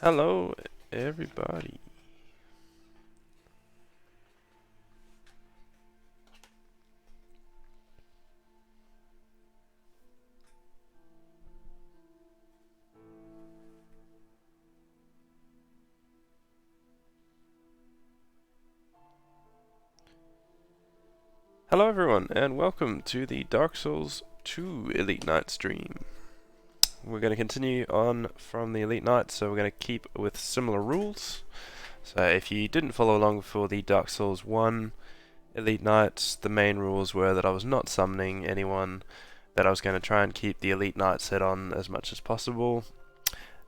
Hello, everybody. Hello, everyone, and welcome to the Dark Souls 2 Elite Knight stream. We're going to continue on from the Elite Knight, so we're going to keep with similar rules. So if you didn't follow along for the Dark Souls 1 Elite Knight, the main rules were that I was not summoning anyone, that I was going to try and keep the Elite Knight set on as much as possible,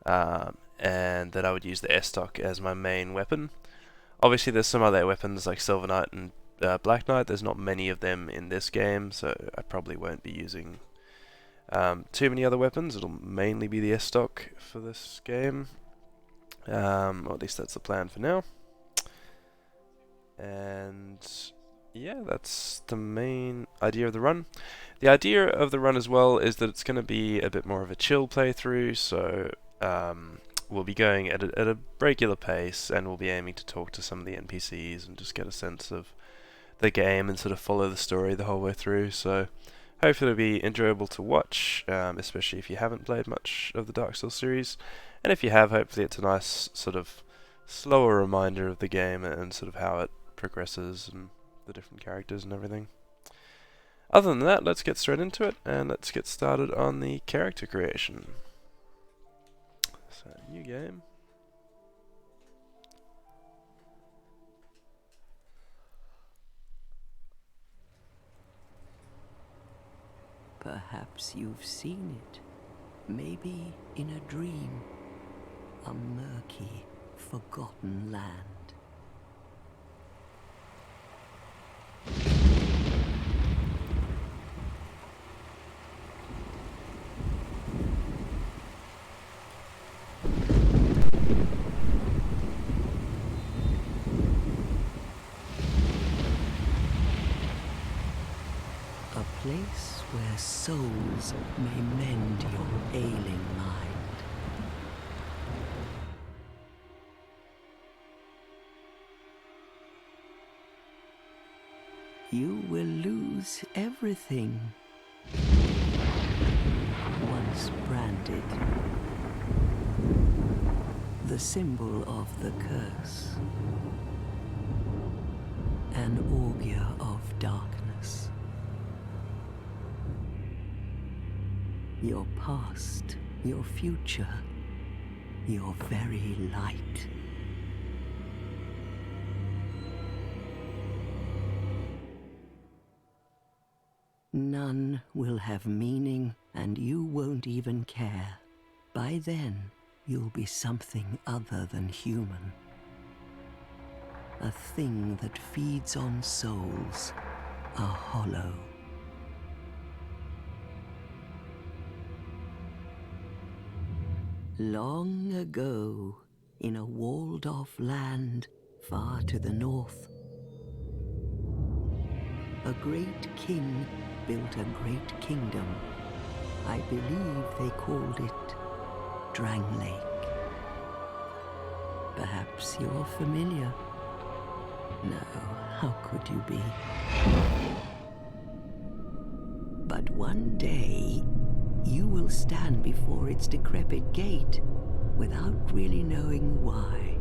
and that I would use the S-Stock as my main weapon. Obviously, there's some other weapons like Silver Knight and Black Knight. There's not many of them in this game, so I probably won't be using too many other weapons. It'll mainly be the S-Stock for this game. Or at least that's the plan for now. And yeah, that's the main idea of the run. The idea of the run as well is that it's going to be a bit more of a chill playthrough, so we'll be going at a regular pace, and we'll be aiming to talk to some of the NPCs and just get a sense of the game and sort of follow the story the whole way through. So hopefully it'll be enjoyable to watch, especially if you haven't played much of the Dark Souls series. And if you have, hopefully it's a nice sort of slower reminder of the game and sort of how it progresses and the different characters and everything. Other than that, let's get straight into it, and let's get started on the character creation. So, new game. Perhaps you've seen it, maybe in a dream, a murky, forgotten land. A place where souls may mend your ailing mind. You will lose everything once branded. The symbol of the curse. An augur of darkness. Your past, your future, your very light. None will have meaning, and you won't even care. By then, you'll be something other than human. A thing that feeds on souls, a hollow. Long ago, in a walled-off land far to the north, a great king built a great kingdom. I believe they called it Drang Lake. Perhaps you're familiar. No, how could you be? But one day, you will stand before its decrepit gate without really knowing why.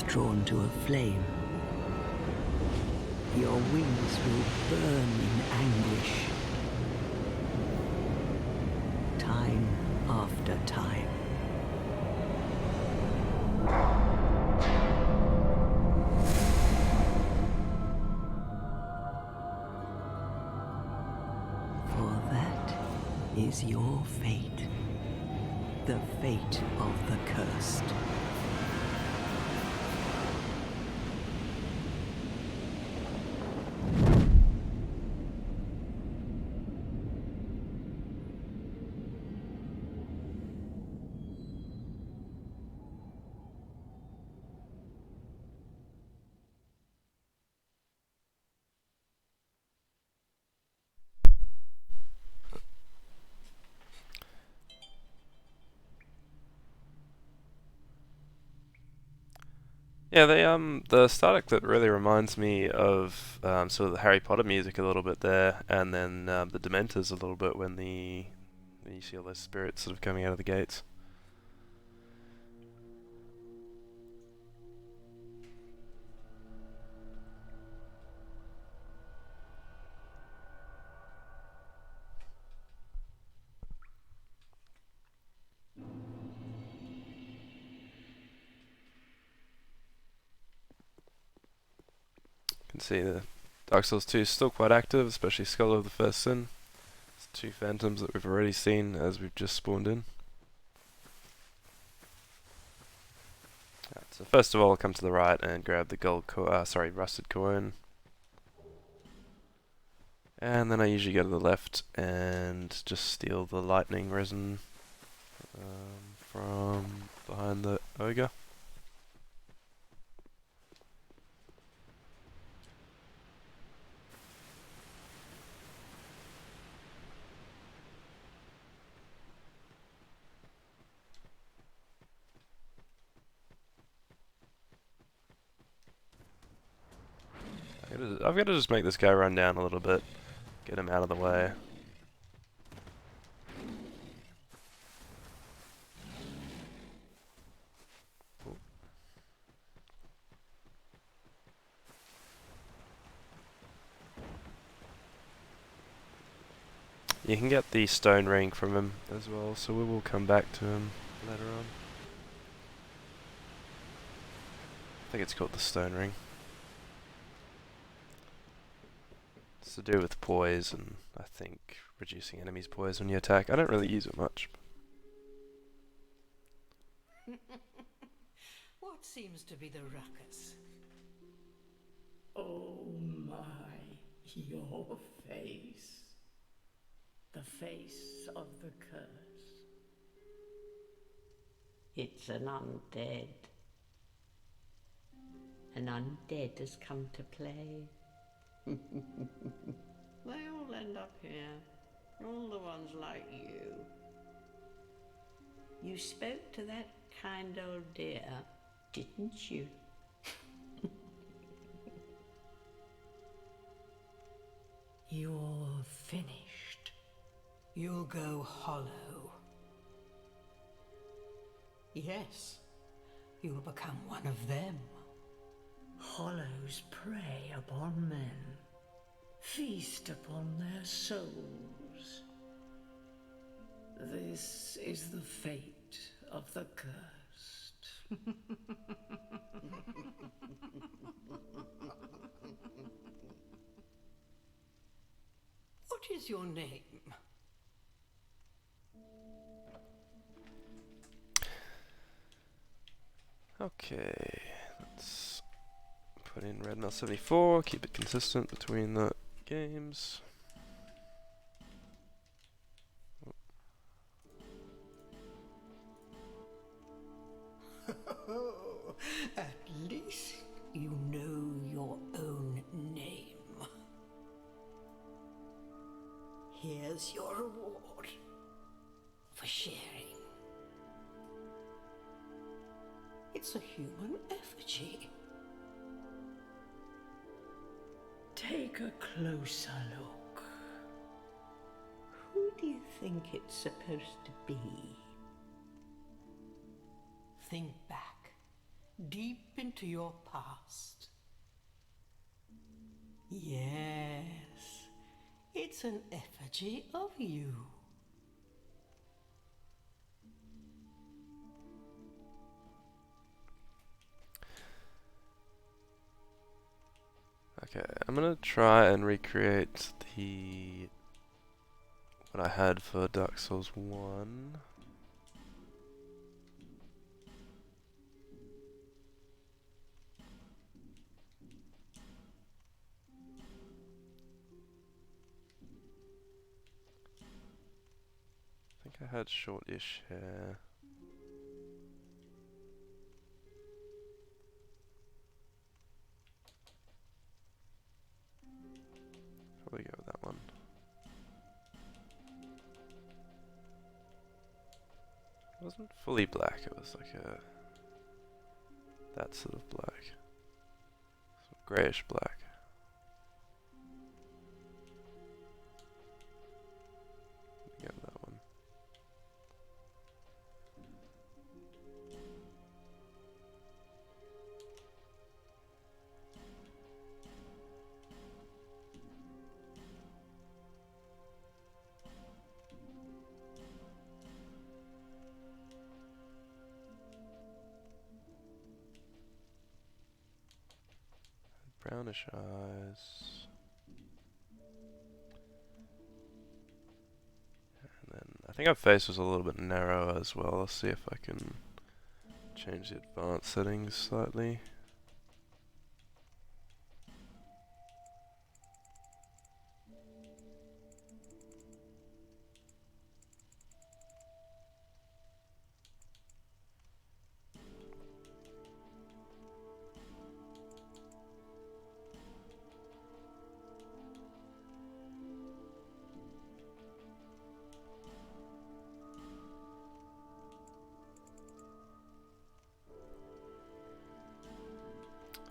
drawn to a flame. Your wings will burn in anguish. Time after time. For that is your fate. The fate of the cursed. Yeah, the static that really reminds me of sort of the Harry Potter music a little bit there, and then the Dementors a little bit when you see all those spirits sort of coming out of the gates. You can see the Dark Souls 2 is still quite active, especially Skull of the First Sin. It's two phantoms that we've already seen as we've just spawned in. Right, so first of all, I'll come to the right and grab the rusted coin. And then I usually go to the left and just steal the lightning resin from behind the ogre. I've got to just make this guy run down a little bit, get him out of the way. You can get the stone ring from him as well, so we will come back to him later on. I think it's called the stone ring. It's to do with poise and I think reducing enemies' poise when you attack. I don't really use it much. What seems to be the ruckus? Oh my, your face. The face of the curse. It's an undead. An undead has come to play. They all end up here. All the ones like you. You spoke to that kind old dear, didn't you? You're finished. You'll go hollow. Yes, you'll become one of them. Hollows prey upon men, feast upon their souls. This is the fate of the cursed. What is your name? Okay, let's put in Red Mail 74, keep it consistent between the games. At least you know your own name. Here's your reward for sharing. It's a human effigy. Take a closer look. Who do you think it's supposed to be? Think back deep into your past. Yes, it's an effigy of you. Okay, I'm gonna try and recreate what I had for Dark Souls 1. I think I had short-ish hair. Probably go with that one. It wasn't fully black, it was like that sort of black. Sort of greyish black. Go with that one. Brownish eyes. And then I think our face was a little bit narrower as well. Let's see if I can change the advanced settings slightly.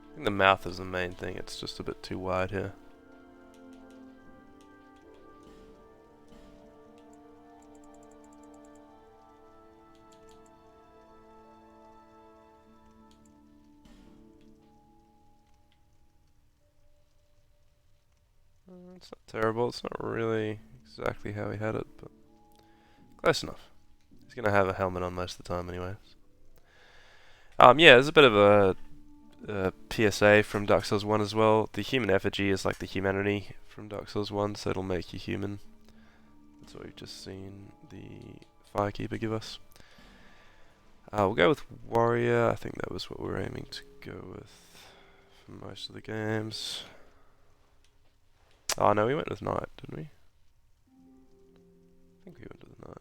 I think the mouth is the main thing, it's just a bit too wide here. It's not terrible, it's not really exactly how he had it, but close enough. He's gonna have a helmet on most of the time anyways. Yeah, there's a bit of a PSA from Dark Souls 1 as well. The human effigy is like the humanity from Dark Souls 1, so it'll make you human. That's what we've just seen the Firekeeper give us. We'll go with Warrior. I think that was what we were aiming to go with for most of the games. Oh no, we went with Knight, didn't we? I think we went with Knight.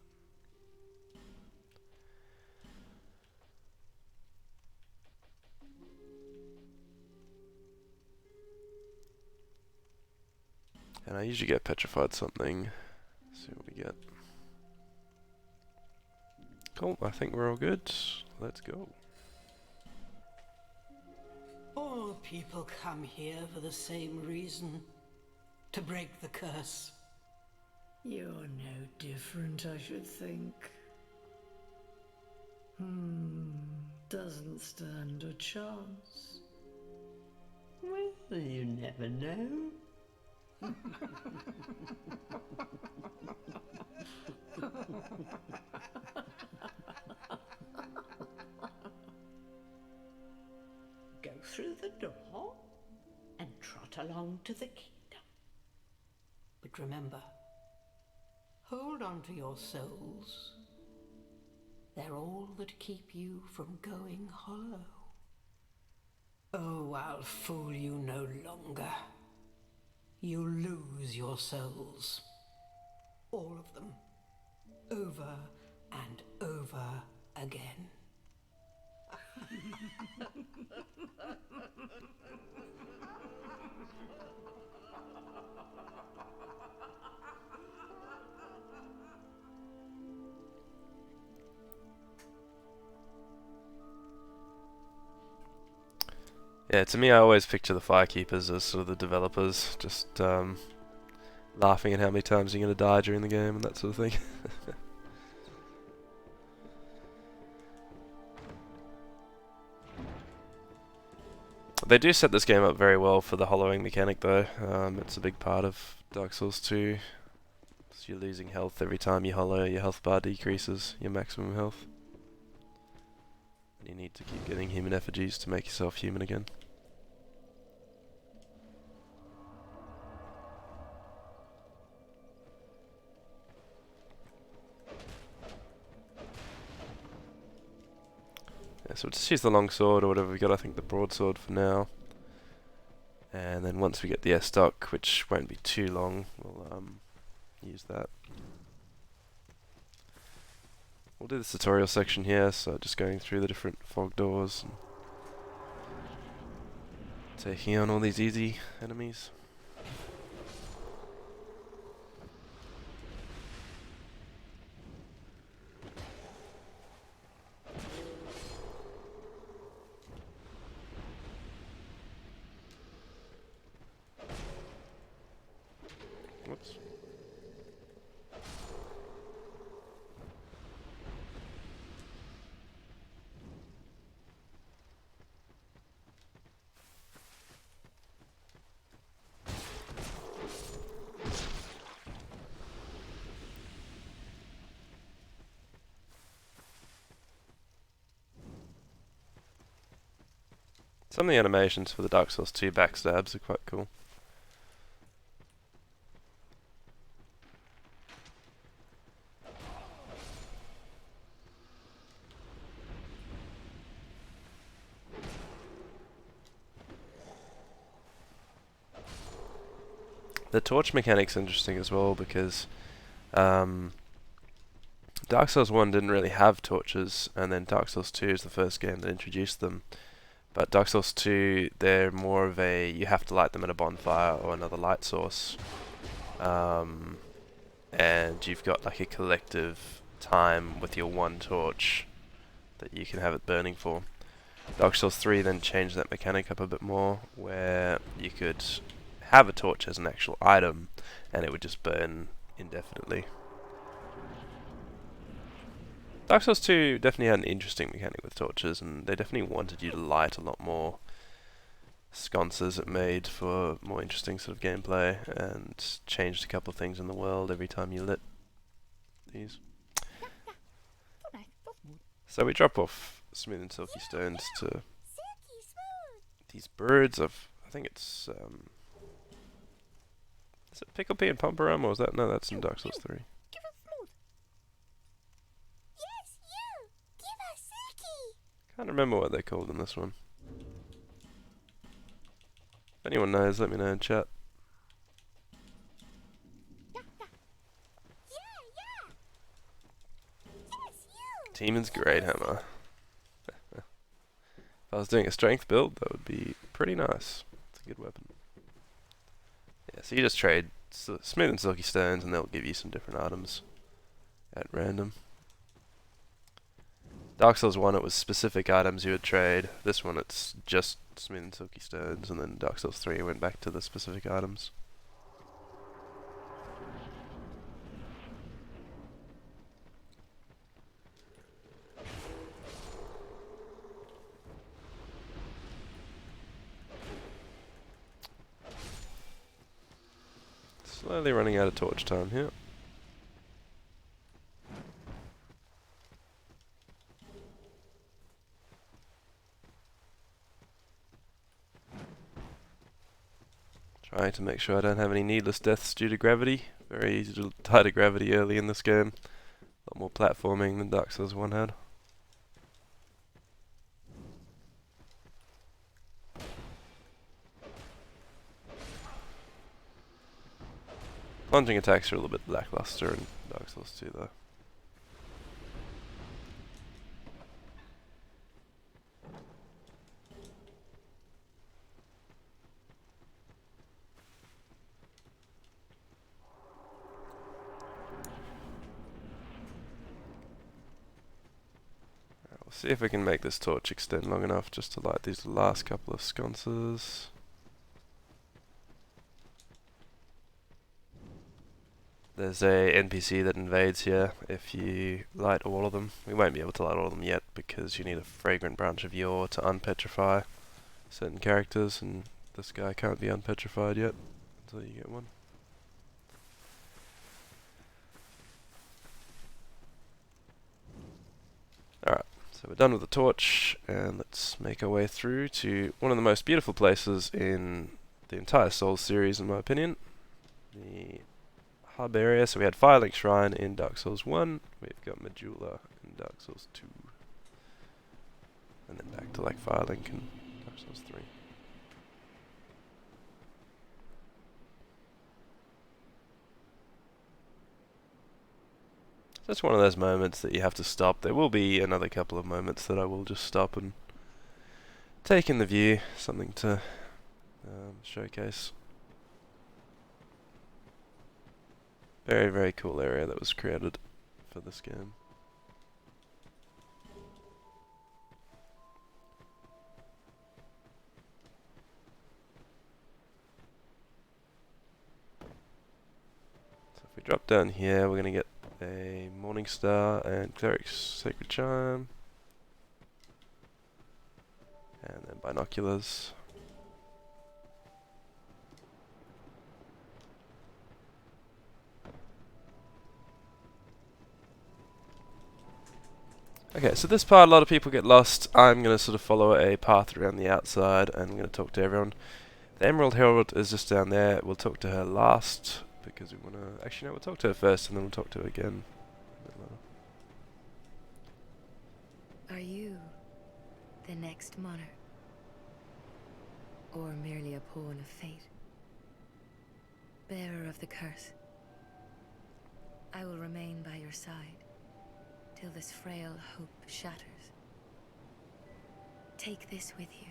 And I usually get petrified something. Let's see what we get. Cool, I think we're all good. Let's go. All people come here for the same reason. To break the curse. You're no different, I should think. Doesn't stand a chance. Well, you never know. Go through the door and trot along to the kingdom. But remember, hold on to your souls. They're all that keep you from going hollow. Oh, I'll fool you no longer. You'll lose your souls. All of them. Over and over again. Yeah, to me I always picture the Firekeepers as sort of the developers, just laughing at how many times you're going to die during the game and that sort of thing. They do set this game up very well for the hollowing mechanic though. It's a big part of Dark Souls 2. So you're losing health every time you hollow, your health bar decreases, your maximum health. You need to keep getting human effigies to make yourself human again. Yeah, so we'll just use the long sword or whatever we got, I think the broadsword for now. And then once we get the S-stock, which won't be too long, we'll use that. We'll do the tutorial section here, so just going through the different fog doors and taking on all these easy enemies. Whoops. Some of the animations for the Dark Souls 2 backstabs are quite cool. The torch mechanic's interesting as well because Dark Souls 1 didn't really have torches, and then Dark Souls 2 is the first game that introduced them. But Dark Souls 2, they're more of a, you have to light them at a bonfire or another light source. And you've got like a collective time with your one torch that you can have it burning for. Dark Souls 3 then changed that mechanic up a bit more, where you could have a torch as an actual item, and it would just burn indefinitely. Dark Souls 2 definitely had an interesting mechanic with torches, and they definitely wanted you to light a lot more sconces it made for more interesting sort of gameplay, and changed a couple of things in the world every time you lit these. So we drop off smooth and silky stones to these birds of, I think it's, is it Pickle Pea and Pumperum, or is that, no, that's in Dark Souls 3. Can't remember what they're called in this one. If anyone knows, let me know in chat. Demon's Great Hammer. If I was doing a strength build, that would be pretty nice. It's a good weapon. Yeah, so you just trade smooth and silky stones, and they'll give you some different items at random. Dark Souls 1, it was specific items you would trade. This one, it's just smooth and silky stones, and then Dark Souls 3 went back to the specific items. Slowly running out of torch time here. Trying to make sure I don't have any needless deaths due to gravity. Very easy to die to gravity early in this game. A lot more platforming than Dark Souls 1 had. Plunging attacks are a little bit lackluster in Dark Souls 2 though. We'll see if we can make this torch extend long enough just to light these last couple of sconces. There's a NPC that invades here if you light all of them. We won't be able to light all of them yet because you need a fragrant branch of yore to unpetrify certain characters, and this guy can't be unpetrified yet until you get one. Alright, so we're done with the torch, and let's make our way through to one of the most beautiful places in the entire Souls series, in my opinion. The hub area. So we had Firelink Shrine in Dark Souls 1, we've got Medulla in Dark Souls 2, and then back to like Firelink in Dark Souls 3. So it's one of those moments that you have to stop. There will be another couple of moments that I will just stop and take in the view, something to showcase. Very, very cool area that was created for this game. So if we drop down here, we're going to get a Morning Star and Cleric's Sacred Charm. And then binoculars. Okay, so this part a lot of people get lost. I'm going to sort of follow a path around the outside and I'm going to talk to everyone. The Emerald Herald is just down there. We'll talk to her last because we want to... Actually no, we'll talk to her first and then we'll talk to her again. Are you the next monarch? Or merely a pawn of fate? Bearer of the curse, I will remain by your side till this frail hope shatters. Take this with you.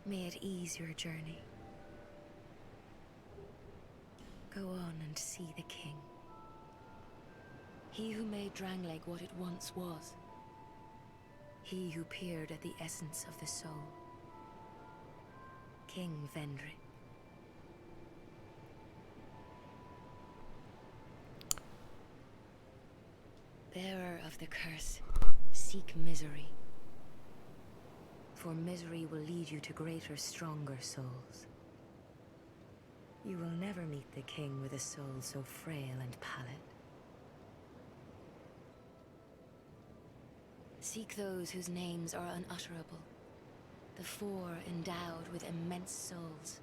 May it ease your journey. Go on and see the king. He who made Drangleic what it once was. He who peered at the essence of the soul. King Vendrick. Bearer of the curse, seek misery. For misery will lead you to greater, stronger souls. You will never meet the king with a soul so frail and pallid. Seek those whose names are unutterable. The four endowed with immense souls.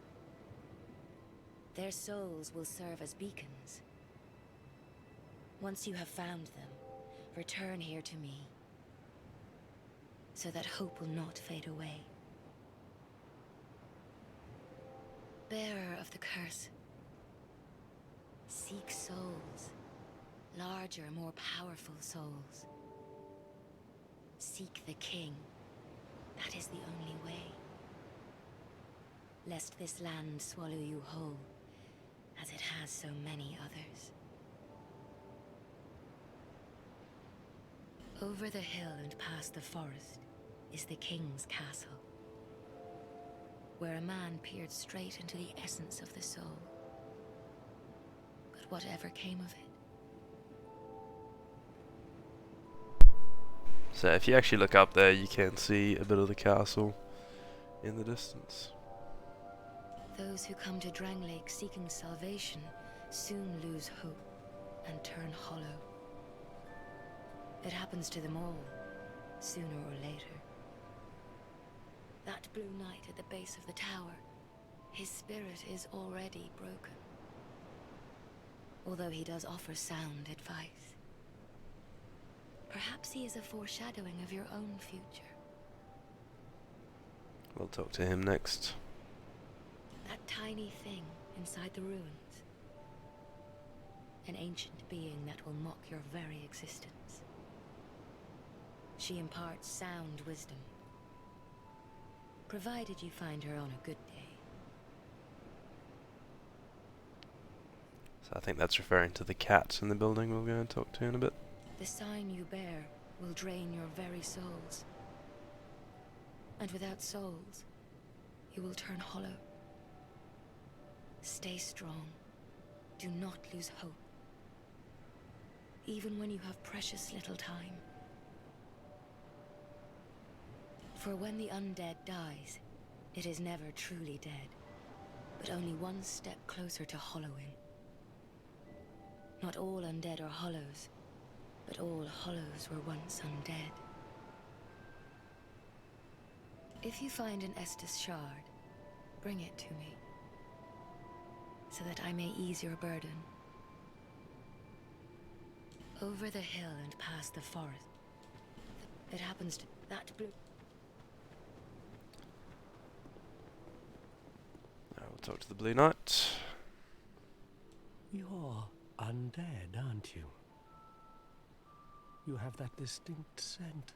Their souls will serve as beacons. Once you have found them, return here to me, so that hope will not fade away. Bearer of the curse, seek souls, larger, more powerful souls. Seek the king. That is the only way. Lest this land swallow you whole, as it has so many others. Over the hill and past the forest is the king's castle, where a man peered straight into the essence of the soul. But whatever came of it? So if you actually look up there, you can see a bit of the castle in the distance. Those who come to Drangleic seeking salvation soon lose hope and turn hollow. It happens to them all, sooner or later. That blue knight at the base of the tower, his spirit is already broken. Although he does offer sound advice. Perhaps he is a foreshadowing of your own future. We'll talk to him next. That tiny thing inside the ruins. An ancient being that will mock your very existence. She imparts sound wisdom, provided you find her on a good day. So I think that's referring to the cats in the building we'll go and talk to in a bit. The sign you bear will drain your very souls. And without souls, you will turn hollow. Stay strong. Do not lose hope. Even when you have precious little time. For when the undead dies, It is never truly dead, but only one step closer to hollowing. Not all undead are hollows, but all hollows were once undead. If you find an Estus shard, bring it to me, so that I may ease your burden. Over the hill and past the forest. It happens to that blue. Now we'll talk to the Blue Knight. You're undead, aren't you? You have that distinct scent,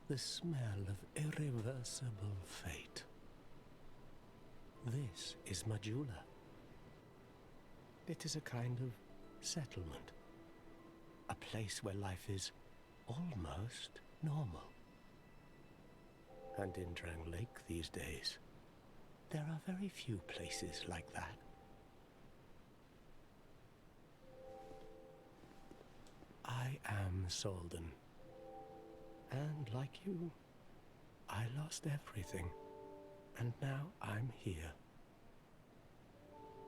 the smell of irreversible fate. This is Majula. It is a kind of settlement. A place where life is almost normal. And in Drang Lake these days, there are very few places like that. I am Solden. And like you, I lost everything. And now I'm here.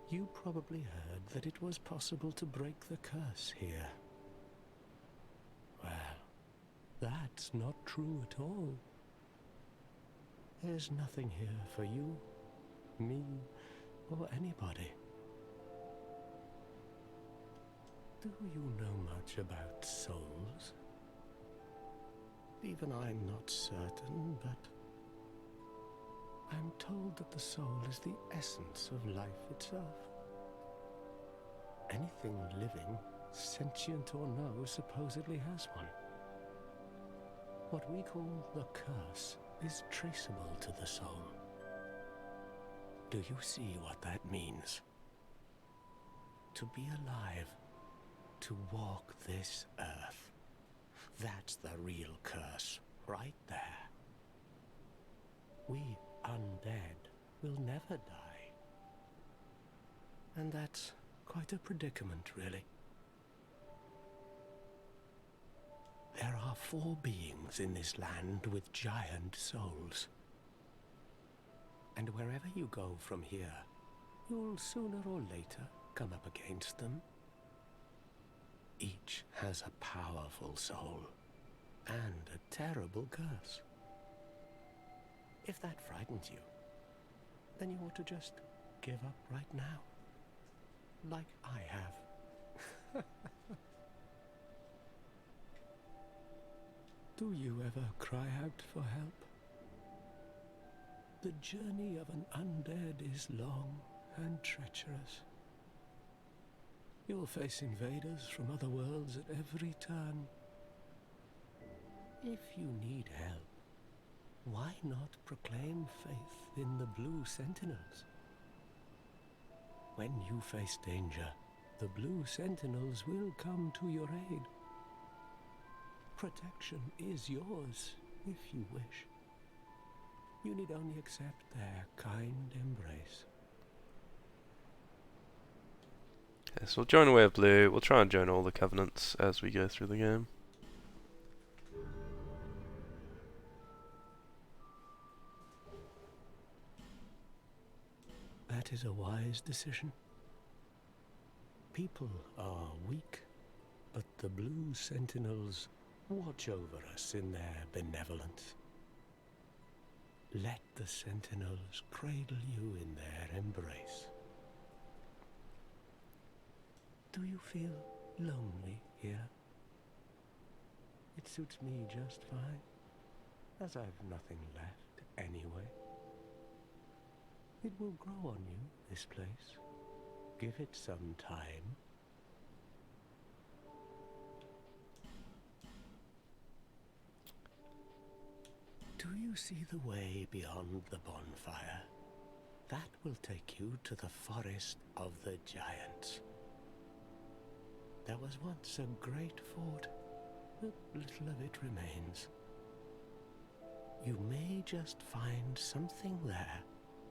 You probably heard that it was possible to break the curse here. Well, that's not true at all. There's nothing here for you, me, or anybody. Do you know much about souls? Even I'm not certain, but I'm told that the soul is the essence of life itself. Anything living, sentient or no, supposedly has one. What we call the curse is traceable to the soul. Do you see what that means? To be alive, to walk this earth. That's the real curse, right there. We undead will never die. And that's quite a predicament, really. There are 4 beings in this land with giant souls. And wherever you go from here, you'll sooner or later come up against them. Each has a powerful soul and a terrible curse. If that frightens you, then you ought to just give up right now, like I have. Do you ever cry out for help? The journey of an undead is long and treacherous. You'll face invaders from other worlds at every turn. If you need help, why not proclaim faith in the Blue Sentinels? When you face danger, the Blue Sentinels will come to your aid. Protection is yours, if you wish. You need only accept their kind embrace. Yes, we'll join Way of Blue. We'll try and join all the Covenants as we go through the game. That is a wise decision. People are weak, but the Blue Sentinels watch over us in their benevolence. Let the Sentinels cradle you in their embrace. Do you feel lonely here? It suits me just fine, as I've nothing left anyway. It will grow on you, this place. Give it some time. Do you see the way beyond the bonfire? That will take you to the forest of the giants. There was once a great fort, but little of it remains. You may just find something there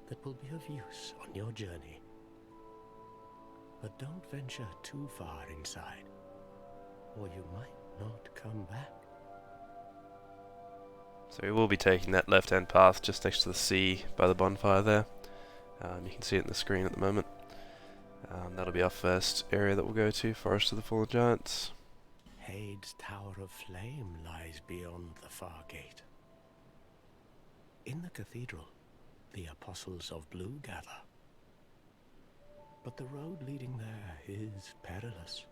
that will be of use on your journey. But don't venture too far inside, or you might not come back. So we will be taking that left-hand path just next to the sea by the bonfire there. You can see it in the screen at the moment. That'll be our first area that we'll go to, Forest of the Fallen Giants. Hade's Tower of Flame lies beyond the far gate. In the cathedral, the Apostles of Blue gather. But the road leading there is perilous.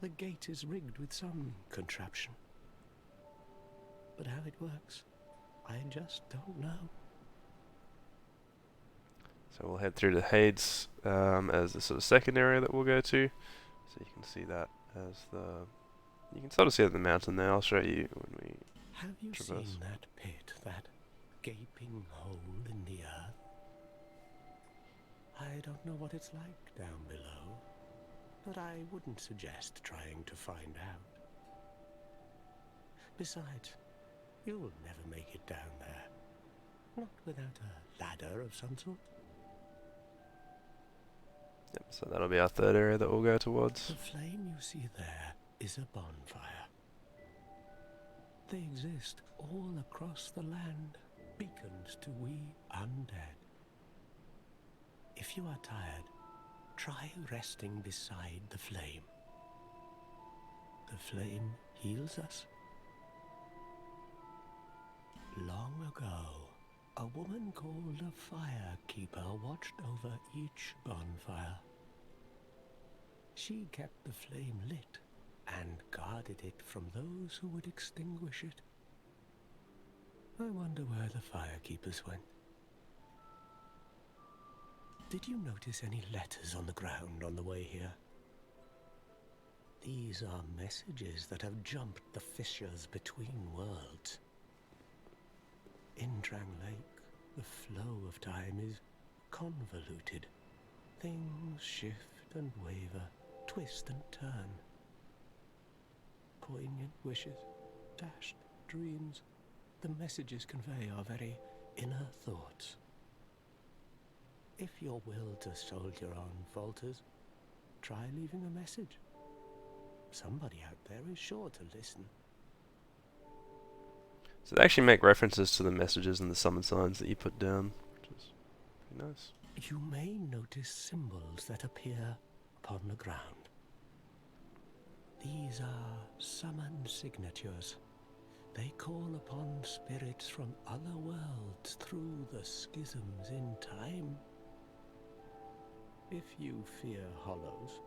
The gate is rigged with some contraption. But how it works, I just don't know. So we'll head through to Hades as the sort of second area that we'll go to. So you can see that as the... You can sort of see it in the mountain there. I'll show you when we Have you traverse. seen that pit, that gaping hole in the earth? I don't know what it's like down below, but I wouldn't suggest trying to find out. Besides, you'll never make it down there. Not without a ladder of some sort. Yep, so that'll be our third area that we'll go towards. The flame you see there is a bonfire. They exist all across the land, beacons to we undead. If you are tired, try resting beside the flame. The flame heals us. Long ago, a woman called a firekeeper watched over each bonfire. She kept the flame lit and guarded it from those who would extinguish it. I wonder where the firekeepers went. Did you notice any letters on the ground on the way here? These are messages that have jumped the fissures between worlds. In Drang Lake, the flow of time is convoluted. Things shift and waver, twist and turn. Poignant wishes, dashed dreams, the messages convey our very inner thoughts. If your will to soldier on falters, try leaving a message. Somebody out there is sure to listen. So they actually make references to the messages and the summon signs that you put down, which is pretty nice. You may notice symbols that appear upon the ground. These are summon signatures. They call upon spirits from other worlds through the schisms in time. If you fear hollows,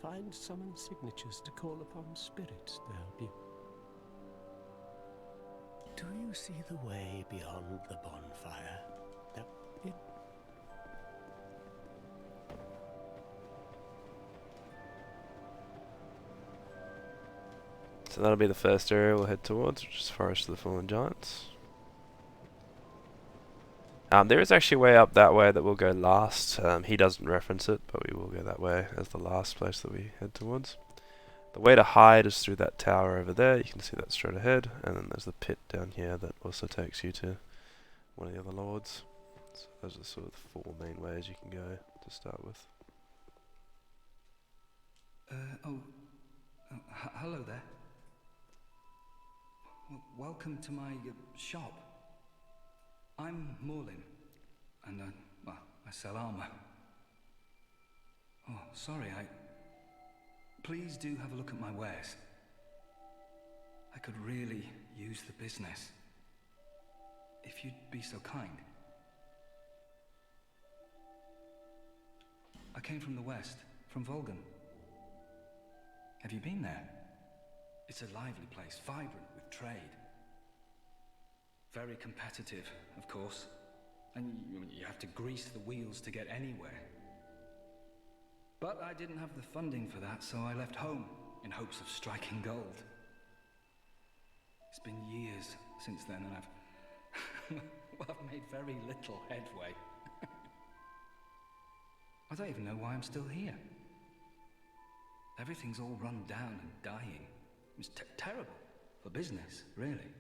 find summon signatures to call upon spirits to help you. Do you see the way beyond the bonfire? That it So that'll be the first area we'll head towards, which is Forest of the Fallen Giants. There is actually a way up that way that we'll go last. He doesn't reference it, but we will go that way as the last place that we head towards. The way to hide is through that tower over there. You can see that straight ahead. And then there's the pit down here that also takes you to one of the other lords. So those are sort of the four main ways you can go to start with. Hello there. Welcome to my shop. I'm Morlin, and I sell armor. Oh, sorry, Please do have a look at my wares. I could really use the business. If you'd be so kind. I came from the west, from Volgan. Have you been there? It's a lively place, vibrant with trade. Very competitive, of course. And you have to grease the wheels to get anywhere. But I didn't have the funding for that, so I left home in hopes of striking gold. It's been years since then, and I've made very little headway. I don't even know why I'm still here. Everything's all run down and dying. It's terrible for business, really.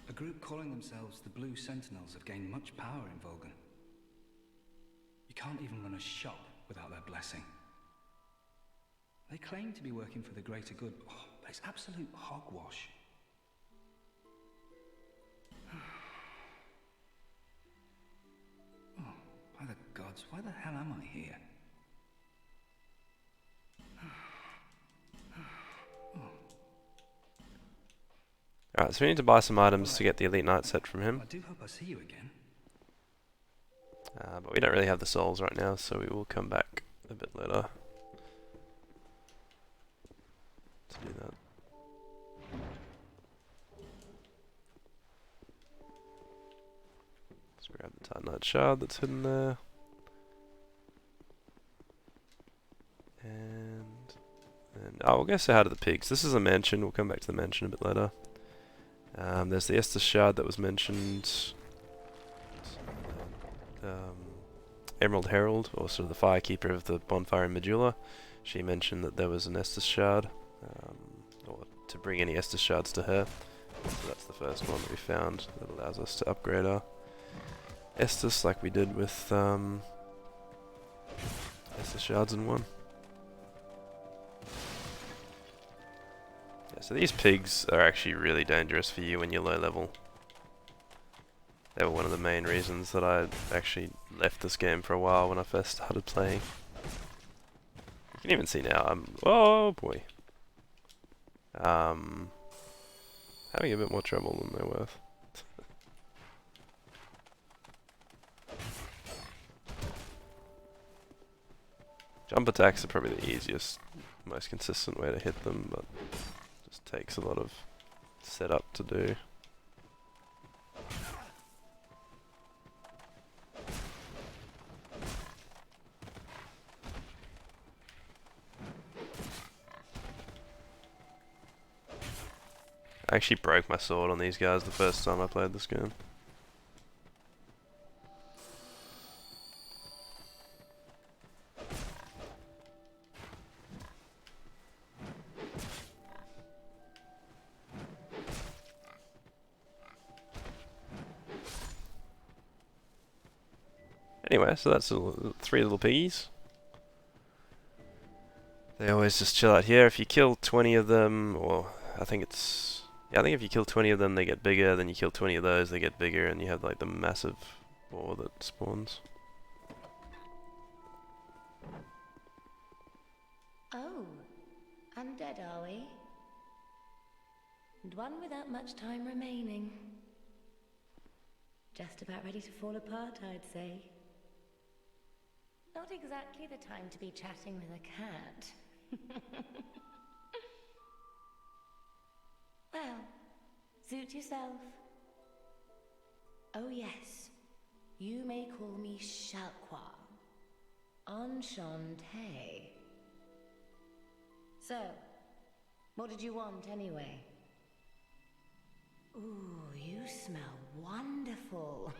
A group calling themselves the Blue Sentinels have gained much power in Volgan. You can't even run a shop without their blessing. They claim to be working for the greater good, but place. Absolute hogwash. Oh, by the gods, why the hell am I here? Alright, so we need to buy some items to get the Elite Knight set from him. I do hope I see you again. But we don't really have the souls right now, so we will come back a bit later to do that. Let's grab the Titanite shard that's hidden there. And we'll go say hi to the pigs. This is a mansion. We'll come back to the mansion a bit later. There's the Estus shard that was mentioned. Emerald Herald, or sort of the firekeeper of the bonfire in Medulla. She mentioned that there was an Estus shard, or to bring any Estus shards to her. So that's the first one that we found that allows us to upgrade our Estus like we did with Estus shards in 1. Yeah, so these pigs are actually really dangerous for you when you're low level. They were one of the main reasons that I actually left this game for a while when I first started playing. You can even see now I'm, oh boy, having a bit more trouble than they're worth. Jump attacks are probably the easiest, most consistent way to hit them, but it just takes a lot of setup to do. I actually broke my sword on these guys the first time I played this game. Anyway, so that's 3 little piggies. They always just chill out here. If you kill 20 of them, or I think it's... yeah, I think if you kill 20 of them, they get bigger. Then you kill 20 of those, they get bigger, and you have like the massive boar that spawns. Oh, undead are we? And one without much time remaining. Just about ready to fall apart, I'd say. Not exactly the time to be chatting with a cat. Well, suit yourself. Oh yes, you may call me Shalqua. Enchanté. So, what did you want anyway? Ooh, you smell wonderful.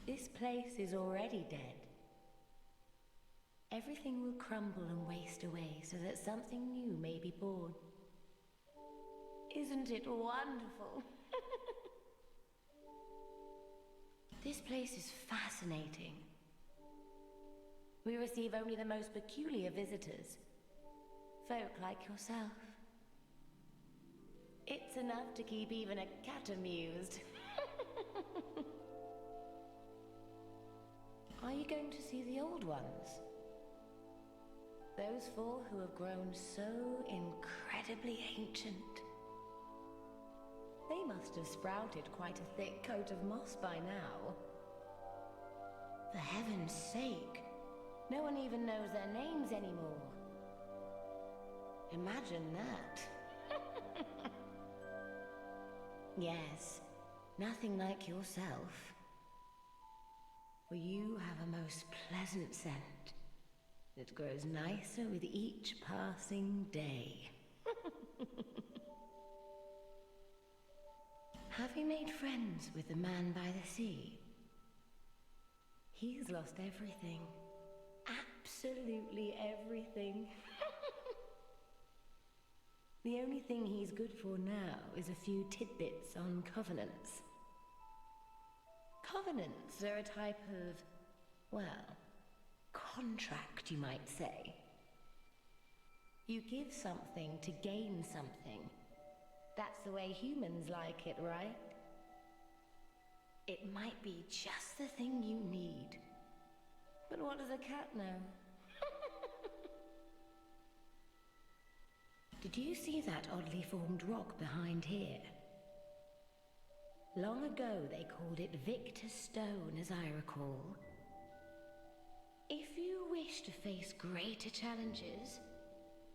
This place is already dead. Everything will crumble and waste away so that something new may be born. Isn't it wonderful? This place is fascinating. We receive only the most peculiar visitors. Folk like yourself. It's enough to keep even a cat amused. Are you going to see the old ones? Those 4 who have grown so incredibly ancient. They must have sprouted quite a thick coat of moss by now. For heaven's sake, no one even knows their names anymore. Imagine that. Yes, nothing like yourself. For you have a most pleasant scent. It grows nicer with each passing day. Have you made friends with the man by the sea? He's lost everything. Absolutely everything. The only thing he's good for now is a few tidbits on covenants. Covenants are a type of, well, contract, you might say. You give something to gain something. That's the way humans like it, right? It might be just the thing you need. But what does a cat know? Did you see that oddly formed rock behind here? Long ago they called it Victor's Stone, as I recall. If you wish to face greater challenges,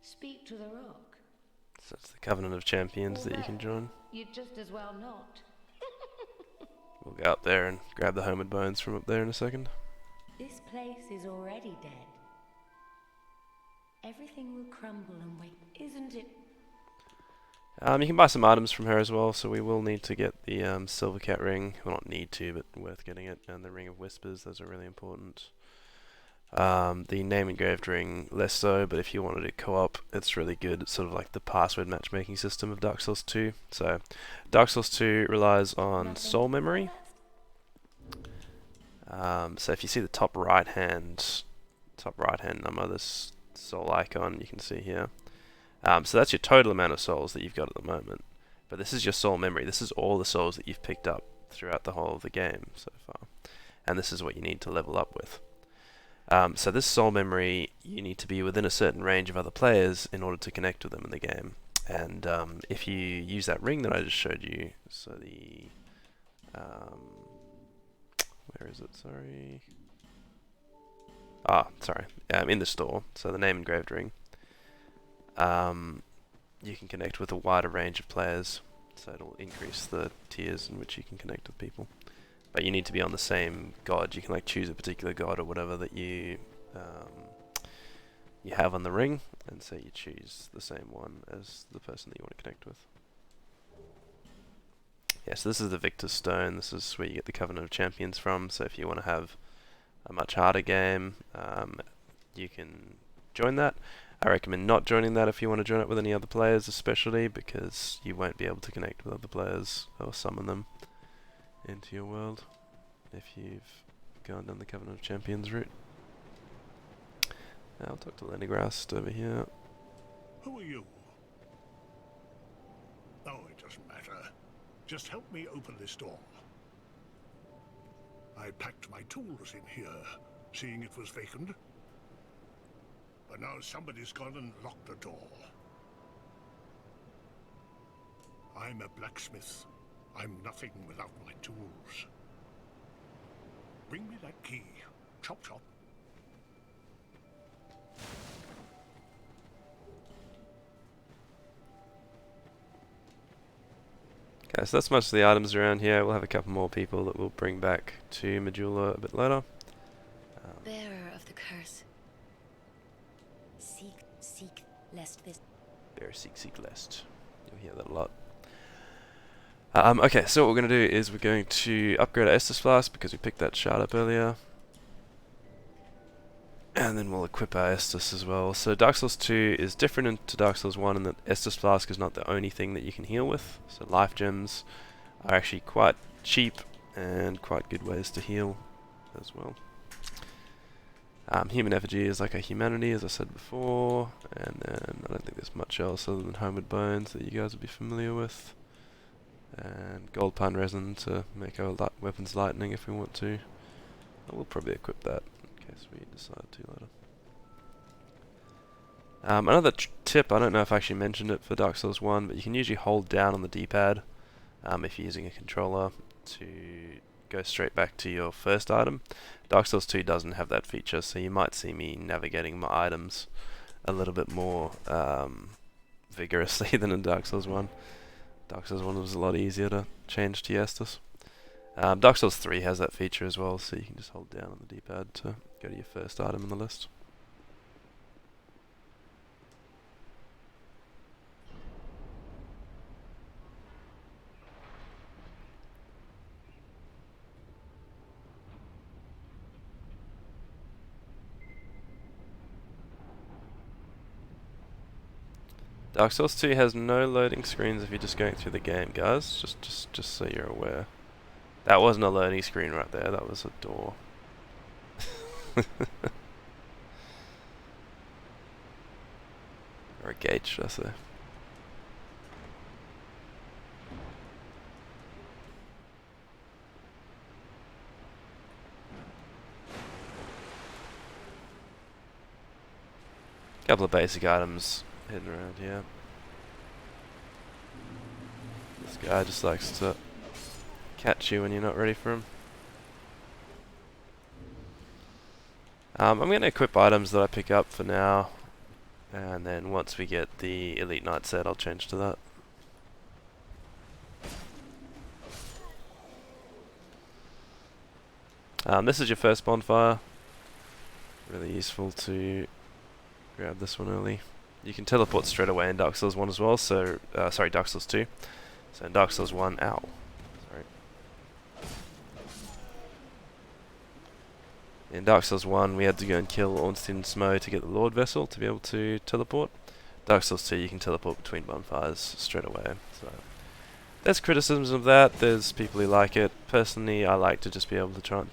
speak to the rock. So that's the Covenant of Champions that you can join. You'd just as well not. We'll go up there and grab the homeward bones from up there in a second. This place is already dead. Everything will crumble and wait, isn't it? You can buy some items from her as well, so we will need to get the Silver Cat ring. Well, not need to, but worth getting it. And the Ring of Whispers, those are really important. The name engraved ring, less so, but if you wanted to co-op, it's really good. It's sort of like the password matchmaking system of Dark Souls 2. So, Dark Souls 2 relies on soul memory. So if you see the top right hand number, this soul icon you can see here. So that's your total amount of souls that you've got at the moment. But this is your soul memory. This is all the souls that you've picked up throughout the whole of the game so far. And this is what you need to level up with. So this soul memory, you need to be within a certain range of other players in order to connect with them in the game. And if you use that ring that I just showed you, so the... where is it? Sorry. Sorry. In the store. So the name engraved ring. You can connect with a wider range of players. So it'll increase the tiers in which you can connect with people. But you need to be on the same god. You can like choose a particular god or whatever that you have on the ring, and so you choose the same one as the person that you want to connect with. Yeah, so this is the Victor's Stone. This is where you get the Covenant of Champions from. So if you want to have a much harder game, you can join that. I recommend not joining that if you want to join it with any other players, especially because you won't be able to connect with other players or summon them into your world if you've gone down the Covenant of Champions route. Now I'll talk to Lenigrast over here. Who are you? Oh, it doesn't matter. Just help me open this door. I packed my tools in here, seeing it was vacant. But now somebody's gone and locked the door. I'm a blacksmith. I'm nothing without my tools. Bring me that key. Chop chop. Okay, so that's most of the items around here. We'll have a couple more people that we'll bring back to Majula a bit later. Bearer of the curse. Seek, lest this... Bearer, seek, lest. You'll hear that a lot. Okay, so what we're going to do is we're going to upgrade our Estus Flask because we picked that shard up earlier. And then we'll equip our Estus as well. So Dark Souls 2 is different to Dark Souls 1 in that Estus Flask is not the only thing that you can heal with. So life gems are actually quite cheap and quite good ways to heal as well. Human effigy is like a humanity, as I said before, and then I don't think there's much else other than homeward bones that you guys will be familiar with. And gold pine resin to make our weapons lightning if we want to. I will probably equip that in case we decide to later. Another tip, I don't know if I actually mentioned it for Dark Souls 1, but you can usually hold down on the D-pad if you're using a controller to go straight back to your first item. Dark Souls 2 doesn't have that feature, so you might see me navigating my items a little bit more vigorously than in Dark Souls 1. Dark Souls 1 was a lot easier to change to Estus. Dark Souls 3 has that feature as well, so you can just hold down on the D-pad to go to your first item on the list. Dark Souls 2 has no loading screens if you're just going through the game, guys. Just so you're aware. That wasn't a loading screen right there, that was a door. a gate, should I say. Couple of basic items hidden around here. This guy just likes to catch you when you're not ready for him. I'm going to equip items that I pick up for now, and then once we get the Elite Knight set, I'll change to that. This is your first bonfire. Really useful to grab this one early. You can teleport straight away in Dark Souls 1 as well, so, sorry, Dark Souls 2. So in Dark Souls 1, ow. Sorry. In Dark Souls 1, we had to go and kill Ornstein and Smough to get the Lord Vessel to be able to teleport. Dark Souls 2, you can teleport between bonfires straight away. So there's criticisms of that, there's people who like it. Personally, I like to just be able to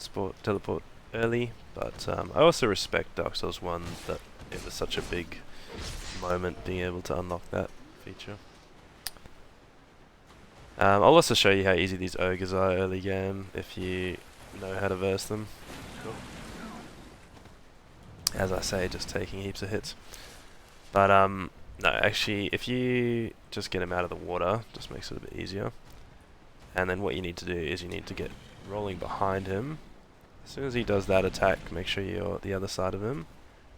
teleport early, but I also respect Dark Souls 1 that it was such a big moment being able to unlock that feature. I'll also show you how easy these ogres are early game if you know how to verse them. Cool. As I say, just taking heaps of hits. But no, actually, if you just get him out of the water, just makes it a bit easier. And then what you need to do is you need to get rolling behind him. As soon as he does that attack, make sure you're at the other side of him.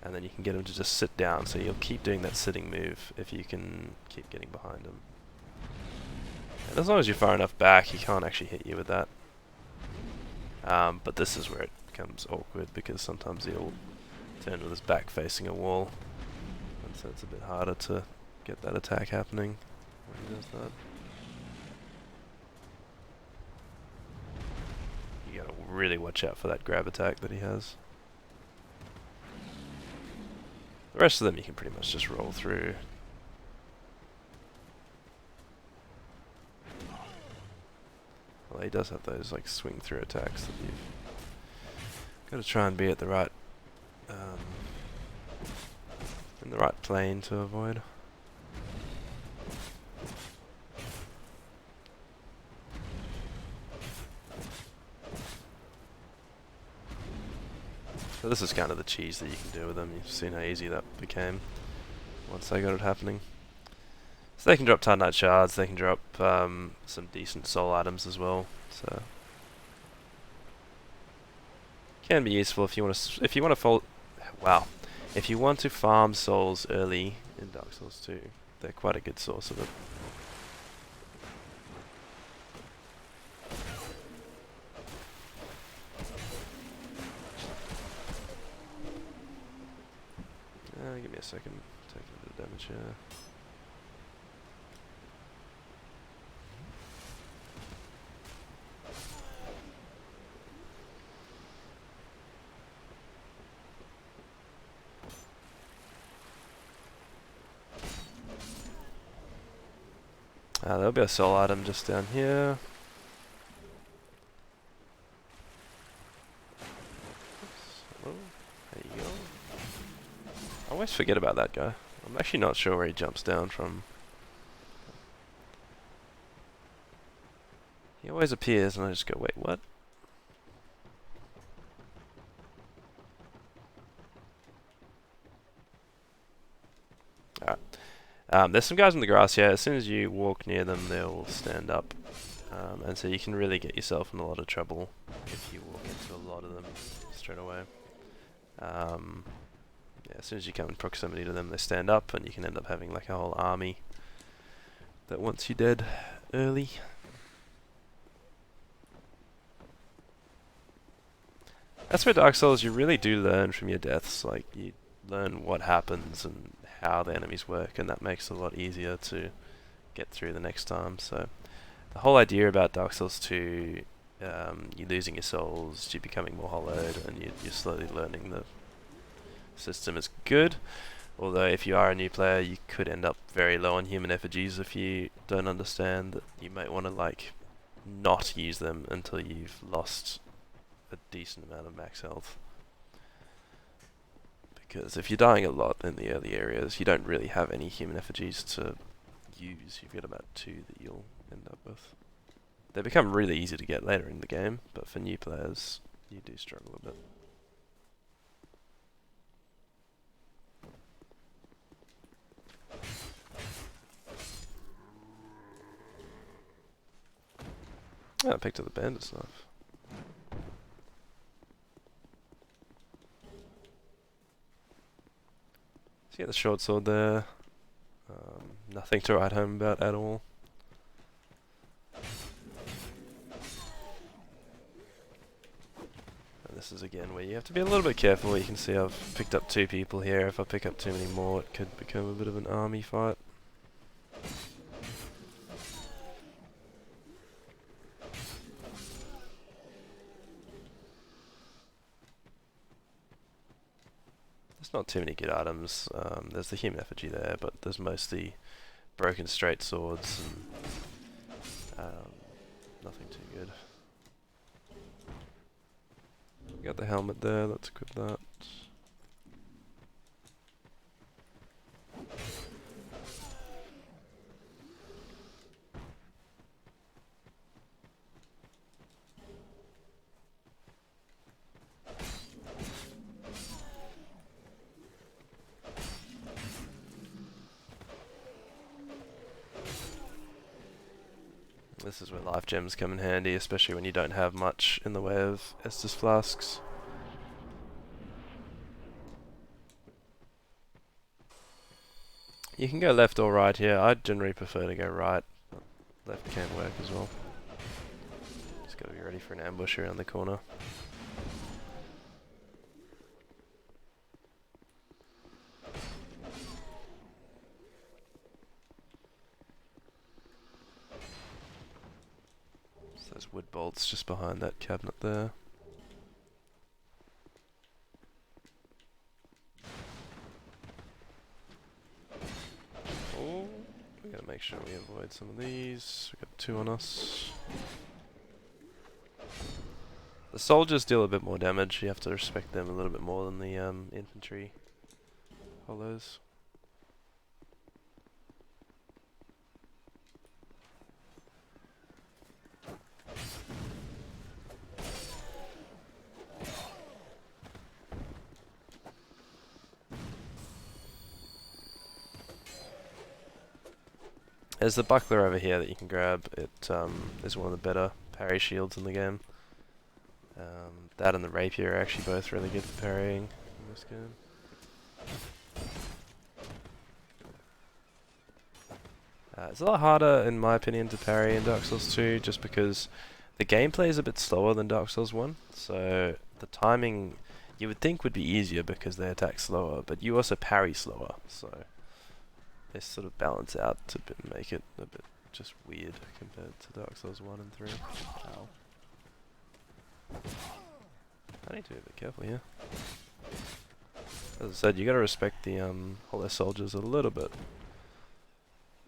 And then you can get him to just sit down, so you'll keep doing that sitting move if you can keep getting behind him. And as long as you're far enough back, he can't actually hit you with that. But this is where it becomes awkward, because sometimes he'll turn with his back facing a wall. And so it's a bit harder to get that attack happening when he does that. You gotta really watch out for that grab attack that he has. The rest of them you can pretty much just roll through. Well, he does have those like swing through attacks that you've got to try and be at the right in the right plane to avoid. So this is kind of the cheese that you can do with them. You've seen how easy that became once they got it happening. So they can drop Titanite shards, they can drop some decent soul items as well. So can be useful if you want to if you want to farm souls early in Dark Souls 2. They're quite a good source of it. Give me a second. Taking a bit of damage here. There'll be a soul item just down here. Oops. There you go. I always forget about that guy. I'm actually not sure where he jumps down from. He always appears and I just go, wait, what? Alright. There's some guys in the grass here. As soon as you walk near them, they'll stand up. And so you can really get yourself in a lot of trouble if you walk into a lot of them straight away. Yeah, as soon as you come in proximity to them, they stand up, and you can end up having like a whole army that wants you dead early. That's where Dark Souls, you really do learn from your deaths. Like, you learn what happens and how the enemies work, and that makes it a lot easier to get through the next time. So the whole idea about Dark Souls 2, you're losing your souls, you're becoming more hollowed, and you're slowly learning the system is good. Although if you are a new player, you could end up very low on human effigies if you don't understand that you might want to like not use them until you've lost a decent amount of max health. because if you're dying a lot in the early areas, you don't really have any human effigies to use. You've got about 2 that you'll end up with. They become really easy to get later in the game, but for new players, you do struggle a bit. Oh, I picked up the bandit stuff. So you get the short sword there. Nothing to write home about at all. And this is again where you have to be a little bit careful. You can see I've picked up 2 people here. If I pick up too many more, it could become a bit of an army fight. There's not too many good items. There's the human effigy there, but there's mostly broken straight swords and nothing too good. Got the helmet there, let's equip that. This is where life gems come in handy, especially when you don't have much in the way of Estus flasks. You can go left or right here. I generally prefer to go right, but left can work as well. Just gotta be ready for an ambush around the corner. Those wood bolts just behind that cabinet there. Oh, we gotta make sure we avoid some of these. We got 2 on us. The soldiers deal a bit more damage. You have to respect them a little bit more than the infantry hollows. There's the buckler over here that you can grab. It is one of the better parry shields in the game. That and the rapier are actually both really good for parrying in this game. It's a lot harder, in my opinion, to parry in Dark Souls 2, just because the gameplay is a bit slower than Dark Souls 1. So the timing, you would think, would be easier because they attack slower, but you also parry slower. So they sort of balance out to make it a bit just weird compared to Dark Souls 1 and 3. Ow. I need to be a bit careful here. As I said, you gotta respect the hollow soldiers a little bit,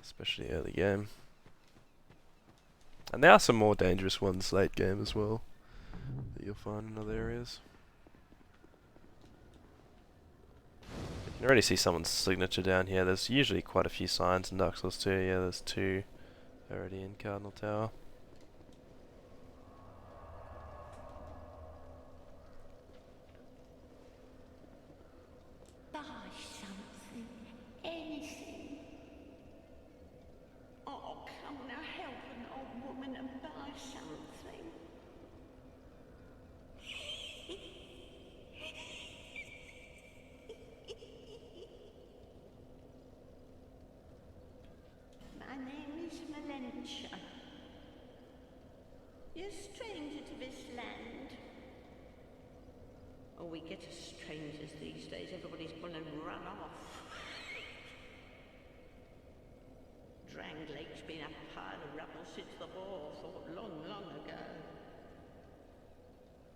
especially early game. And there are some more dangerous ones late game as well that you'll find in other areas. You can already see someone's signature down here. There's usually quite a few signs in Dark Souls 2. Yeah, there's 2 already in Cardinal Tower. Buy something, anything. Oh, come now, help an old woman and buy something. My name is Melentia. You're a stranger to this land. Oh, we get as strangers these days. Everybody's gone and run off. Drang Lake's been a pile of rubble since the war fought long, long ago.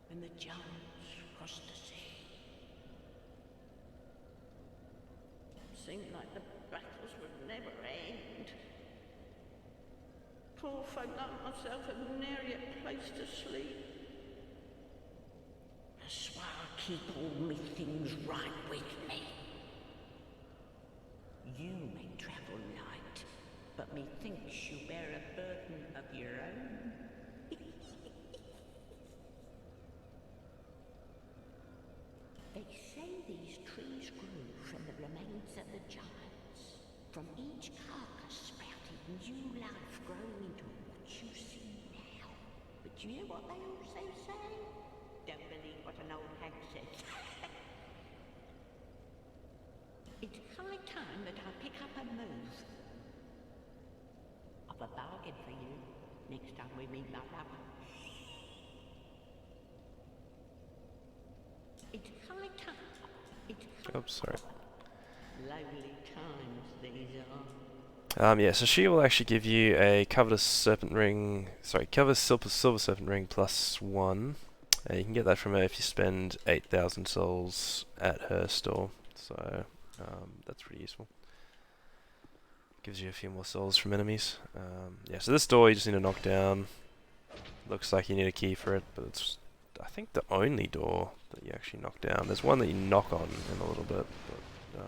When the giants crossed the sea. Seemed like the battles would never end. Poor folk like myself have nary a place to sleep. I swore keep all me things right with me. You may travel light, but methinks you bear a burden of your own. They say these trees grew from the remains of the giants. From each carcass sprouted new life growing into what you see now. But you hear what they also say? Don't believe what an old hag says. It's high time that I pick up a move. I've a bargain for you next time we meet, my love. It's high time. It's high Oops, sorry. Lonely times these Yeah, so she will actually give you a covetous serpent ring, covetous silver serpent ring +1. You can get that from her if you spend 8,000 souls at her store, so that's pretty useful. Gives you a few more souls from enemies. Yeah, so this door you just need to knock down. Looks like you need a key for it, but it's, I think, the only door that you actually knock down. There's one that you knock on in a little bit, but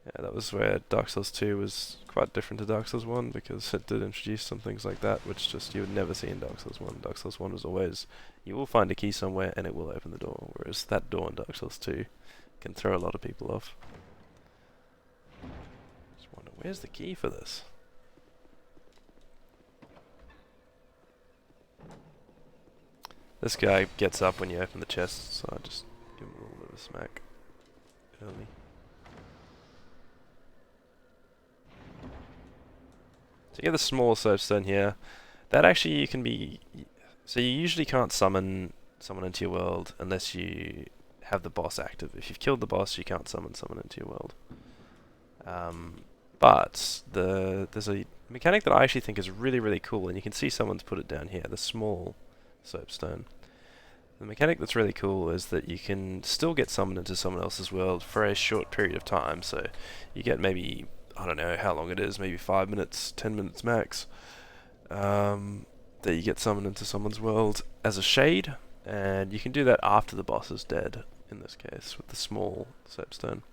yeah, that was where Dark Souls 2 was quite different to Dark Souls 1, because it did introduce some things like that, which just you would never see in Dark Souls 1. Dark Souls 1 was always, you will find a key somewhere and it will open the door, whereas that door in Dark Souls 2 can throw a lot of people off. Just wonder, where's the key for this? This guy gets up when you open the chest, so I just give him a little bit of a smack early. So you get the small soapstone here. That actually you can be... So you usually can't summon someone into your world unless you have the boss active. If you've killed the boss, you can't summon someone into your world. But there's a mechanic that I actually think is really, really cool, and you can see someone's put it down here, the small soapstone. The mechanic that's really cool is that you can still get summoned into someone else's world for a short period of time. So you get maybe, I don't know how long it is, maybe 5 minutes, 10 minutes max, that you get summoned into someone's world as a shade, and you can do that after the boss is dead, in this case, with the small soapstone.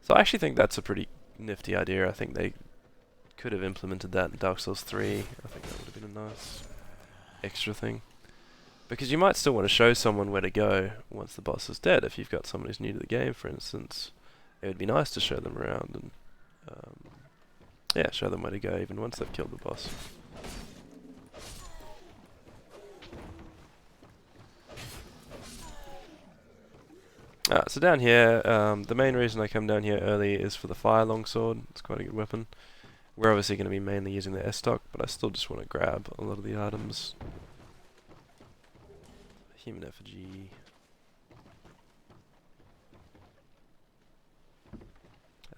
So I actually think that's a pretty nifty idea. I think they could have implemented that in Dark Souls 3. I think that would have been a nice extra thing. Because you might still want to show someone where to go once the boss is dead. If you've got someone who's new to the game, for instance, it would be nice to show them around and yeah, show them where to go even once they've killed the boss. So down here, the main reason I come down here early is for the fire longsword. It's quite a good weapon. We're obviously going to be mainly using the S-stock, but I still just want to grab a lot of the items. Human effigy.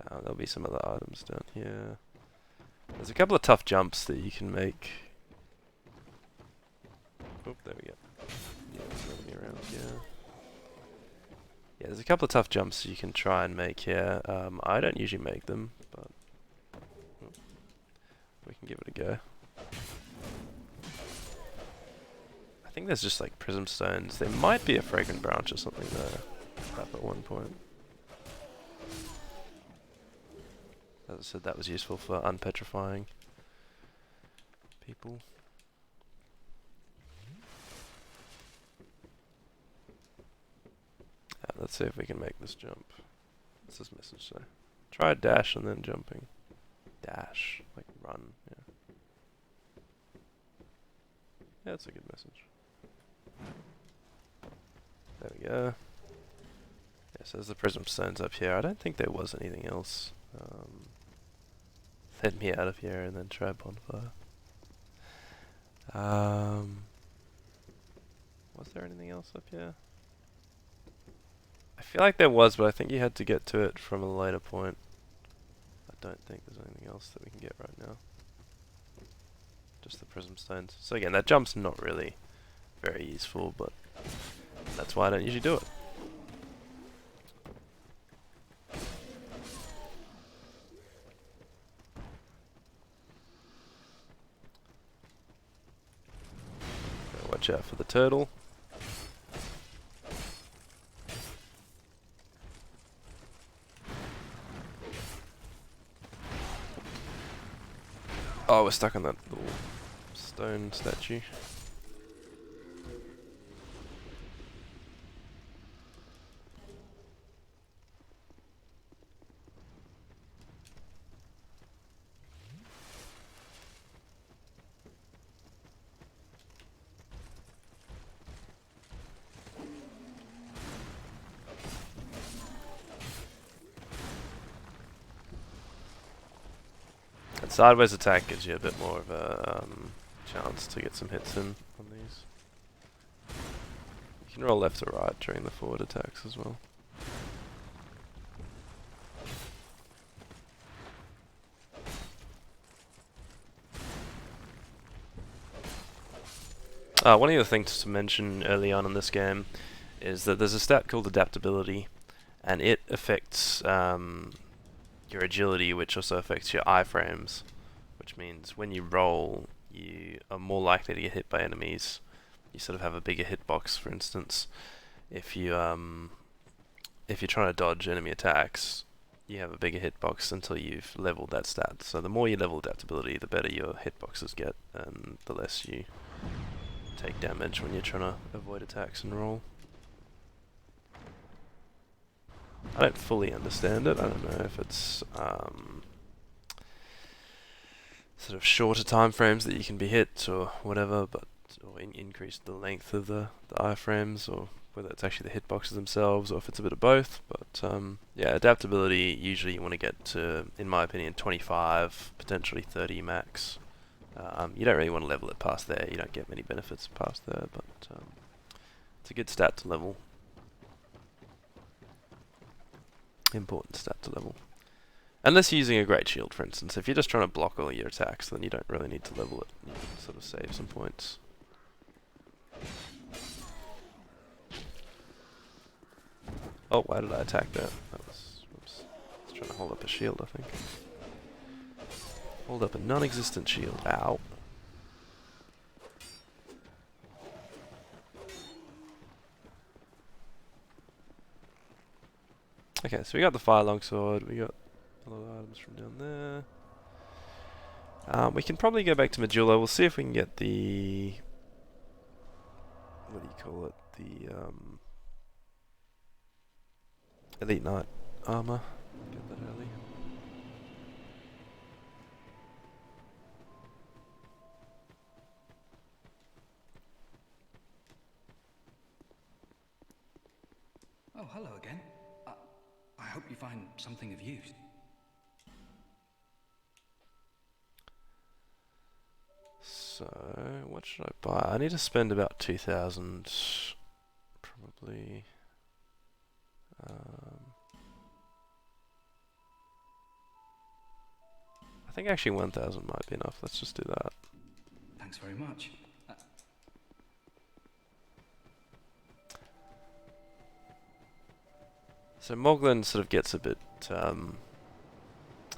There'll be some other items down here. There's a couple of tough jumps that you can make. Oh, there we go. Yeah, there's an enemy around here. Yeah, there's a couple of tough jumps you can try and make here. I don't usually make them, but we can give it a go. I think there's just like prism stones. There might be a fragrant branch or something there up at one point. As I said, that was useful for unpetrifying people. Let's see if we can make this jump. What's this message say? Try dash and then jumping. Dash, like run, yeah. Yeah, that's a good message. There we go. Yeah, so there's the prism stones up here. I don't think there was anything else. Let me out of here and then try bonfire. Was there anything else up here? I feel like there was, but I think you had to get to it from a later point. I don't think there's anything else that we can get right now. Just the prism stones. So again, that jump's not really very useful, but that's why I don't usually do it. Gotta watch out for the turtle. Oh, we're stuck on that little stone statue. And sideways attack gives you a bit more of a chance to get some hits in on these. You can roll left or right during the forward attacks as well. One of the things to mention early on in this game is that there's a stat called adaptability, and it affects your agility, which also affects your iframes, which means when you roll, you are more likely to get hit by enemies. You sort of have a bigger hitbox, for instance. If you're trying to dodge enemy attacks, you have a bigger hitbox until you've leveled that stat. So the more you level adaptability, the better your hitboxes get, and the less you take damage when you're trying to avoid attacks and roll. I don't fully understand it. I don't know if it's sort of shorter time frames that you can be hit or whatever, but or increase the length of the iframes, or whether it's actually the hitboxes themselves, or if it's a bit of both. But yeah, adaptability usually you want to get to, in my opinion, 25, potentially 30 max. You don't really want to level it past there. You don't get many benefits past there, but it's a good stat to level. Important stat to level. Unless you're using a great shield, for instance. If you're just trying to block all your attacks, then you don't really need to level it. You can sort of save some points. Oh, why did I attack that? That was... Whoops. I was trying to hold up a shield, I think. Hold up a non-existent shield. Ow. Okay, so we got the fire longsword. We got a lot of items from down there. We can probably go back to Majula. We'll see if we can get the... What do you call it? The Elite Knight armor. Get that early. Oh, hello again. I hope you find something of use. So, what should I buy? I need to spend about 2,000, probably. I think actually 1,000 might be enough. Let's just do that. Thanks very much. So Moglin sort of gets a bit,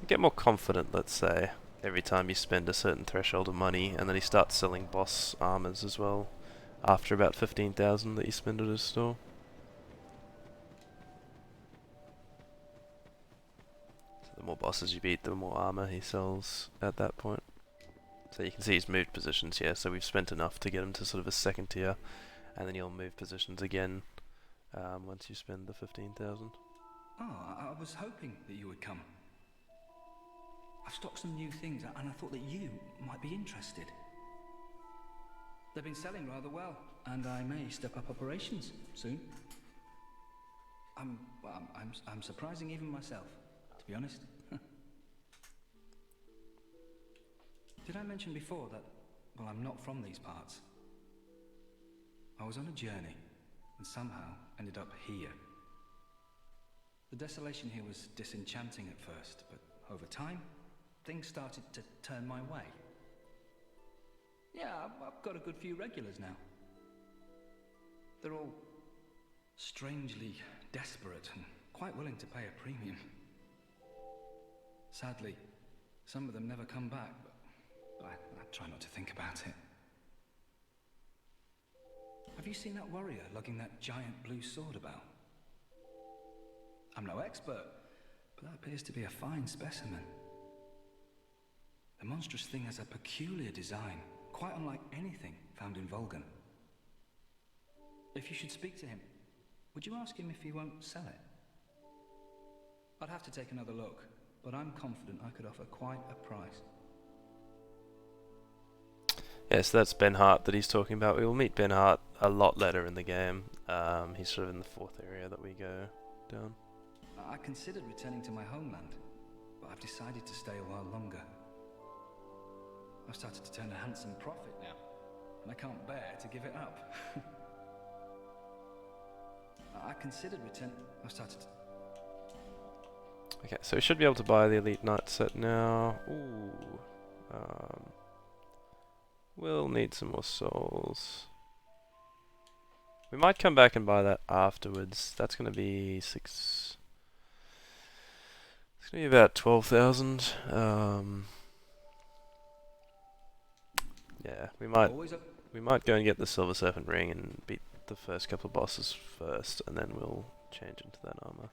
get more confident, let's say, every time you spend a certain threshold of money, and then he starts selling boss armors as well, after about 15,000 that you spend at his store. So the more bosses you beat, the more armor he sells at that point. So you can see he's moved positions here, so we've spent enough to get him to sort of a second tier, and then you'll move positions again once you spend the 15,000. Oh, I was hoping that you would come. I've stocked some new things, and I thought that you might be interested. They've been selling rather well, and I may step up operations soon. I'm surprising even myself, to be honest. Did I mention before that, well, I'm not from these parts? I was on a journey, and somehow ended up here. The desolation here was disenchanting at first, but over time, things started to turn my way. Yeah, I've got a good few regulars now. They're all strangely desperate and quite willing to pay a premium. Sadly, some of them never come back, but I try not to think about it. Have you seen that warrior lugging that giant blue sword about? I'm no expert, but that appears to be a fine specimen. The monstrous thing has a peculiar design, quite unlike anything found in Volgan. If you should speak to him, would you ask him if he won't sell it? I'd have to take another look, but I'm confident I could offer quite a price. Yes, that's Ben Hart that he's talking about. We will meet Ben Hart a lot later in the game. He's sort of in the 4th area that we go down. I considered returning to my homeland, but I've decided to stay a while longer. I've started to turn a handsome profit now, and I can't bear to give it up. I considered returning. I've started to... Okay, so we should be able to buy the Elite Knight set now. Ooh. We'll need some more souls. We might come back and buy that afterwards. That's going to be 6... It's going to be about 12,000. Yeah, we might go and get the Silver Serpent Ring and beat the first couple of bosses first, and then we'll change into that armor.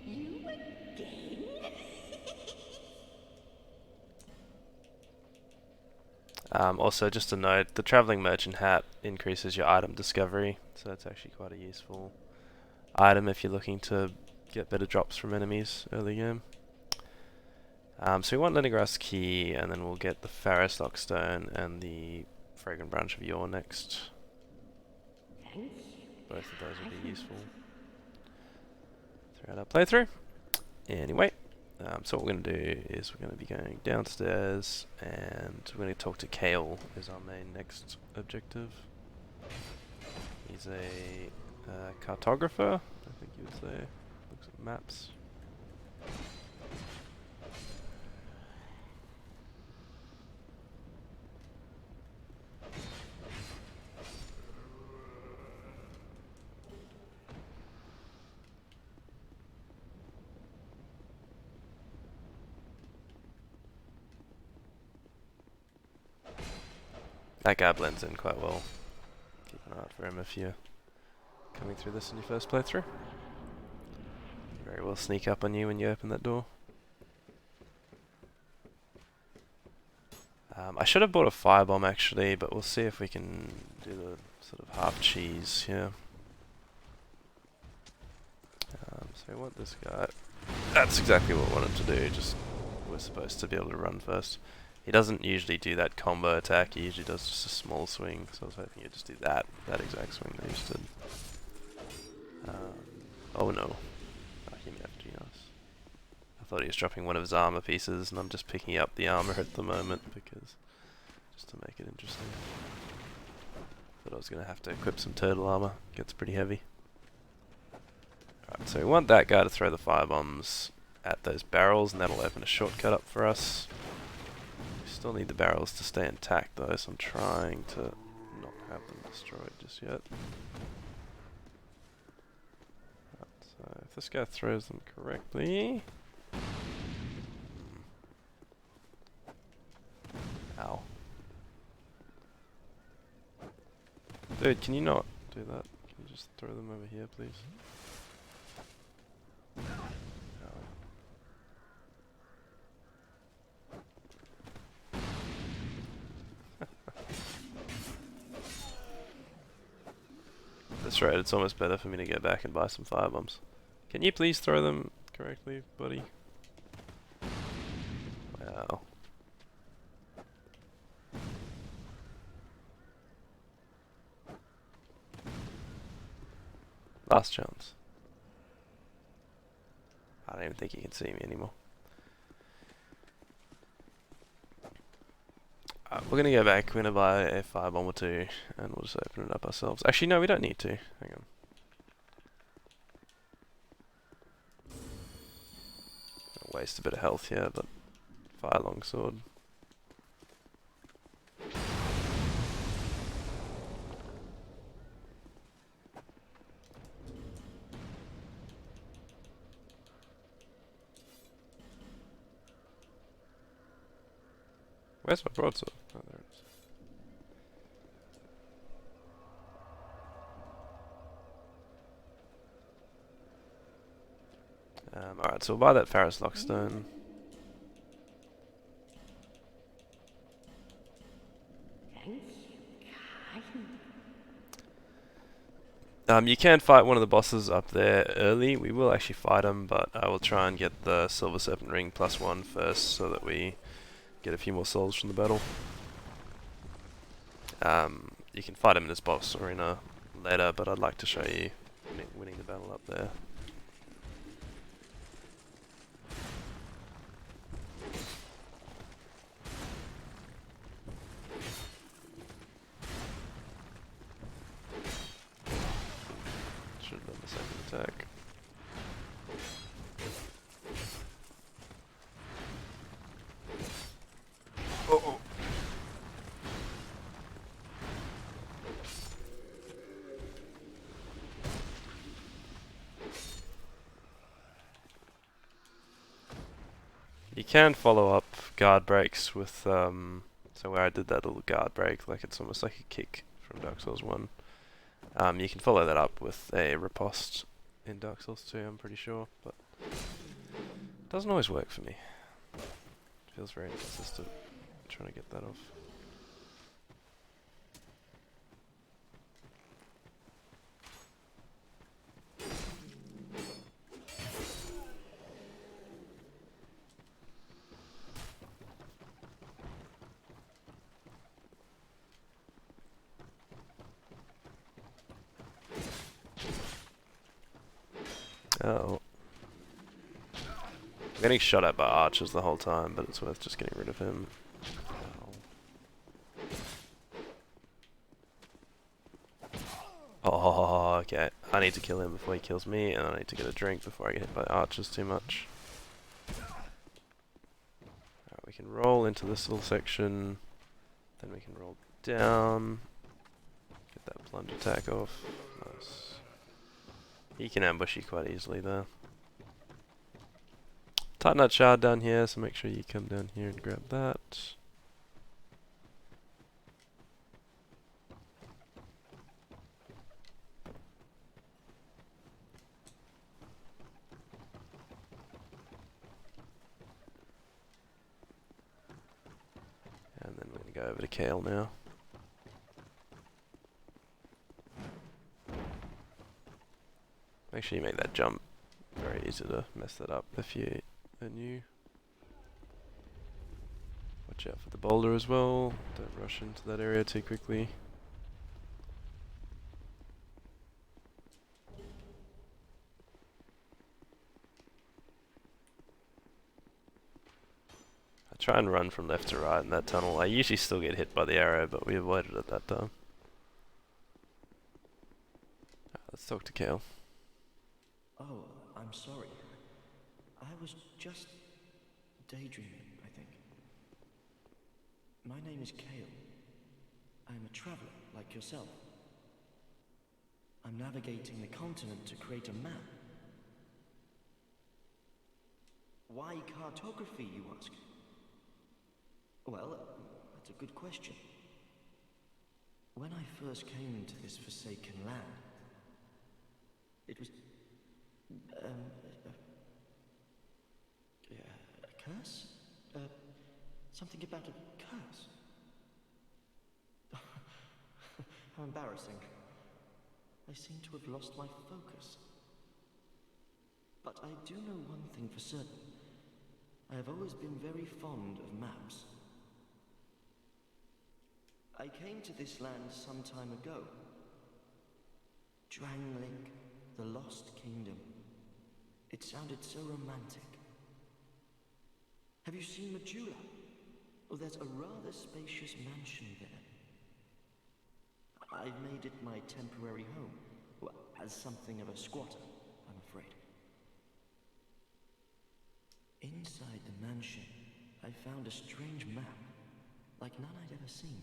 You again? Also, just a note, the Traveling Merchant hat increases your item discovery, so it's actually quite a useful item if you're looking to get better drops from enemies early game. So we want Leningrass Key, and then we'll get the Pharos Stone and the Fragrant Branch of Yore next. Both of those will be useful throughout our playthrough. Anyway, so what we're going to do is we're going to be going downstairs, and we're going to talk to Kale as our main next objective. He's a cartographer, I think you would say. Looks at maps. That guy blends in quite well. Keep an eye out for him if you're coming through this in your first playthrough. Very well sneak up on you when you open that door. I should have bought a firebomb actually, but we'll see if we can do the sort of half cheese here. So we want this guy. That's exactly what we wanted to do, just we're supposed to be able to run first. He doesn't usually do that combo attack, he usually does just a small swing, so I was hoping he'd just do that exact swing that he just did. Oh no. He left, yes. I thought he was dropping one of his armor pieces, and I'm just picking up the armor at the moment, because just to make it interesting. Thought I was going to have to equip some turtle armor, gets pretty heavy. Alright, so we want that guy to throw the firebombs at those barrels, and that'll open a shortcut up for us. Still need the barrels to stay intact though, so I'm trying to not have them destroyed just yet. Right, so if this guy throws them correctly... Ow. Dude, can you not do that? Can you just throw them over here, please? That's right, it's almost better for me to go back and buy some firebombs. Can you please throw them correctly, buddy? Wow. Last chance. I don't even think you can see me anymore. We're gonna go back, we're gonna buy a firebomb or two, and we'll just open it up ourselves. Actually, no, we don't need to. Hang on. Waste a bit of health here, but fire longsword. Where's my broadsword? Oh, there it is. Alright, so we'll buy that Ferris Lockstone. You can fight one of the bosses up there early. We will actually fight him, but I will try and get the Silver Serpent Ring +1 first so that we get a few more souls from the battle. You can fight him in this boss arena later, but I'd like to show you winning the battle up there. Should have done the second attack. Oh. You can follow up guard breaks with, so where I did that little guard break, like it's almost like a kick from Dark Souls 1. You can follow that up with a riposte in Dark Souls 2, I'm pretty sure, but it doesn't always work for me. It feels very inconsistent trying to get that off. Oh. I'm getting shot at by archers the whole time, but it's worth just getting rid of him. Oh, okay. I need to kill him before he kills me, and I need to get a drink before I get hit by archers too much. Alright, we can roll into this little section, then we can roll down, get that plunge attack off. Nice. He can ambush you quite easily there. Titanite shard down here, so make sure you come down here and grab that. And then we're going to go over to Kale now. Make sure you make that jump. Very easy to mess that up if you are new. Watch out for the boulder as well. Don't rush into that area too quickly. I try and run from left to right in that tunnel. I usually still get hit by the arrow, but we avoided it that time. Let's talk to Kale. Oh, I'm sorry. I was just daydreaming, I think. My name is Kale. I'm a traveler, like yourself. I'm navigating the continent to create a map. Why cartography, you ask? Well, that's a good question. When I first came to this forsaken land, it was... a curse? Something about a curse? How embarrassing. I seem to have lost my focus. But I do know one thing for certain. I have always been very fond of maps. I came to this land some time ago. Drangleic, the Lost Kingdom. It sounded so romantic. Have you seen Majula? Oh, there's a rather spacious mansion there. I've made it my temporary home. Well, as something of a squatter, I'm afraid. Inside the mansion, I found a strange map, like none I'd ever seen.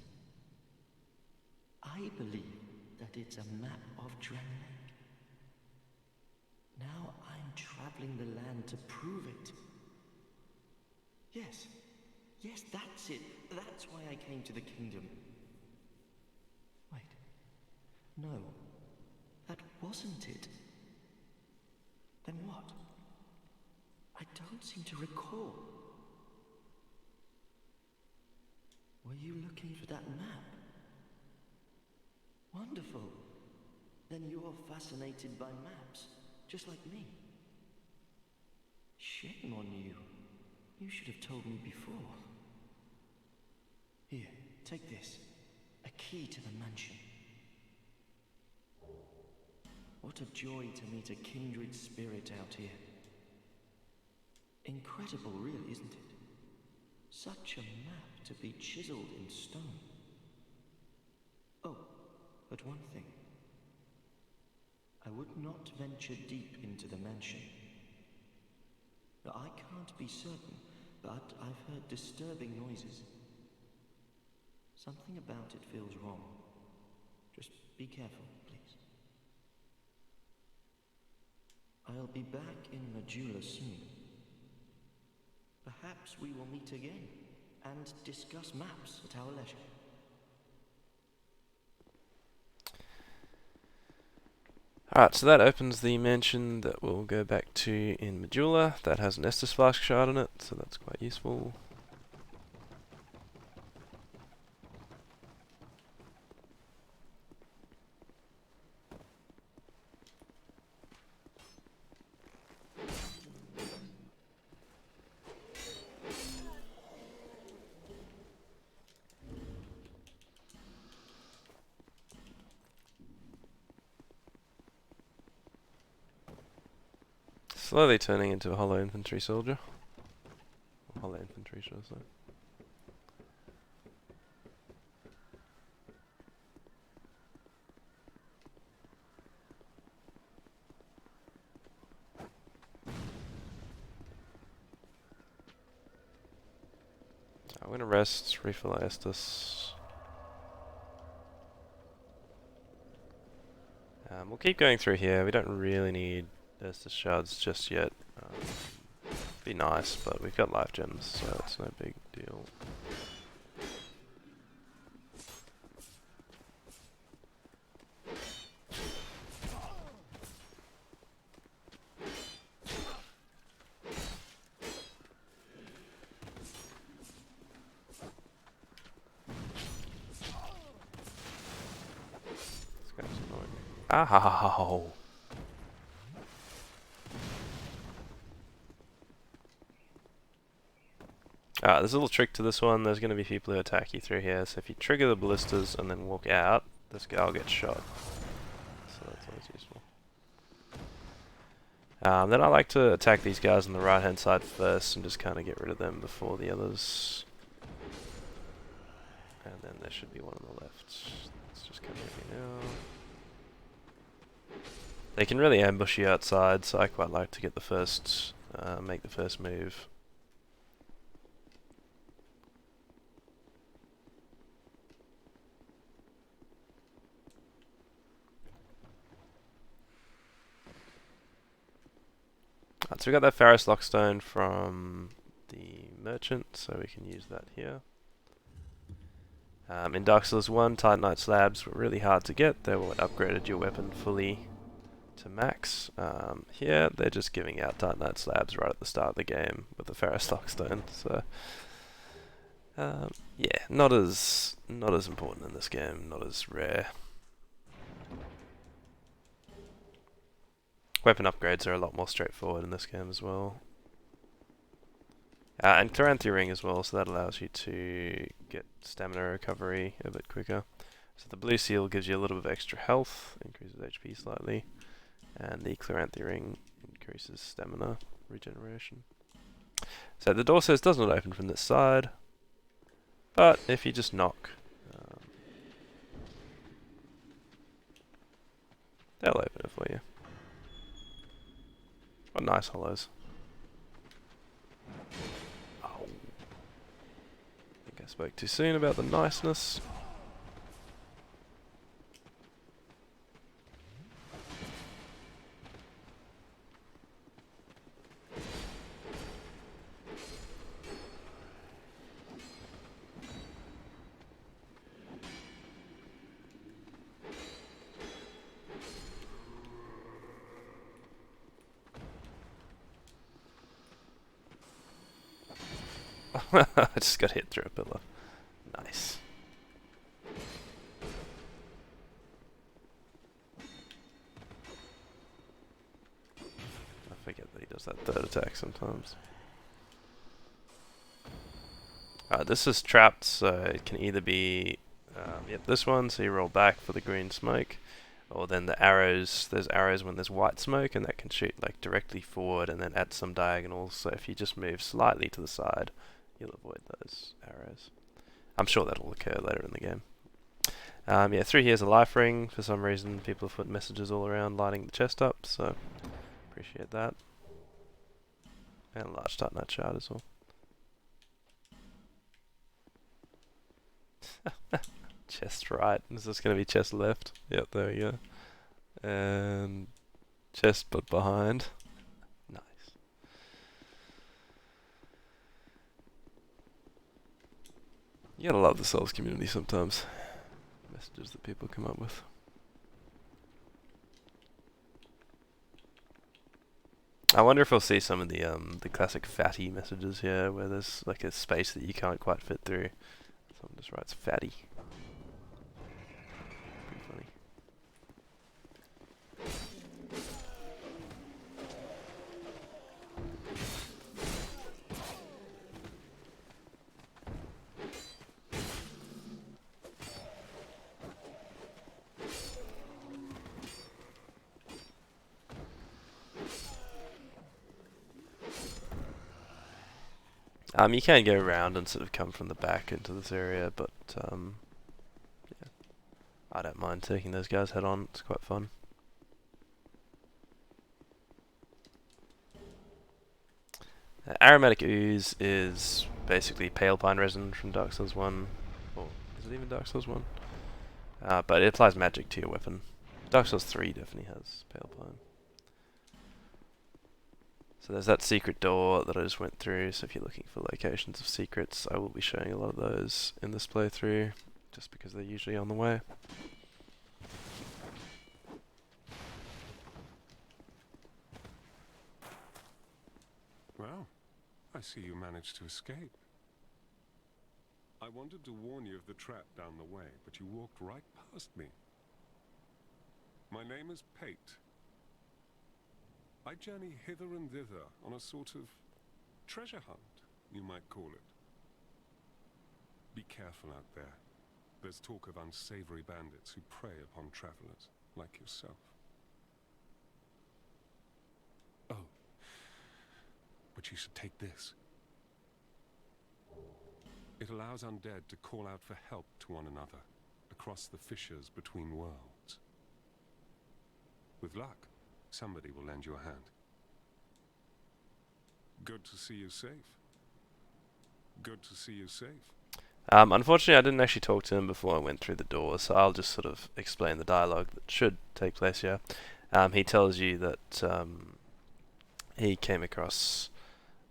I believe that it's a map of Drangleic. Now I'm traveling the land to prove it. Yes, Yes, that's it. That's why I came to the kingdom. Wait. No. That wasn't it. Then what? I don't seem to recall. Were you looking for that map? Wonderful. Then you're fascinated by maps, just like me. Shame on you. You should have told me before. Here, take this. A key to the mansion. What a joy to meet a kindred spirit out here. Incredible, really, isn't it? Such a map to be chiseled in stone. Oh, but one thing. I would not venture deep into the mansion. Now, I can't be certain, but I've heard disturbing noises. Something about it feels wrong. Just be careful, please. I'll be back in Majula soon. Perhaps we will meet again and discuss maps at our leisure. Alright, so that opens the mansion that we'll go back to in Majula. That has an Estus Flask shard in it, so that's quite useful. Slowly turning into a hollow infantry soldier. Or hollow infantry, should I say. I'm gonna rest, refill Estus. We'll keep going through here. We don't really need Estus shards just yet. Be nice, but we've got life gems, so it's no big deal. This guy's annoying me. Ow! There's a little trick to this one. There's going to be people who attack you through here, so if you trigger the ballistas and then walk out, this guy will get shot. So that's always useful. Then I like to attack these guys on the right hand side first and just kind of get rid of them before the others. And then there should be one on the left. Let's just come at me now. They can really ambush you outside, so I quite like to get the first, make the first move. So we got that Ferrous Lockstone from the merchant, so we can use that here. In Dark Souls 1, Titanite slabs were really hard to get. They were what upgraded your weapon fully to max. Here, they're just giving out Titanite slabs right at the start of the game with the Ferrous Lockstone. So, yeah, not as important in this game, not as rare. Weapon upgrades are a lot more straightforward in this game as well. And Chloranthy Ring as well, so that allows you to get stamina recovery a bit quicker. So the blue seal gives you a little bit of extra health, increases HP slightly, and the Chloranthy Ring increases stamina regeneration. So the door says does not open from this side, but if you just knock, they'll open it for you. What nice hollows. Oh. I think I spoke too soon about the niceness. I just got hit through a pillar. Nice. I forget that he does that third attack sometimes. This is trapped, so it can either be yep, this one, so you roll back for the green smoke, or then the arrows, there's arrows when there's white smoke, and that can shoot like directly forward and then at some diagonals, so if you just move slightly to the side, you'll avoid those arrows. I'm sure that'll occur later in the game. Yeah, through here's a life ring. For some reason, people have put messages all around lighting the chest up, so appreciate that. And a large Titanite shard as well. Chest right. Is this going to be chest left? Yep, there we go. And chest but behind. Nice. You gotta love the Souls community sometimes. Messages that people come up with. I wonder if we'll see some of the classic fatty messages here, where there's like a space that you can't quite fit through. Someone just writes fatty. Pretty funny. You can go around and sort of come from the back into this area, but yeah, I don't mind taking those guys head on. It's quite fun. Aromatic ooze is basically pale pine resin from Dark Souls 1, or is it even Dark Souls 1? But it applies magic to your weapon. Dark Souls 3 definitely has pale pine. So there's that secret door that I just went through, so if you're looking for locations of secrets, I will be showing a lot of those in this playthrough, just because they're usually on the way. Well, I see you managed to escape. I wanted to warn you of the trap down the way, but you walked right past me. My name is Pate. I journey hither and thither on a sort of treasure hunt, you might call it. Be careful out there. There's talk of unsavory bandits who prey upon travelers like yourself. Oh, but you should take this. It allows undead to call out for help to one another across the fissures between worlds. With luck, somebody will lend you a hand. Good to see you safe. Good to see you safe. Unfortunately, I didn't actually talk to him before I went through the door, so I'll just sort of explain the dialogue that should take place here. He tells you that he came across...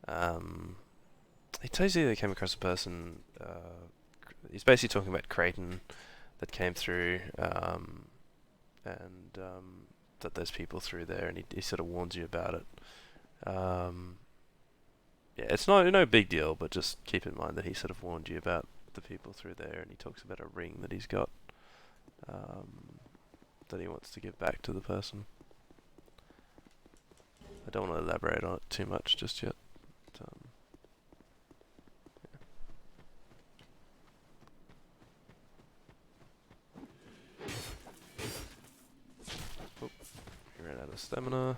he tells you they came across a person... he's basically talking about Creighton that came through, and that there's people through there, and he sort of warns you about it. Yeah, it's no big deal, but just keep in mind that he sort of warned you about the people through there, and he talks about a ring that he's got that he wants to give back to the person. I don't want to elaborate on it too much just yet. But, yeah. Oh, he ran out of stamina.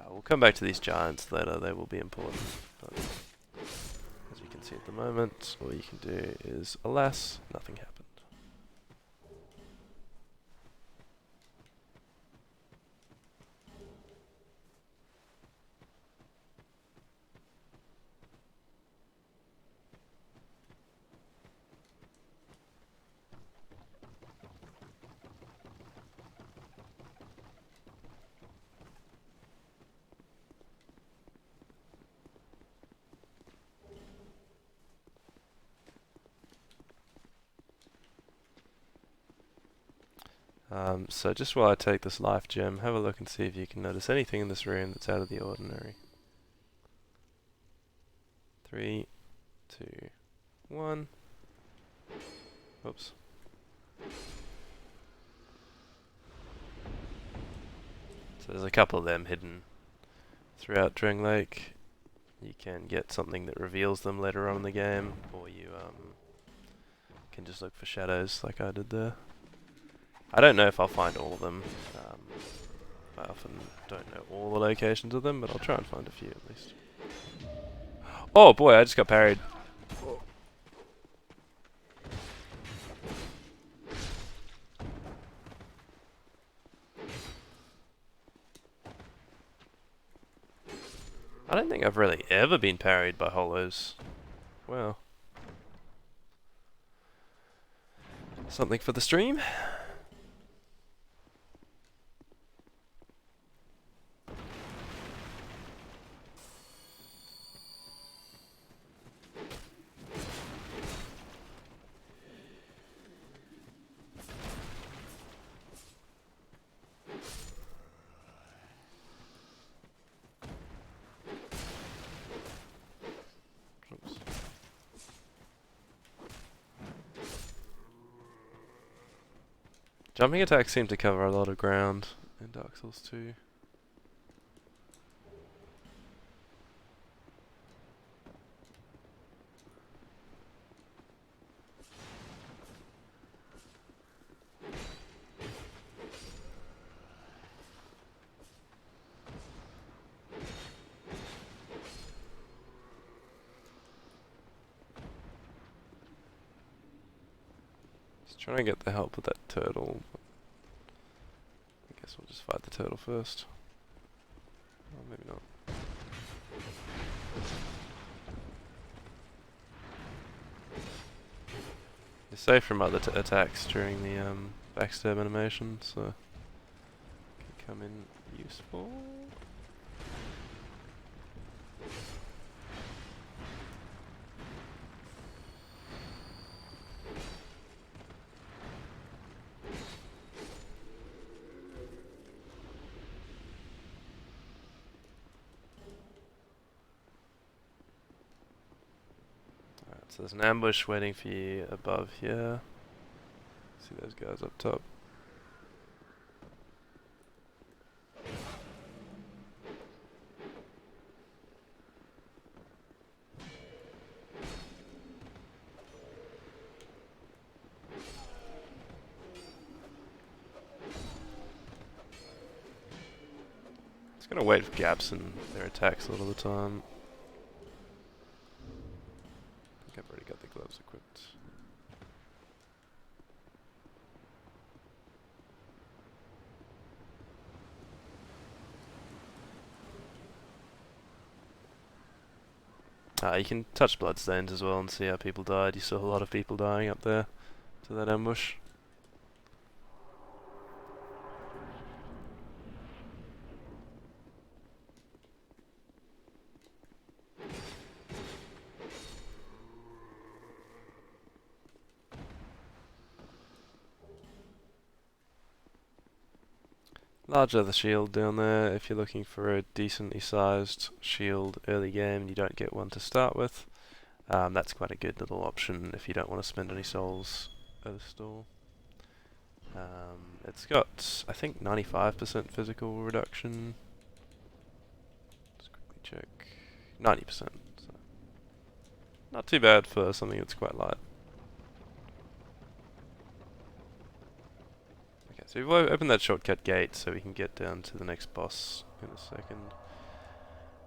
We'll come back to these giants later, they will be important. But as you can see at the moment, all you can do is, alas, nothing happened. So just while I take this life gem, have a look and see if you can notice anything in this room that's out of the ordinary. 3, 2, 1. Oops. So there's a couple of them hidden throughout Drang Lake. You can get something that reveals them later on in the game, or you can just look for shadows like I did there. I don't know if I'll find all of them. I often don't know all the locations of them, but I'll try and find a few at least. Oh boy, I just got parried. I don't think I've really ever been parried by hollows. Wow. Something for the stream? Oops. Jumping attacks seem to cover a lot of ground in Dark Souls 2. Just trying to get the help with that turtle. I guess we'll just fight the turtle first. Or maybe not. You're safe from other attacks during the backstab animation, so can come in useful. Alright, so there's an ambush waiting for you above here. See those guys up top. Just gonna wait for gaps in their attacks a lot of the time. I think I've already got the gloves equipped. You can touch bloodstains as well and see how people died. You saw a lot of people dying up there to that ambush. Large leather shield down there if you're looking for a decently sized shield early game and you don't get one to start with. That's quite a good little option if you don't want to spend any souls at a store. It's got, I think, 95% physical reduction. Let's quickly check. 90%. So not too bad for something that's quite light. Okay, so we've opened that shortcut gate so we can get down to the next boss in a second.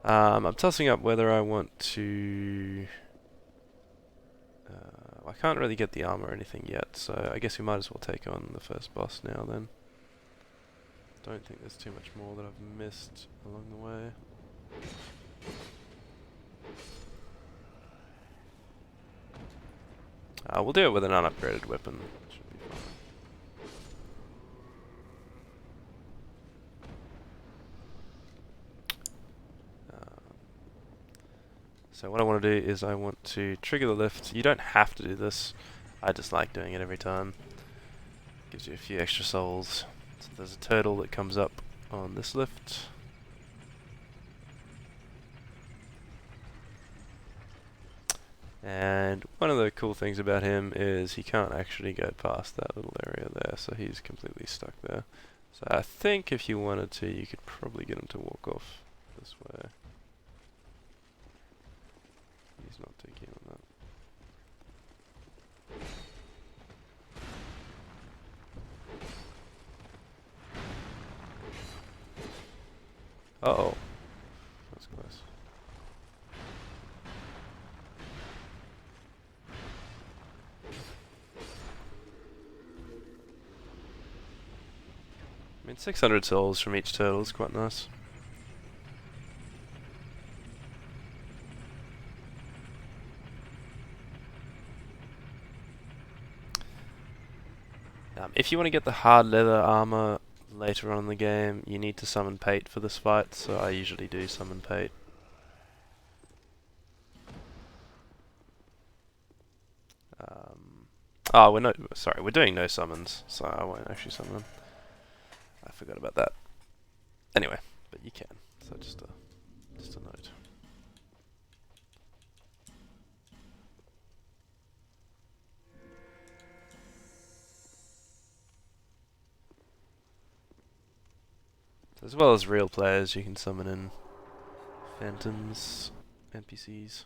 I'm tossing up whether I want to... I can't really get the armor or anything yet, so I guess we might as well take on the first boss now then. Don't think there's too much more that I've missed along the way. We'll do it with an unupgraded weapon. Should be fine. So what I want to do is I want to trigger the lift. You don't have to do this. I just like doing it every time. Gives you a few extra souls. So there's a turtle that comes up on this lift. And one of the cool things about him is he can't actually go past that little area there, so he's completely stuck there. So I think if you wanted to, you could probably get him to walk off this way. He's not too keen on that. Uh-oh. That's close. I mean, 600 souls from each turtle is quite nice. If you want to get the hard leather armor later on in the game, you need to summon Pate for this fight, so I usually do summon Pate. Oh, we're doing no summons, so I won't actually summon them. I forgot about that. Anyway, but you can, so just a note. As well as real players, you can summon in phantoms, NPCs.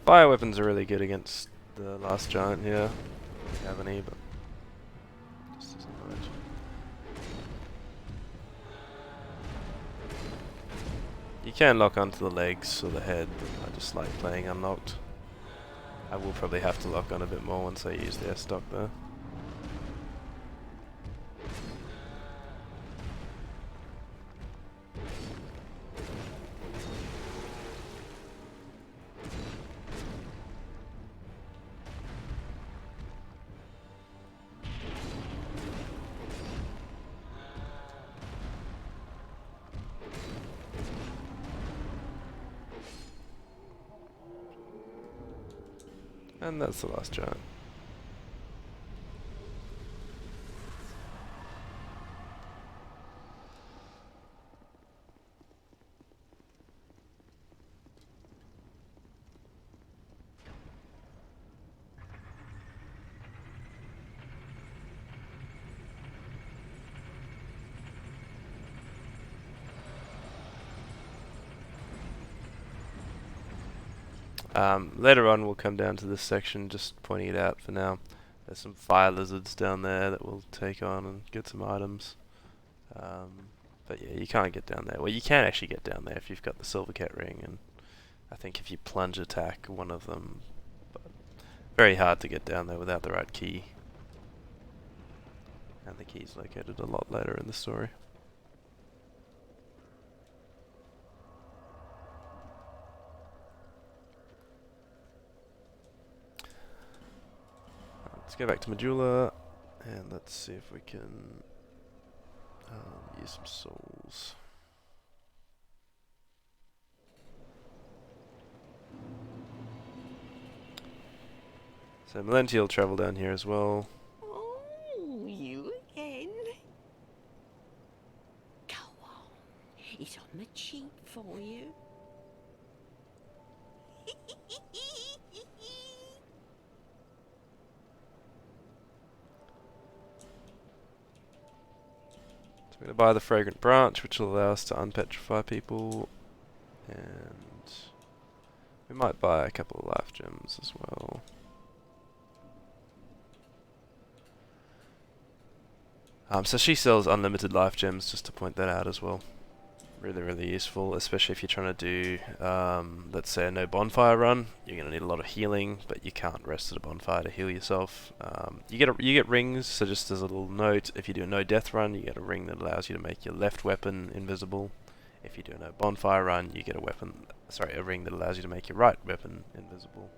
Fire weapons are really good against the last giant here. If you have any, but just as a note. You can lock onto the legs or the head, but I just like playing unlocked. I will probably have to lock on a bit more once I use the S-Stock though. And that's the last giant. Later on we'll come down to this section, just pointing it out for now. There's some fire lizards down there that we'll take on and get some items. But yeah, you can't get down there. Well, you can actually get down there if you've got the Silver Cat ring, and I think if you plunge attack one of them, but very hard to get down there without the right key. And the key's located a lot later in the story. Let's go back to Majula, and let's see if we can use some souls. So Melenti will travel down here as well. Oh, you again? Go on. It's on the cheap for you. So we're going to buy the Fragrant Branch, which will allow us to unpetrify people. And we might buy a couple of life gems as well. So she sells unlimited life gems, just to point that out as well. Really, really useful, especially if you're trying to do, let's say, a no bonfire run. You're going to need a lot of healing, but you can't rest at a bonfire to heal yourself. You get rings, so just as a little note, if you do a no death run, you get a ring that allows you to make your left weapon invisible. If you do a no bonfire run, you get a ring that allows you to make your right weapon invisible.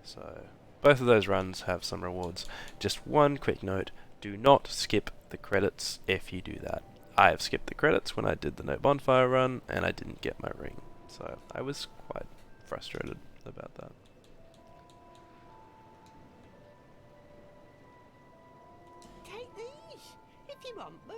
So both of those runs have some rewards. Just one quick note: do not skip the credits if you do that. I have skipped the credits when I did the no bonfire run, and I didn't get my ring. So I was quite frustrated about that. Take these, if you want them.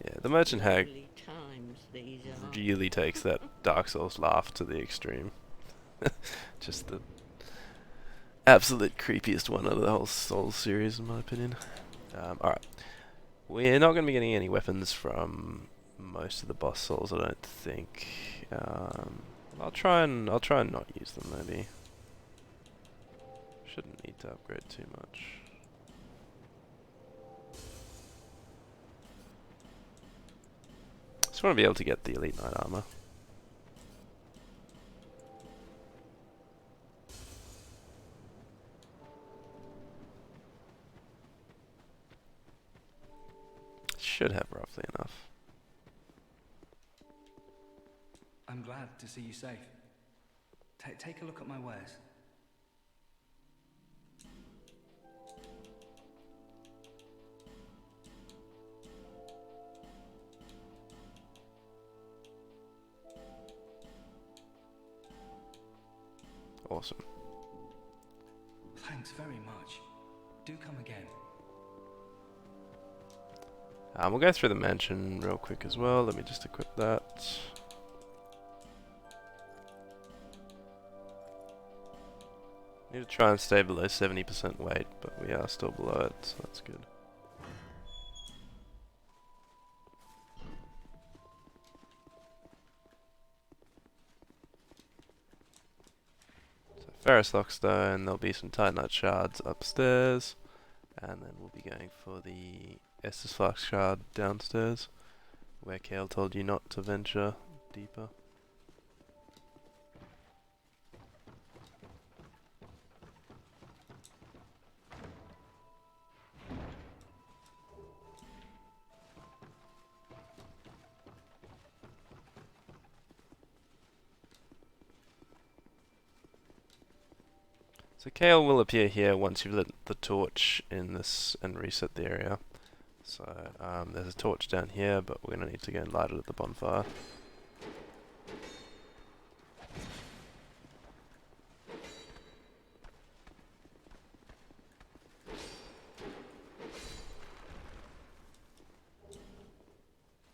Yeah, the merchant hag Lovely times these are. really takes that Dark Souls laugh to the extreme. Just the absolute creepiest one of the whole Souls series, in my opinion. Alright. We're not going to be getting any weapons from most of the boss souls, I don't think. I'll try and not use them, maybe. Shouldn't need to upgrade too much. Just want to be able to get the Elite Knight armor. Should have roughly enough. I'm glad to see you safe. Take a look at my wares. Awesome. Thanks very much. Do come again. We'll go through the mansion real quick as well. Let me just equip that. Need to try and stay below 70% weight, but we are still below it, so that's good. So Ferrous Lockstone, there'll be some Titanite shards upstairs, and then we'll be going for the Estus Flask shard downstairs, where Kale told you not to venture deeper. So Kale will appear here once you've lit the torch in this and reset the area. So there's a torch down here, but we're going to need to go and light it at the bonfire.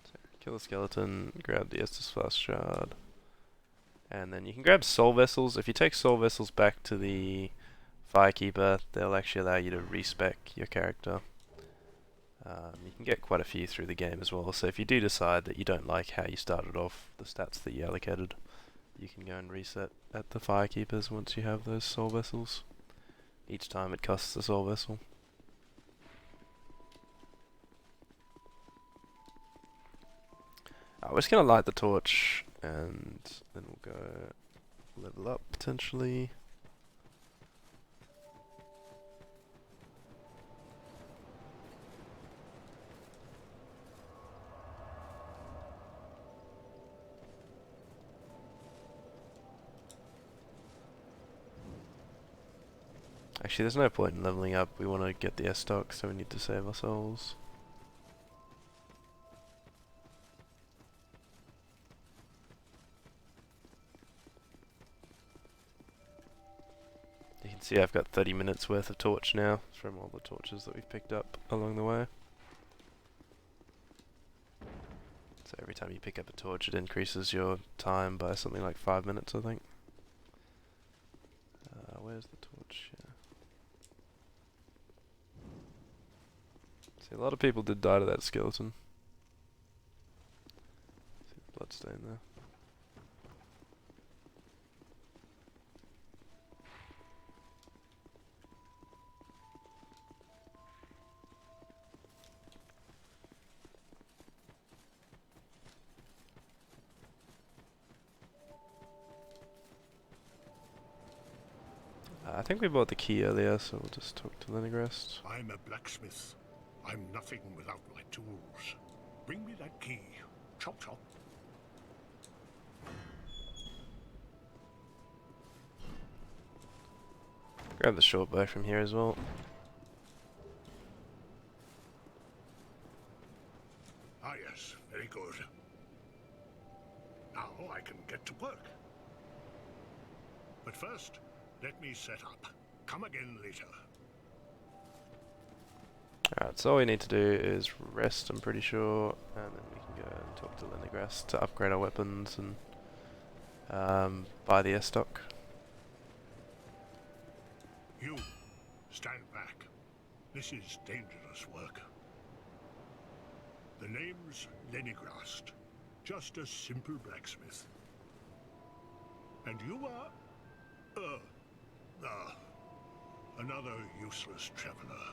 So kill the skeleton, grab the Estus Flask shard. And then you can grab soul vessels. If you take soul vessels back to the Firekeeper, they'll actually allow you to respec your character. You can get quite a few through the game as well, so if you do decide that you don't like how you started off, the stats that you allocated, you can go and reset at the Firekeepers once you have those soul vessels. Each time it costs a soul vessel. We're just going to light the torch, and then we'll go level up potentially. Actually, there's no point in leveling up. We want to get the S-Stock, so we need to save our souls. You can see I've got 30 minutes worth of torch now from all the torches that we've picked up along the way. So every time you pick up a torch, it increases your time by something like 5 minutes, I think. Where's the torch? Yeah. See, a lot of people did die to that skeleton. See the bloodstain there. I think we bought the key earlier, so we'll just talk to Leningrad. I'm a blacksmith. I'm nothing without my tools. Bring me that key. Chop chop. Grab the short bow from here as well. Ah yes, very good. Now I can get to work. But first, let me set up. Come again later. Alright, so all we need to do is rest, I'm pretty sure, and then we can go and talk to Leningrad to upgrade our weapons and buy the air stock. You, stand back. This is dangerous work. The name's Leningrad. Just a simple blacksmith. And you are... another useless traveler.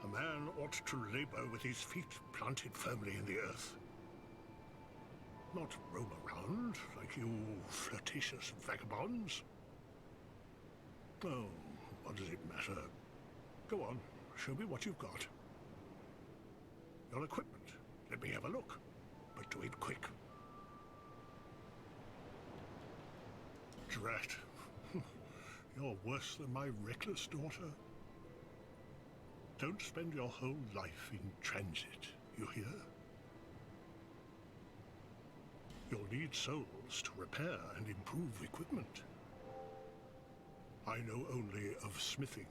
A man ought to labor with his feet planted firmly in the earth. Not roam around like you flirtatious vagabonds. Oh, what does it matter? Go on, show me what you've got. Your equipment. Let me have a look. But do it quick. Drat. You're worse than my reckless daughter. Don't spend your whole life in transit, you hear? You'll need souls to repair and improve equipment. I know only of smithing,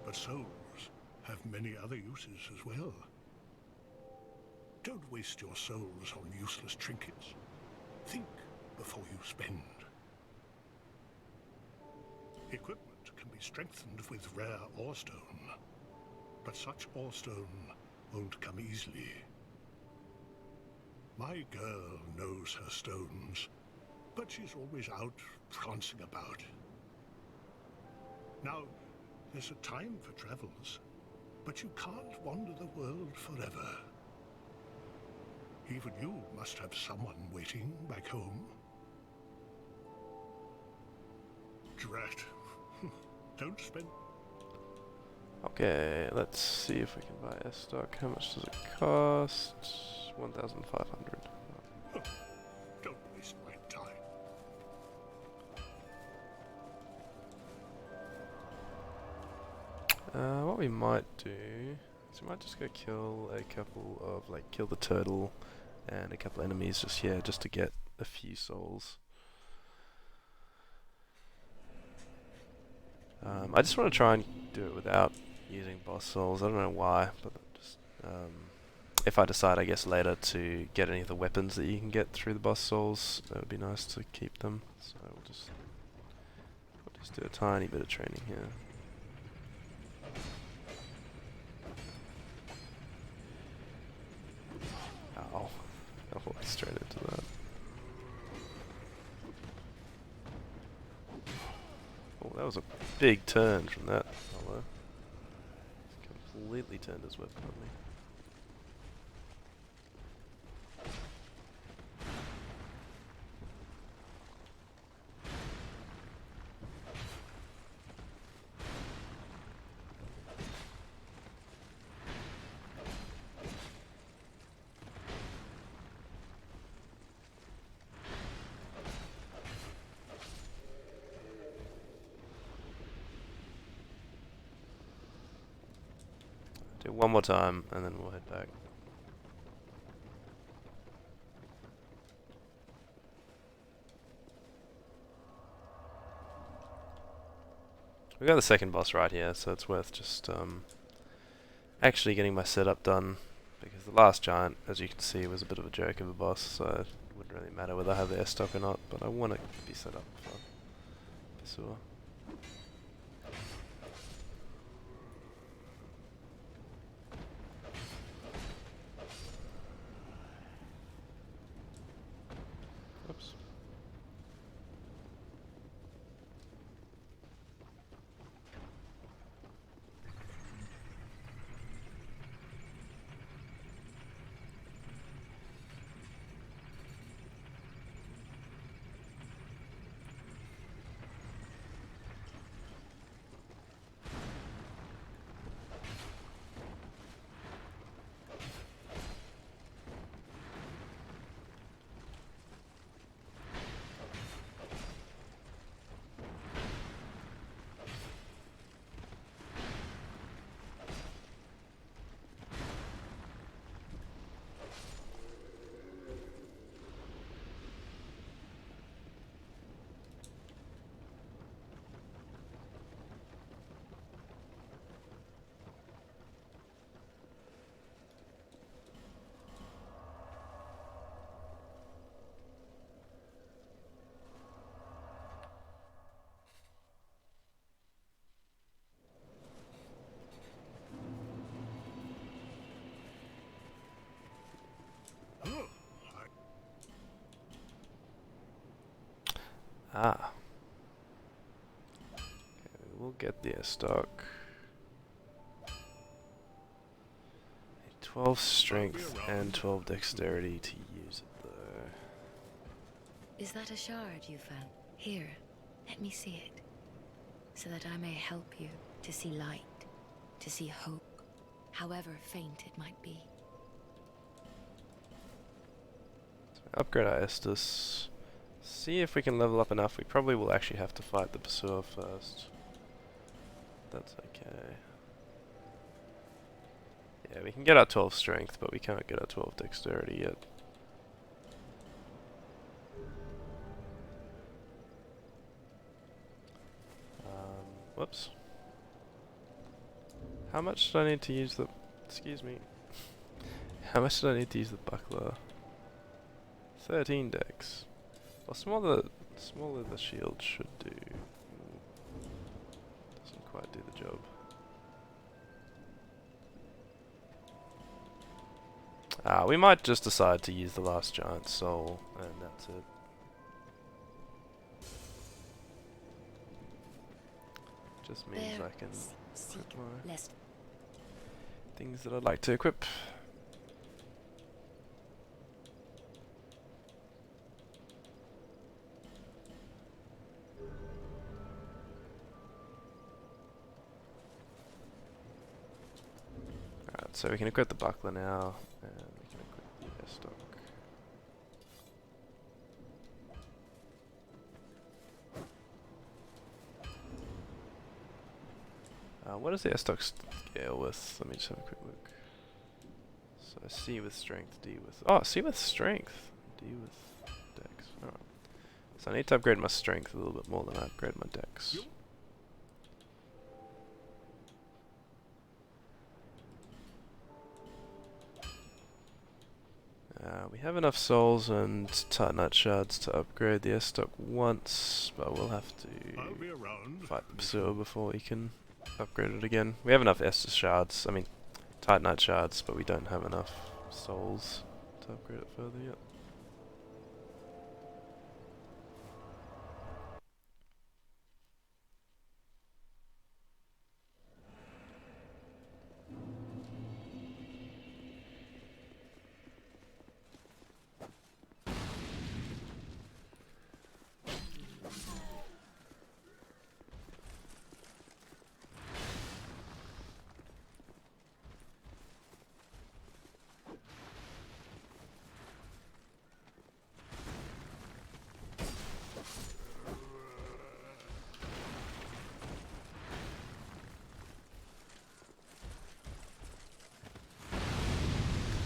but souls have many other uses as well. Don't waste your souls on useless trinkets. Think before you spend. Equipment can be strengthened with rare ore stone, but such ore stone won't come easily. My girl knows her stones, but she's always out prancing about. Now, there's a time for travels, but you can't wander the world forever. Even you must have someone waiting back home. Drat. Don't spend... Okay, let's see if we can buy a stock. How much does it cost? 1,500. Don't waste my time. What we might do is we might just go kill a couple of, like, kill the turtle and a couple enemies just here, just to get a few souls. I just want to try and do it without using boss souls. I don't know why, but just if I decide, I guess, later to get any of the weapons that you can get through the boss souls, it would be nice to keep them. So we'll just do a tiny bit of training here. Ow! I walked straight into that. Oh, that was a big turn from that fellow. Completely turned his weapon on me. Do it one more time and then we'll head back. We got the second boss right here, so it's worth just actually getting my setup done, because the last giant, as you can see, was a bit of a joke of a boss, so it wouldn't really matter whether I have the air stock or not, but I want to be set up for sure. Oops. Ah. Okay, we'll get the stock. 12 strength and 12 dexterity to use it though. Is that a shard you found? Here, let me see it, so that I may help you to see light, to see hope, however faint it might be. Upgrade our Estus. See if we can level up enough. We probably will actually have to fight the Pursuer first. That's okay. Yeah, we can get our 12 strength, but we can't get our 12 dexterity yet. Whoops. How much did I need to use the... Excuse me. How much did I need to use the buckler? 13 dex. Well, smaller the shield should do. Doesn't quite do the job. We might just decide to use the last giant soul, and that's it. Just means I can equip my things that I'd like to equip. Alright, so we can equip the buckler now, and we can equip the stock. What does the S-Stock scale with? Let me just have a quick look. So C with strength, D with... Oh, C with strength, D with dex. Alright. So I need to upgrade my strength a little bit more than I upgrade my dex. We have enough souls and Titanite shards to upgrade the S-Stock once, but we'll have to fight the Pursuer before we can upgrade it again. We have enough Estus shards, I mean Titanite shards, but we don't have enough souls to upgrade it further yet.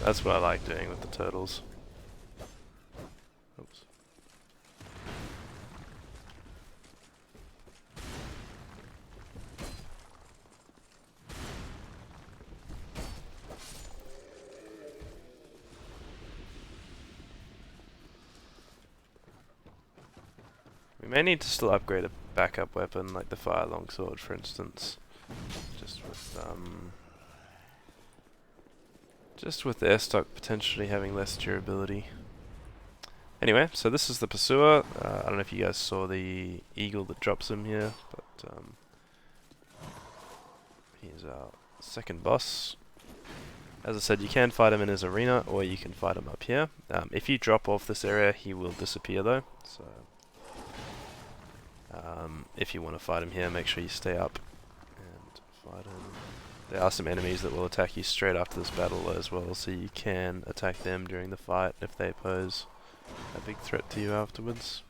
That's what I like doing with the turtles. Oops. We may need to still upgrade a backup weapon, like the fire longsword, for instance. Just with the S-Stock potentially having less durability. Anyway, so this is the Pursuer. I don't know if you guys saw the eagle that drops him here, but he's our second boss. As I said, you can fight him in his arena, or you can fight him up here. If you drop off this area, he will disappear though, so if you want to fight him here, make sure you stay up and fight him. There are some enemies that will attack you straight after this battle as well, so you can attack them during the fight if they pose a big threat to you afterwards.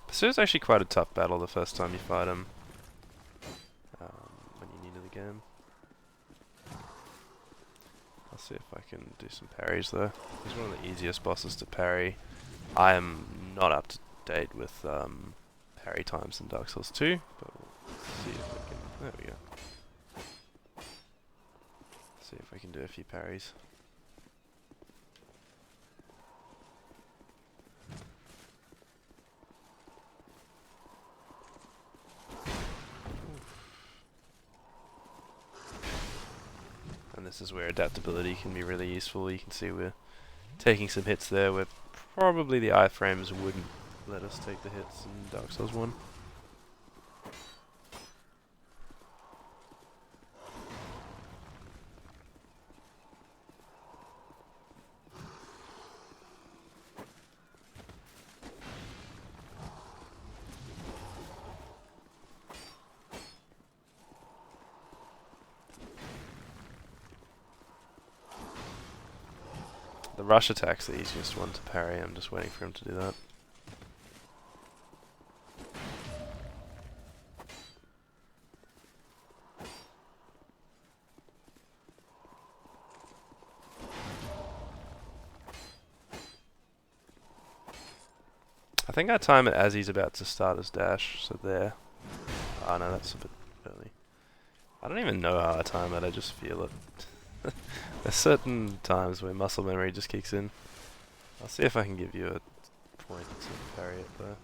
Pursuer's actually quite a tough battle the first time you fight him, when you're new to the game. I'll see if I can do some parries though. He's one of the easiest bosses to parry. I am not up to date with parry times in Dark Souls 2, but we'll see if we can... There we go. See if we can do a few parries. And This is where adaptability can be really useful. You can see we're taking some hits there where probably the iframes wouldn't let us take the hits in Dark Souls 1. The rush attack's the easiest one to parry. I'm just waiting for him to do that. I think I time it as he's about to start his dash, so there. Oh no, that's a bit early. I don't even know how I time it, I just feel it. There's certain times where muscle memory just kicks in. I'll see if I can give you a point to parry it though.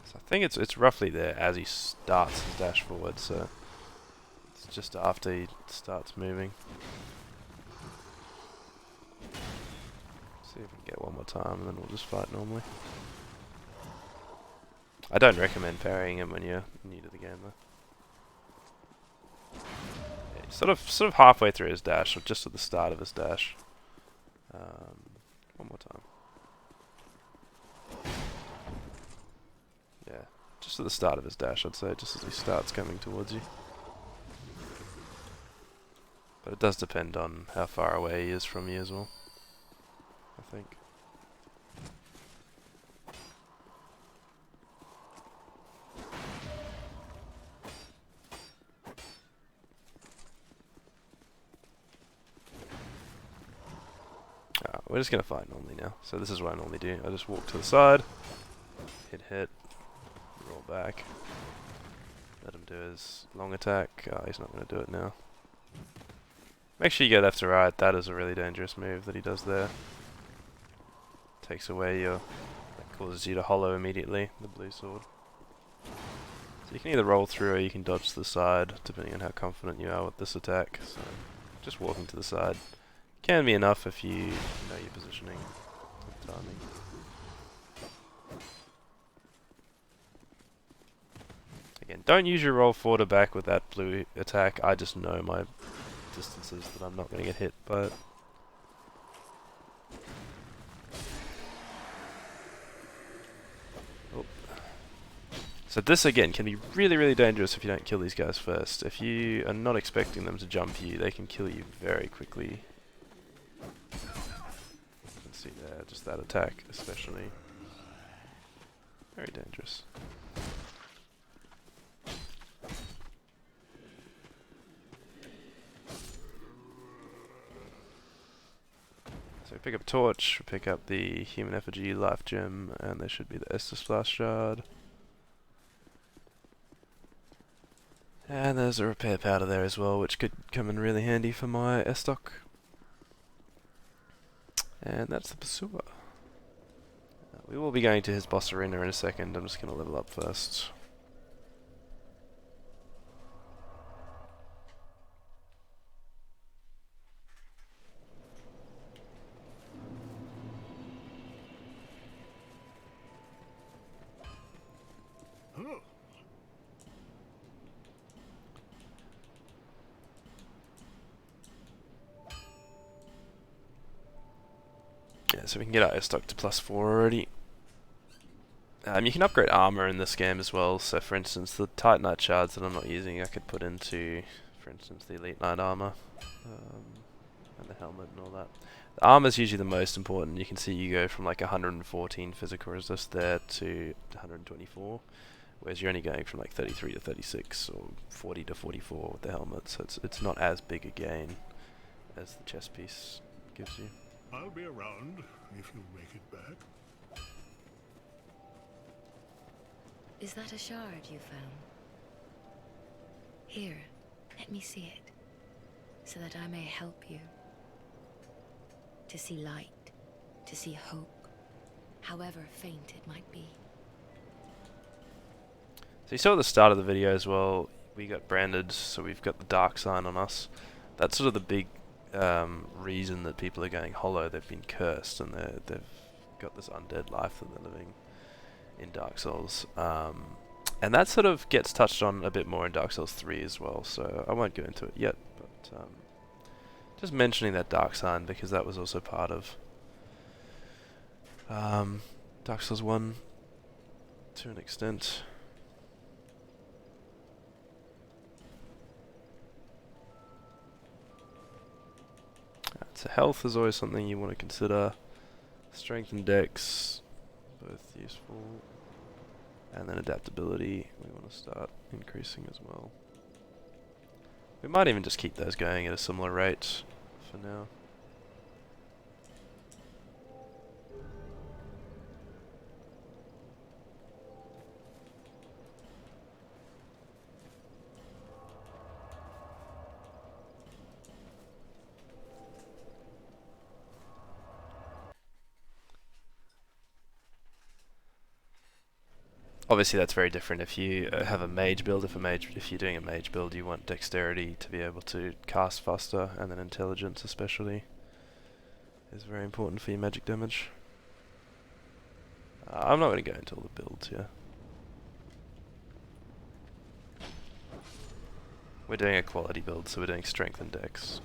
So I think it's roughly there as he starts his dash forward, so it's just after he starts moving. See if we can get one more time and then we'll just fight normally. I don't recommend parrying him when you're new to the game though. Yeah, sort of halfway through his dash, or just at the start of his dash. One more time. Yeah, just at the start of his dash, I'd say, just as he starts coming towards you. But it does depend on how far away he is from you as well, I think. We're just going to fight normally now. So this is what I normally do. I just walk to the side, hit, roll back, let him do his long attack. Oh, he's not going to do it now. Make sure you go left to right. That is a really dangerous move that he does there. Takes away your... that causes you to hollow immediately, the blue sword. So you can either roll through or you can dodge to the side, depending on how confident you are with this attack. So just walking to the side can be enough if you know your positioning and timing. Again, don't use your roll forward or back with that blue attack. I just know my distances that I'm not going to get hit by it. Oh. So this again can be really, really dangerous if you don't kill these guys first. If you are not expecting them to jump you, they can kill you very quickly. See there, just that attack especially. Very dangerous. So pick up a torch, pick up the human effigy life gem, and there should be the Estus Blast shard. And there's a repair powder there as well, which could come in really handy for my Estoc. And that's the pursuer. We will be going to his boss arena in a second. I'm just going to level up first. Oh. Yeah, so we can get our Estoc to +4 already. You can upgrade armor in this game as well, so for instance the Titanite shards that I'm not using I could put into, for instance, the Elite Knight armor, and the helmet and all that. The armor is usually the most important. You can see you go from like 114 physical resist there to 124, whereas you're only going from like 33 to 36 or 40 to 44 with the helmet, so it's not as big a gain as the chest piece gives you. I'll be around if you make it back. Is that a shard you found? Here, let me see it, so that I may help you. To see light, to see hope, however faint it might be. you saw at the start of the video as well, we got branded, so we've got the dark sign on us. That's sort of the big reason that people are going hollow. They've been cursed, and they've got this undead life that they're living in Dark Souls. And that sort of gets touched on a bit more in Dark Souls 3 as well, so I won't go into it yet, but just mentioning that dark sign because that was also part of Dark Souls 1 to an extent. So health is always something you want to consider. Strength and dex, both useful. And then adaptability, we want to start increasing as well. We might even just keep those going at a similar rate for now. Obviously that's very different if you have a mage build. If you're doing a mage build, you want dexterity to be able to cast faster, and then intelligence especially is very important for your magic damage. I'm not going to go into all the builds here. We're doing a quality build, so we're doing strength and dex.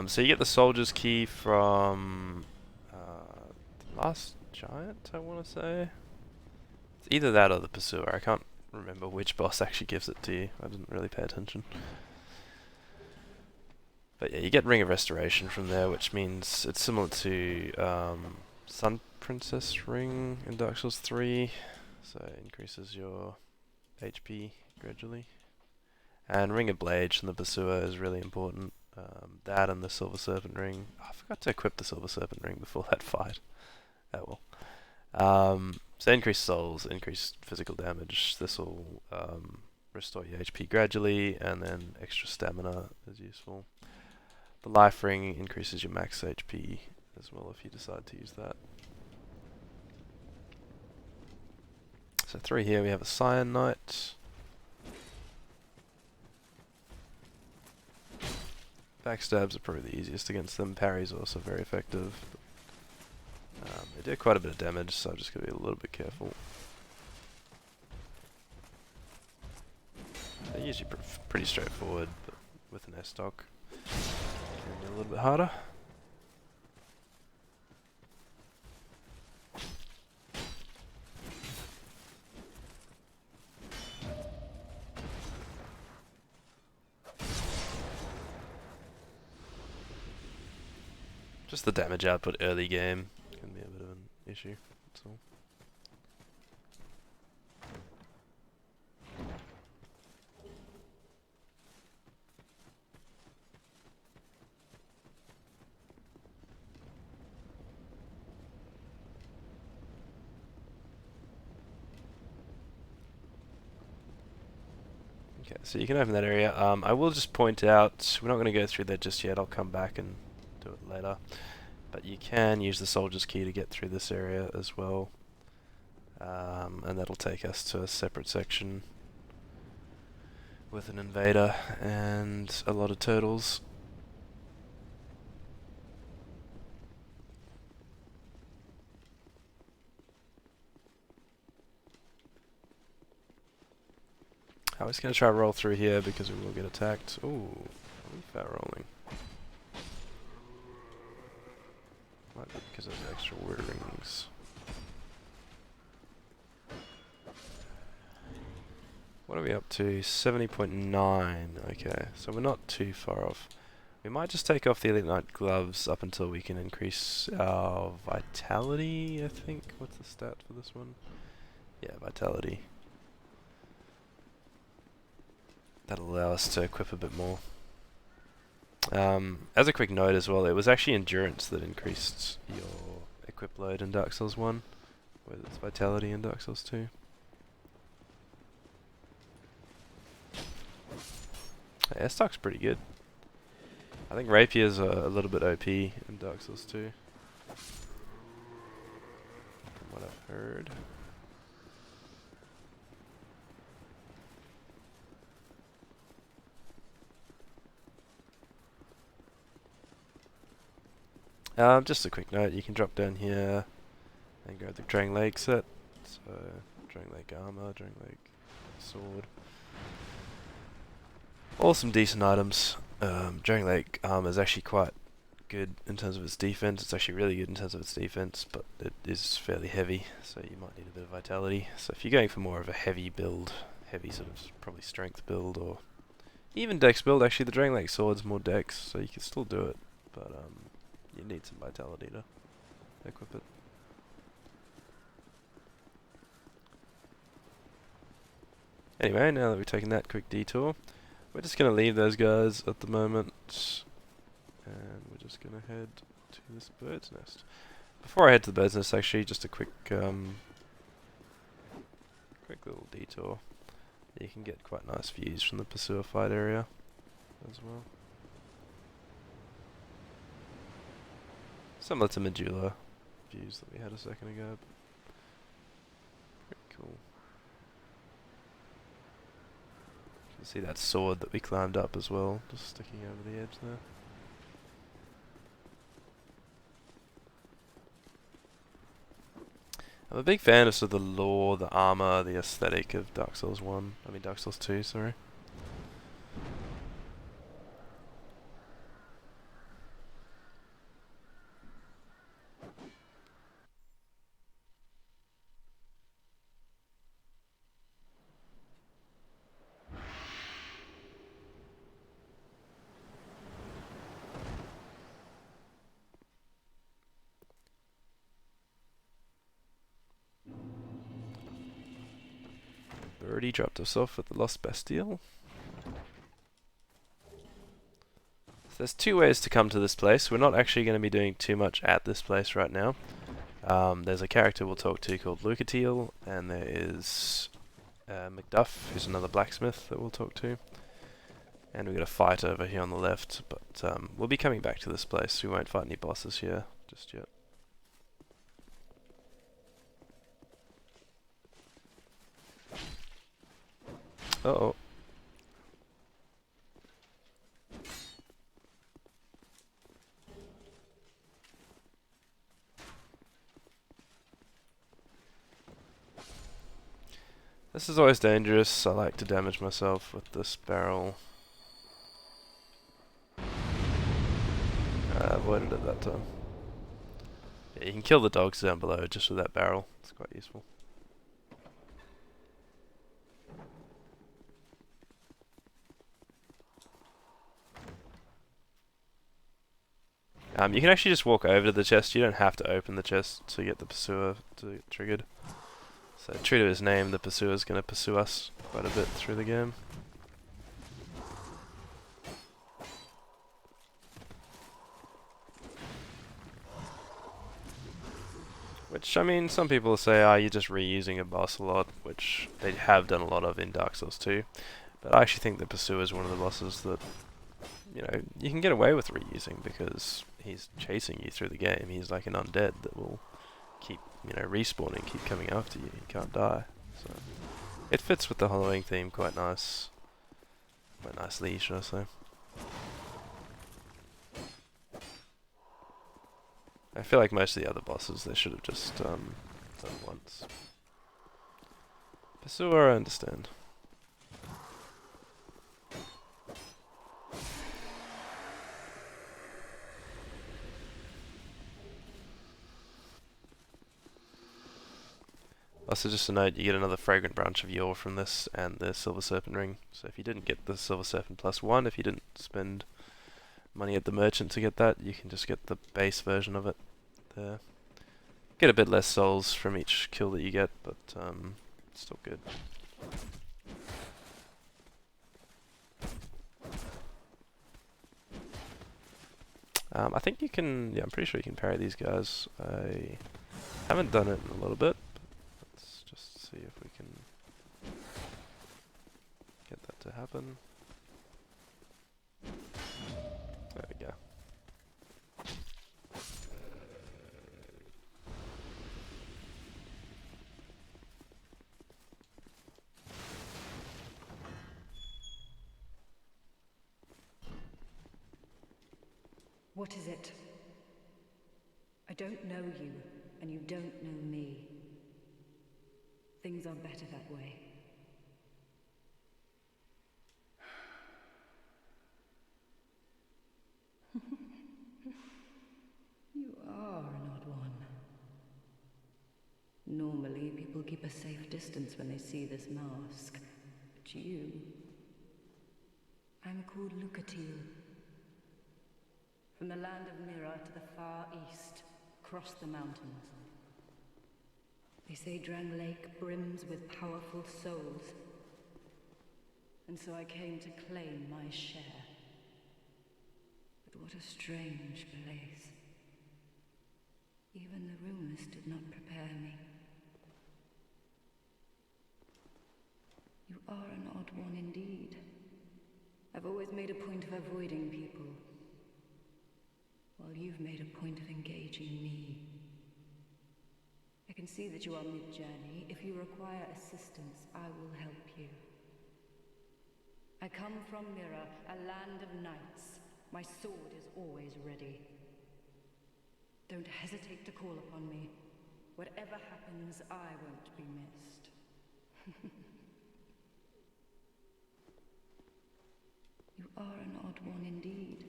So you get the soldier's key from the last giant, I want to say. It's either that or the pursuer. I can't remember which boss actually gives it to you. I didn't really pay attention. But yeah, you get Ring of Restoration from there, which means it's similar to Sun Princess Ring in Dark Souls 3. So it increases your HP gradually. And Ring of Blade from the pursuer is really important. That and the Silver Serpent Ring. Oh, I forgot to equip the Silver Serpent Ring before that fight. Oh well. So increased souls, increased physical damage. This will restore your HP gradually, and then extra stamina is useful. The Life Ring increases your max HP as well if you decide to use that. So 3 here, we have a Cyan Knight. Backstabs are probably the easiest against them. Parry's also very effective. They do quite a bit of damage, so I'm just going to be a little bit careful. They're usually pretty straightforward, but with an S-stock, it can be a little bit harder. Just the damage output early game can be a bit of an issue, that's all. Okay, so you can open that area. I will just point out, we're not going to go through that just yet, I'll come back and do it later. But you can use the soldier's key to get through this area as well. And that'll take us to a separate section with an invader and a lot of turtles. I was going to try to roll through here because we will get attacked. Ooh, fat rolling. Might be because of the extra word rings. What are we up to? 70.9. Okay, so we're not too far off. We might just take off the Elite Knight gloves up until we can increase our vitality, I think. What's the stat for this one? Yeah, vitality. That'll allow us to equip a bit more. As a quick note as well, it was actually endurance that increased your equip load in Dark Souls 1, whereas it's vitality in Dark Souls 2. Yeah, stock's pretty good. I think Rapier's a little bit OP in Dark Souls 2. Turd. Just a quick note, you can drop down here and grab the Drang Lake set. So, Drang Lake armor, Drang Lake sword. All some decent items. Drang Lake armor is actually quite good in terms of its defense. It's actually really good in terms of its defense, but it is fairly heavy, so you might need a bit of vitality. So if you're going for more of a heavy build, heavy sort of probably strength build, or even dex build, actually the Drang Lake sword's more dex, so you can still do it, but you need some vitality to equip it. Anyway, now that we've taken that quick detour, we're just going to leave those guys at the moment, and we're just going to head to this bird's nest. Before I head to the bird's nest, actually, just a quick little detour. You can get quite nice views from the Pursuer fight area as well. Similar to Medulla views that we had a second ago. Pretty cool. You can see that sword that we climbed up as well, just sticking over the edge there. I'm a big fan of sort of the lore, the armor, the aesthetic of Dark Souls 2, sorry. Birdie dropped us off at the Lost Bastille. So there's two ways to come to this place. We're not actually going to be doing too much at this place right now. There's a character we'll talk to called Lucatiel, and there is Macduff, who's another blacksmith that we'll talk to. And we've got a fight over here on the left, but we'll be coming back to this place. We won't fight any bosses here just yet. Uh-oh. This is always dangerous. I like to damage myself with this barrel. I avoided it that time. Yeah, you can kill the dogs down below just with that barrel. It's quite useful. You can actually just walk over to the chest. You don't have to open the chest to get the Pursuer to get triggered. So true to his name, the Pursuer's going to pursue us quite a bit through the game. Which, I mean, some people say, you're just reusing a boss a lot, which they have done a lot of in Dark Souls 2. But I actually think the Pursuer is one of the bosses that, you know, you can get away with reusing because he's chasing you through the game. He's like an undead that will keep, you know, respawning, keep coming after you. He can't die. So it fits with the Hollowing theme quite nice. Quite nicely, should I say. I feel like most of the other bosses they should have just done once. Pursuer, I understand. Also, just a note, you get another fragrant branch of yore from this and the Silver Serpent ring. So if you didn't get the Silver Serpent +1, if you didn't spend money at the merchant to get that, you can just get the base version of it there. Get a bit less souls from each kill that you get, but it's still good. I think you can, yeah, I'm pretty sure you can parry these guys. I haven't done it in a little bit, but let's just see if we can get that to happen. There we go. What is it? I don't know you, and you don't know me. Things are better that way. You are an odd one. Normally, people keep a safe distance when they see this mask. But you... I'm called Lucatil. From the land of Mira to the far east, across the mountains. They say Drang Lake brims with powerful souls. And so I came to claim my share. But what a strange place. Even the rumors did not prepare me. You are an odd one indeed. I've always made a point of avoiding people, while you've made a point of engaging me. I can see that you are mid-journey. If you require assistance, I will help you. I come from Mira, a land of knights. My sword is always ready. Don't hesitate to call upon me. Whatever happens, I won't be missed. You are an odd one indeed.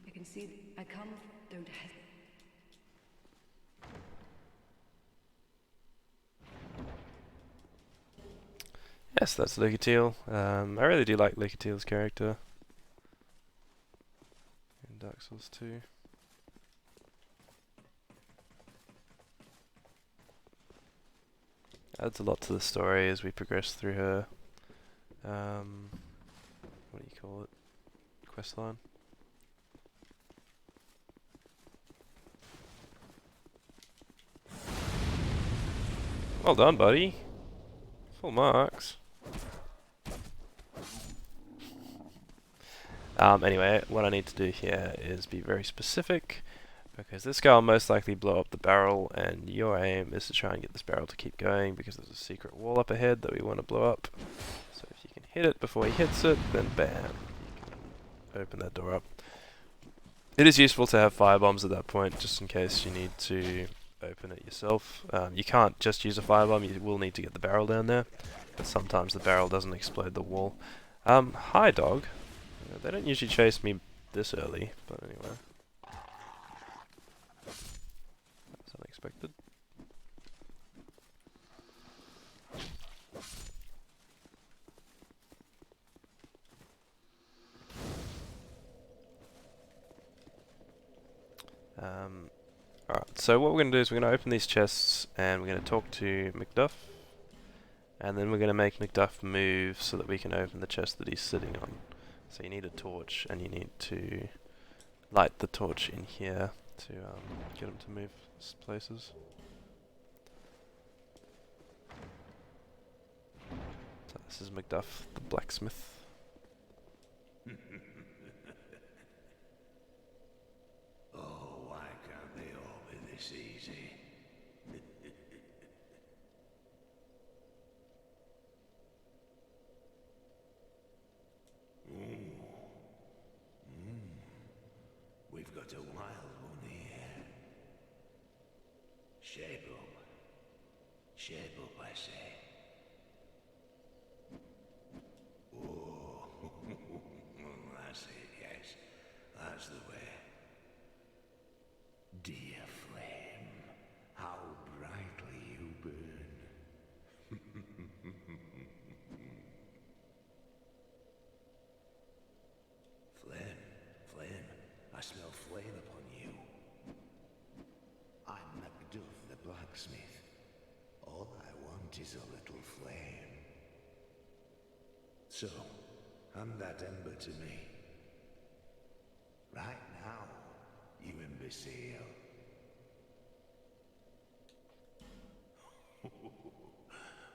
I can see... I come... Don't hesitate. Yes, that's Lucatil. I really do like Lucatil's character in Dark Souls 2. Adds a lot to the story as we progress through her, what do you call it, quest line. Well done, buddy. Full marks. Anyway, what I need to do here is be very specific, because this guy will most likely blow up the barrel, and your aim is to try and get this barrel to keep going, because there's a secret wall up ahead that we want to blow up. So if you can hit it before he hits it, then bam, you can open that door up. It is useful to have firebombs at that point, just in case you need to open it yourself. You can't just use a firebomb, you will need to get the barrel down there, but sometimes the barrel doesn't explode the wall. Hi dog. They don't usually chase me this early, but anyway. That's unexpected. Alright, so what we're going to do is we're going to open these chests and we're going to talk to Macduff. And then we're going to make Macduff move so that we can open the chest that he's sitting on. So you need a torch and you need to light the torch in here to get him to move places. So this is Macduff, the blacksmith. Oh, why can't they all be this easy? We've got a wild one here. Shape up. Shape up, I say. Oh, that's it, yes. That's the way. Dear flame, how brightly you burn. Flame, I smell flame upon you. I'm Macduff the blacksmith. All I want is a little flame. So, hand that ember to me. Right now, you imbecile.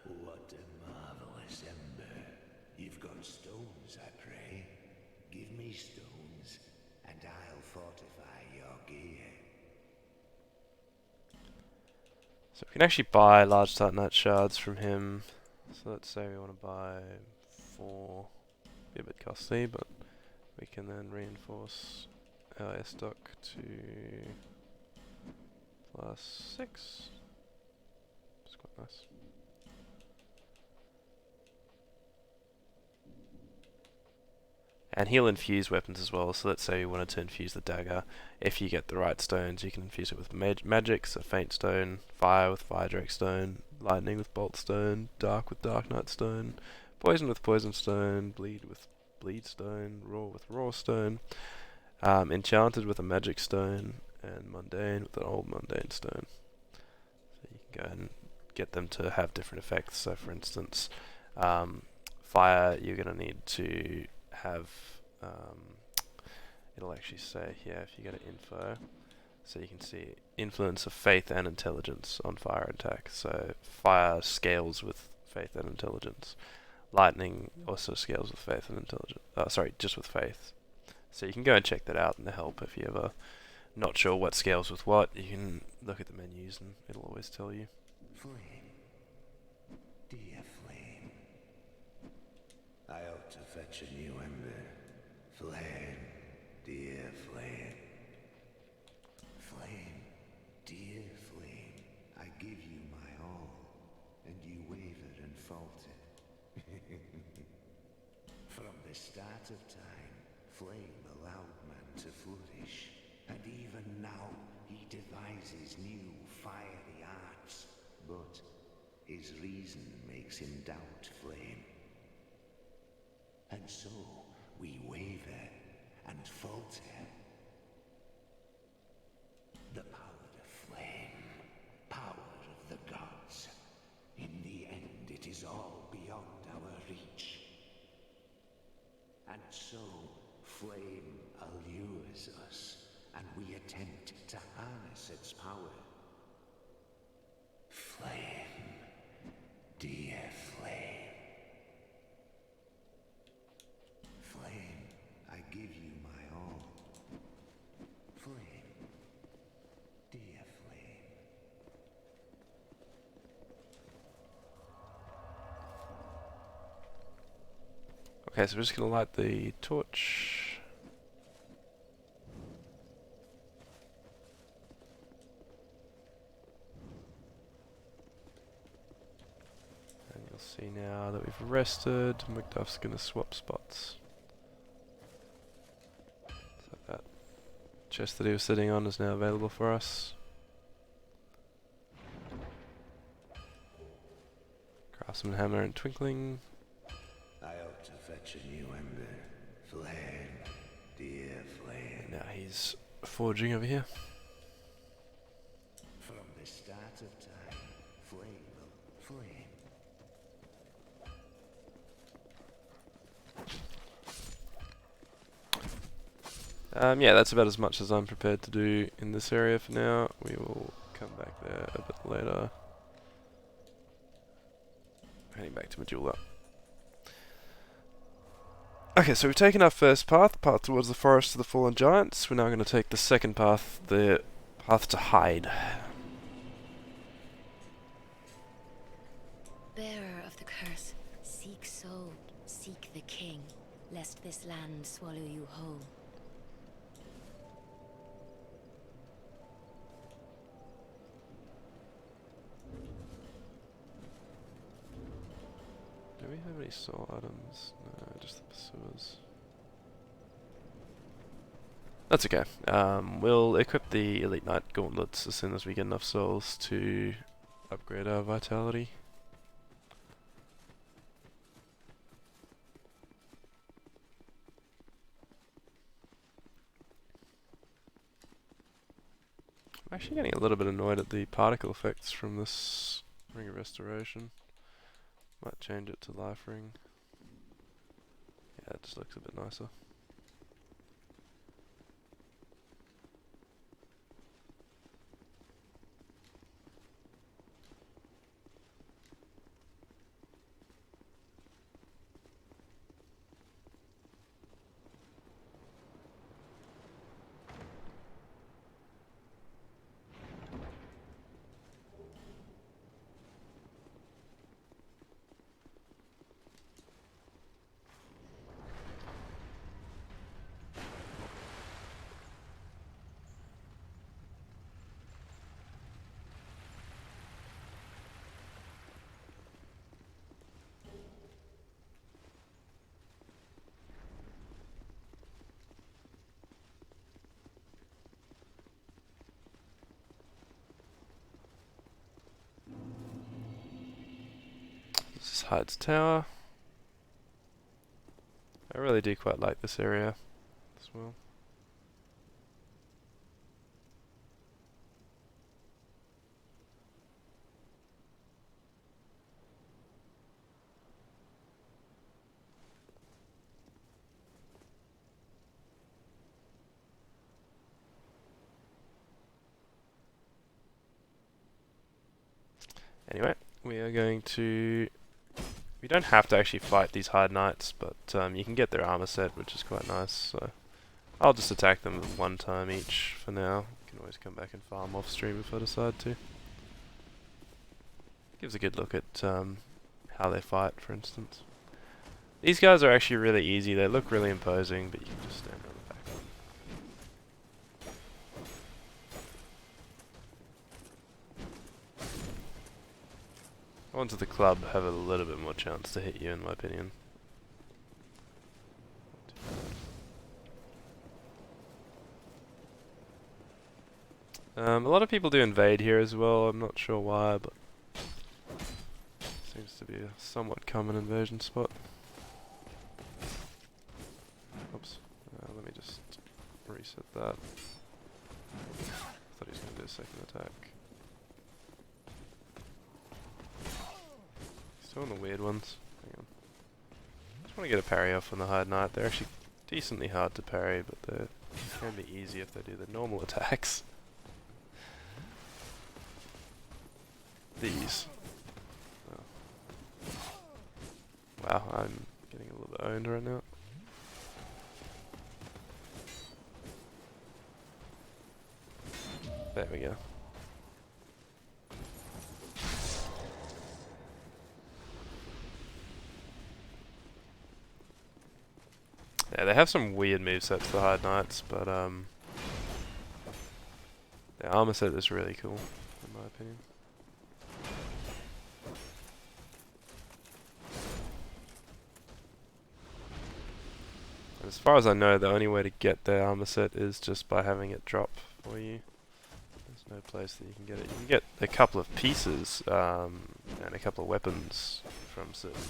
What a marvelous ember. You've got stones, I pray. Give me stones, and I'll fortify your gear. So we can actually buy large titanite shards from him. So let's say we want to buy 4. Be a bit costly, but we can then reinforce LA stock to +6. It's quite nice. And he'll infuse weapons as well, so let's say you wanted to infuse the dagger. If you get the right stones, you can infuse it with magic, so Faint Stone, Fire with Fire Drake Stone, Lightning with Bolt Stone, Dark with Dark Knight Stone, Poison with Poison Stone, Bleed with Bleed Stone, Raw with Raw Stone, Enchanted with a Magic Stone, and Mundane with an Old Mundane Stone. So you can go and get them to have different effects. So for instance, Fire, you're going to need to have, it'll actually say here if you go to info, so you can see influence of faith and intelligence on fire attack. So fire scales with faith and intelligence. Lightning also scales with faith and intelligence. Sorry, just with faith. So you can go and check that out in the help if you're ever not sure what scales with what. You can look at the menus and it'll always tell you. Flame. Dear Flame. I ought to fetch a new ember. Flame. Dear Flame. Flame. Dear Flame. I give you my all, and you waver and falter. From the start of time, Flame allowed man to flourish, and even now he devises new fiery arts. But his reason makes him doubt Flame. And so we waver and falter. The power of Flame, power of the gods. In the end, it is all beyond our reach. And so, Flame allures us, and we attempt to harness its power. Flame, dear Flame. Flame, I give you my all. Flame, dear Flame. Okay, so we're just going to light the torch. And you'll see now that we've rested, Macduff's going to swap spots. So that chest that he was sitting on is now available for us. Craftsman Hammer and Twinkling. I ought to fetch a new ember. Flame, dear Flame. And now he's forging over here. From the start of time, Flame will flame. Yeah, that's about as much as I'm prepared to do in this area for now. We will come back there a bit later. Heading back to Majula. Okay, so we've taken our first path towards the Forest of the Fallen Giants. We're now going to take the second path, the path to hide. Bearer of the curse, seek soul, seek the king, lest this land swallow you whole. Do we have any soul items? No, just the pursuers. That's okay. We'll equip the Elite Knight gauntlets as soon as we get enough souls to upgrade our vitality. I'm actually getting a little bit annoyed at the particle effects from this Ring of Restoration. Might change it to Life Ring. Yeah, it just looks a bit nicer. This is Hyde's Tower. I really do quite like this area as well. Anyway, we are going to... We don't have to actually fight these Hard Knights, but you can get their armor set, which is quite nice. So I'll just attack them one time each for now. You can always come back and farm off stream if I decide to. Gives a good look at how they fight, for instance. These guys are actually really easy. They look really imposing, but you can just stand on the back of them. Ones with the club have a little bit more chance to hit you, in my opinion. A lot of people do invade here as well. I'm not sure why, but seems to be a somewhat common invasion spot. Oops. Let me just reset that. Thought he was going to do a second attack. Still on the weird ones. Hang on. Just want to get a parry off on the Hard Knight. They're actually decently hard to parry, but they can be easy if they do the normal attacks. These. Oh. Wow, I'm getting a little bit owned right now. There we go. Yeah, they have some weird movesets for Hard Knights, but the armor set is really cool, in my opinion. And as far as I know, the only way to get their armor set is just by having it drop for you. There's no place that you can get it. You can get a couple of pieces and a couple of weapons from certain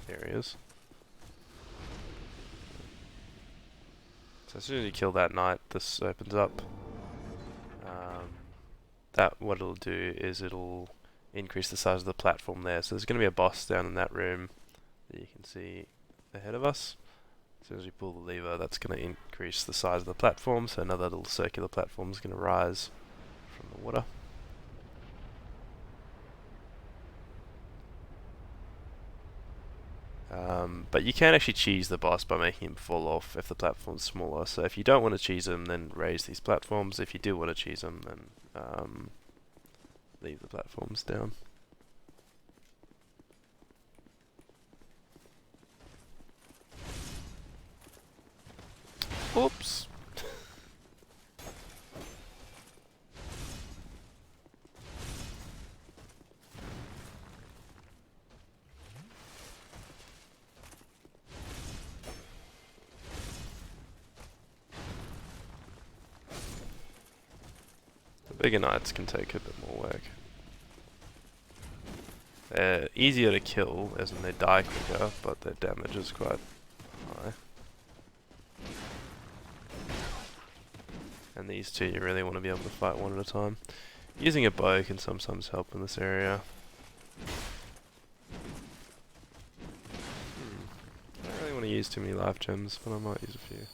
areas. So as soon as you kill that knight, this opens up. That what it'll do is it'll increase the size of the platform there. So there's going to be a boss down in that room that you can see ahead of us. As soon as we pull the lever, that's going to increase the size of the platform. So another little circular platform is going to rise from the water. But you can actually cheese the boss by making him fall off if the platform's smaller. So if you don't want to cheese him, then raise these platforms. If you do want to cheese him, then leave the platforms down. Oops. Bigger knights can take a bit more work. They're easier to kill, as in they die quicker, but their damage is quite high. And these two you really want to be able to fight one at a time. Using a bow can sometimes help in this area. I don't really want to use too many life gems, but I might use a few.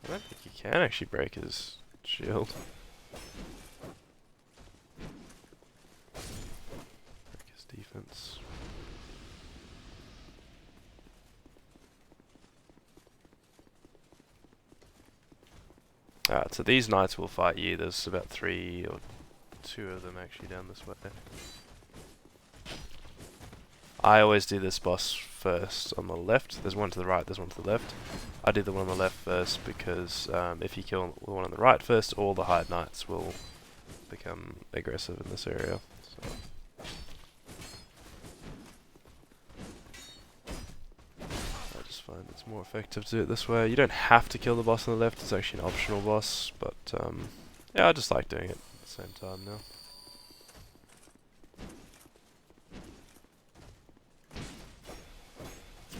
I don't think you can actually break his shield. Break his defense. Alright, so these knights will fight you. There's about 3 or two of them actually down this way. I always do this boss first on the left. There's one to the right, there's one to the left. I do the one on the left first because if you kill the one on the right first, all the Hive Knights will become aggressive in this area. So. I just find it's more effective to do it this way. You don't have to kill the boss on the left, it's actually an optional boss, but yeah, I just like doing it at the same time now.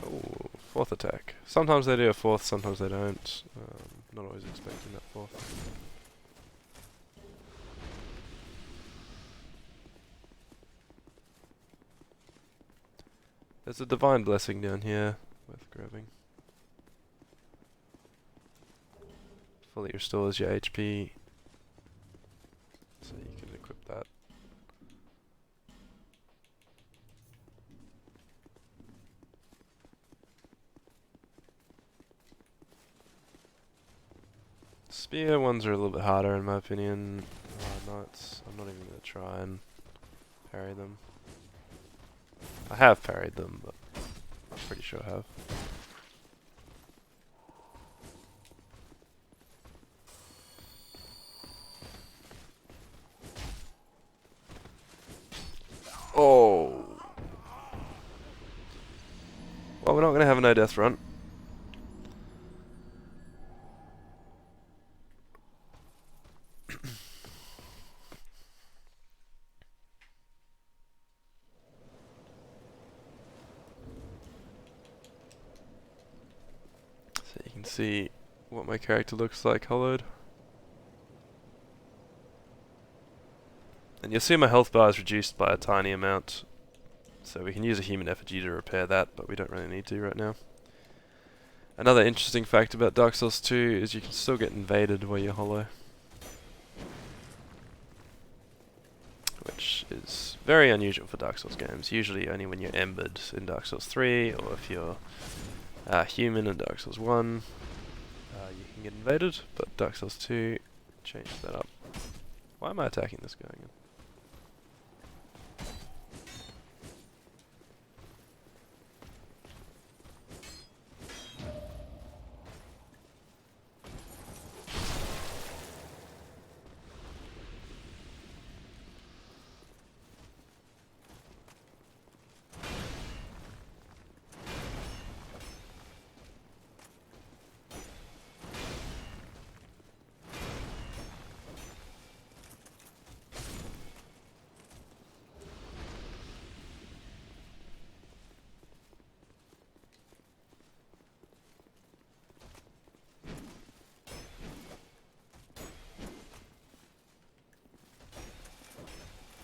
Oh, fourth attack. Sometimes they do a fourth, sometimes they don't. Not always expecting that fourth. There's a divine blessing down here worth grabbing. Fully restores your HP, so you can equip that. Spear ones are a little bit harder in my opinion. Knights, I'm not even going to try and parry them. I have parried them, but I'm pretty sure I have. Oh! Well, we're not going to have a no-death run. So you can see what my character looks like hollowed. And you'll see my health bar is reduced by a tiny amount. So we can use a human effigy to repair that, but we don't really need to right now. Another interesting fact about Dark Souls 2 is you can still get invaded while you're hollow. Which is very unusual for Dark Souls games. Usually only when you're embered in Dark Souls 3, or if you're human in Dark Souls 1, you can get invaded, but Dark Souls 2 changed that up. Why am I attacking this guy again?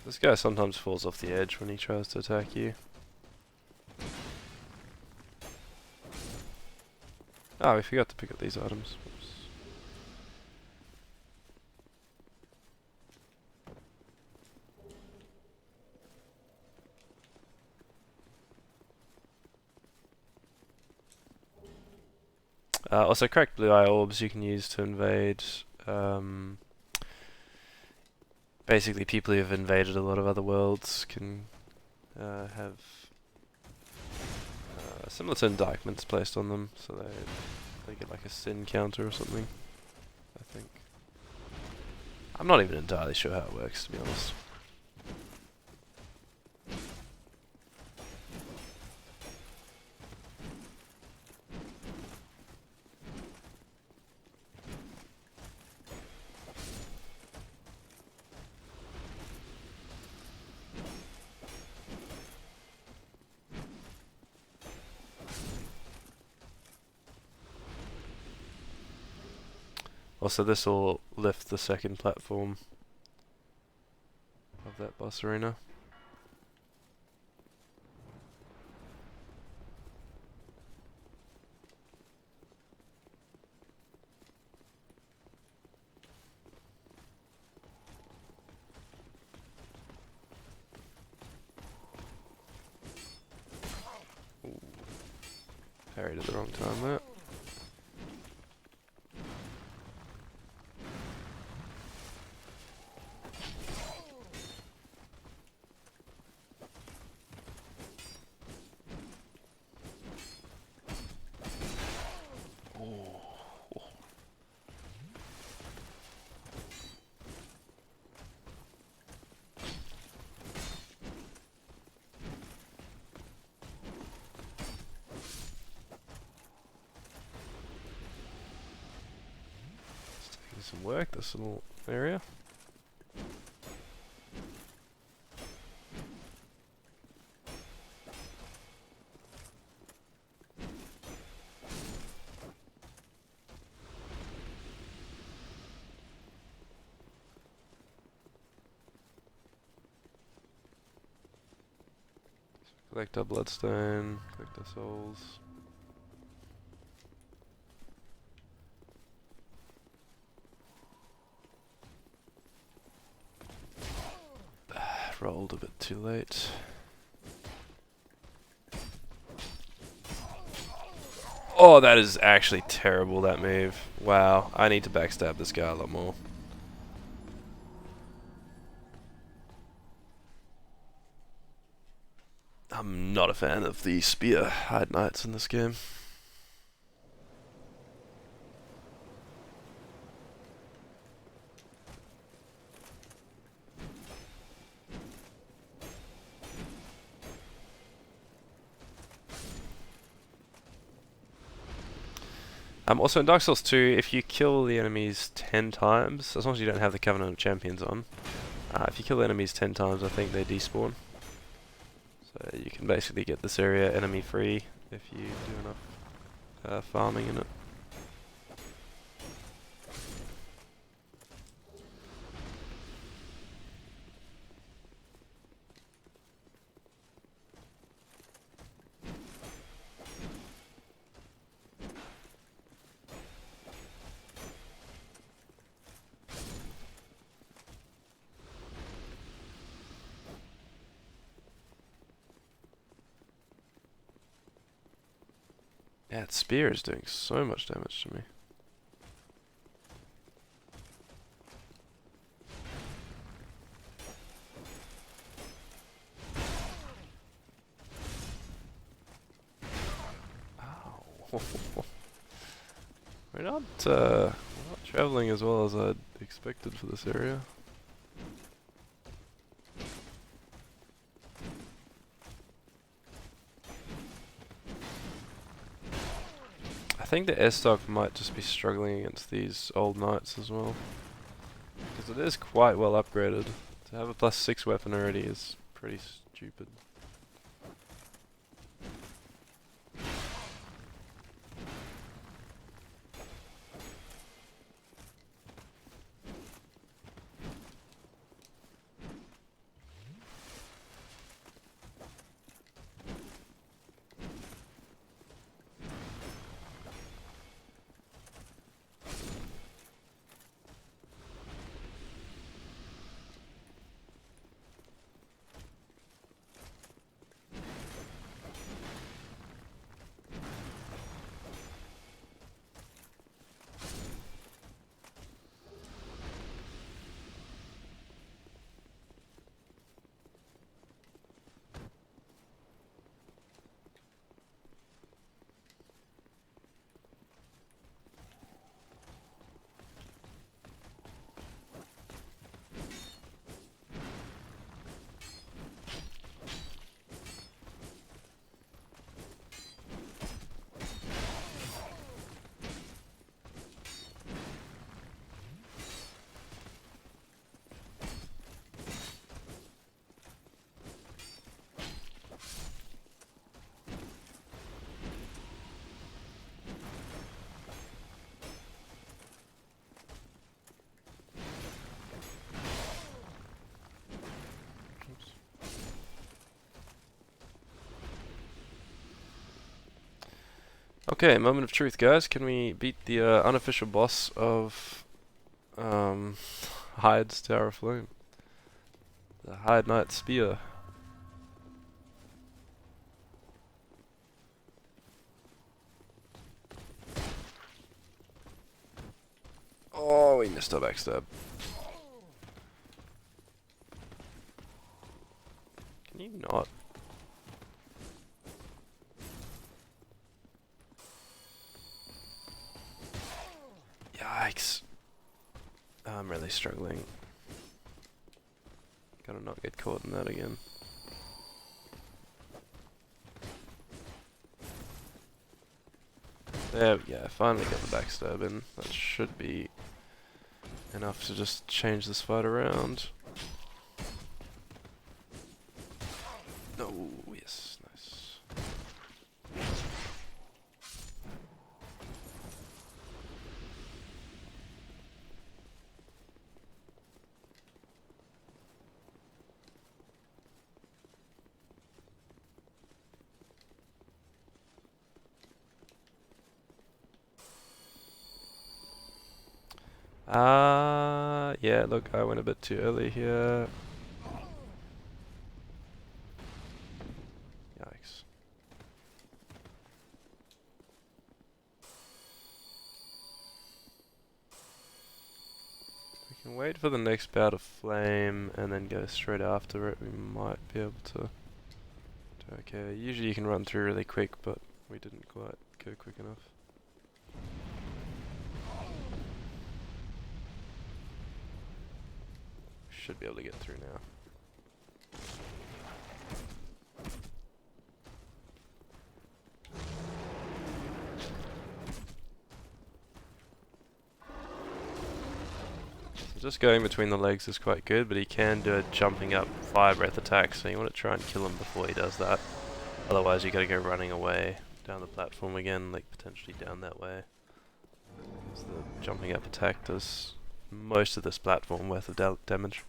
This guy sometimes falls off the edge when he tries to attack you. Oh, we forgot to pick up these items. Oops. Also, cracked blue eye orbs you can use to invade. Basically, people who have invaded a lot of other worlds can have similar to indictments placed on them, so they get like a sin counter or something, I think. I'm not even entirely sure how it works, to be honest. Also, this will lift the second platform of that boss arena. Ooh. Parried at the wrong time there. some work, this little area. Collect our bloodstone, collect our souls. Rolled a bit too late. Oh, that is actually terrible, that move. Wow, I need to backstab this guy a lot more. I'm not a fan of the spear hide knights in this game. Also in Dark Souls 2, if you kill the enemies 10 times, as long as you don't have the Covenant of Champions on, if you kill the enemies 10 times, I think they despawn. So you can basically get this area enemy free if you do enough farming in it. Yeah, that spear is doing so much damage to me. Ow. We're not traveling as well as I'd expected for this area. I think the S-Stock might just be struggling against these old knights as well. Because it is quite well upgraded. To have a +6 weapon already is pretty stupid. Okay, moment of truth, guys. Can we beat the unofficial boss of Hyde's Tower of Flame? The Hyde Knight Spear. Oh, we missed our backstab. Can you not? Yikes. I'm really struggling. Gotta not get caught in that again. There we go, finally got the backstab in. That should be enough to just change this fight around. Oh, yes, nice. Yeah, look, I went a bit too early here. Yikes. We can wait for the next bout of flame and then go straight after it. We might be able to do okay. Usually you can run through really quick, but we didn't quite go quick enough. Should be able to get through now. So just going between the legs is quite good, but he can do a jumping up fire breath attack, so you want to try and kill him before he does that. Otherwise you gotta go running away down the platform again, like potentially down that way. Because the jumping up attack does most of this platform worth of damage.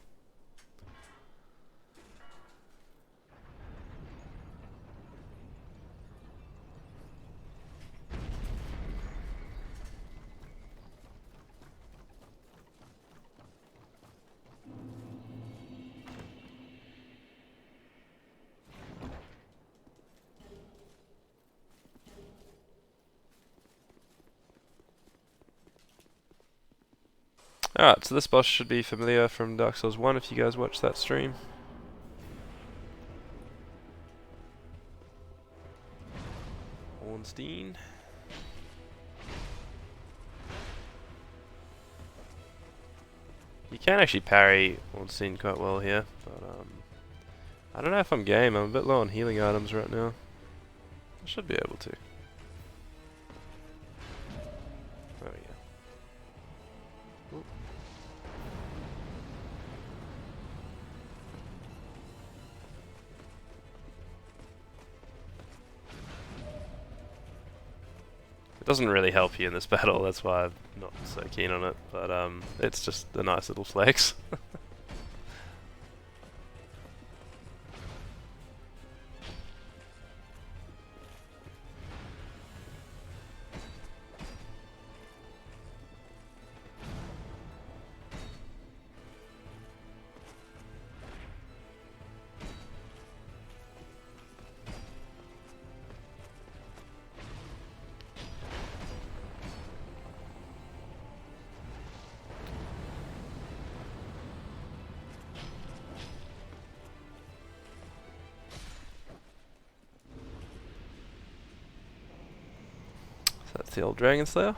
Alright, so this boss should be familiar from Dark Souls 1 if you guys watched that stream. Ornstein. You can actually parry Ornstein quite well here, but I don't know if I'm game. I'm a bit low on healing items right now. I should be able to. There we go. Ooh. It doesn't really help you in this battle, that's why I'm not so keen on it, but it's just a nice little flex. That's the old Dragon Slayer.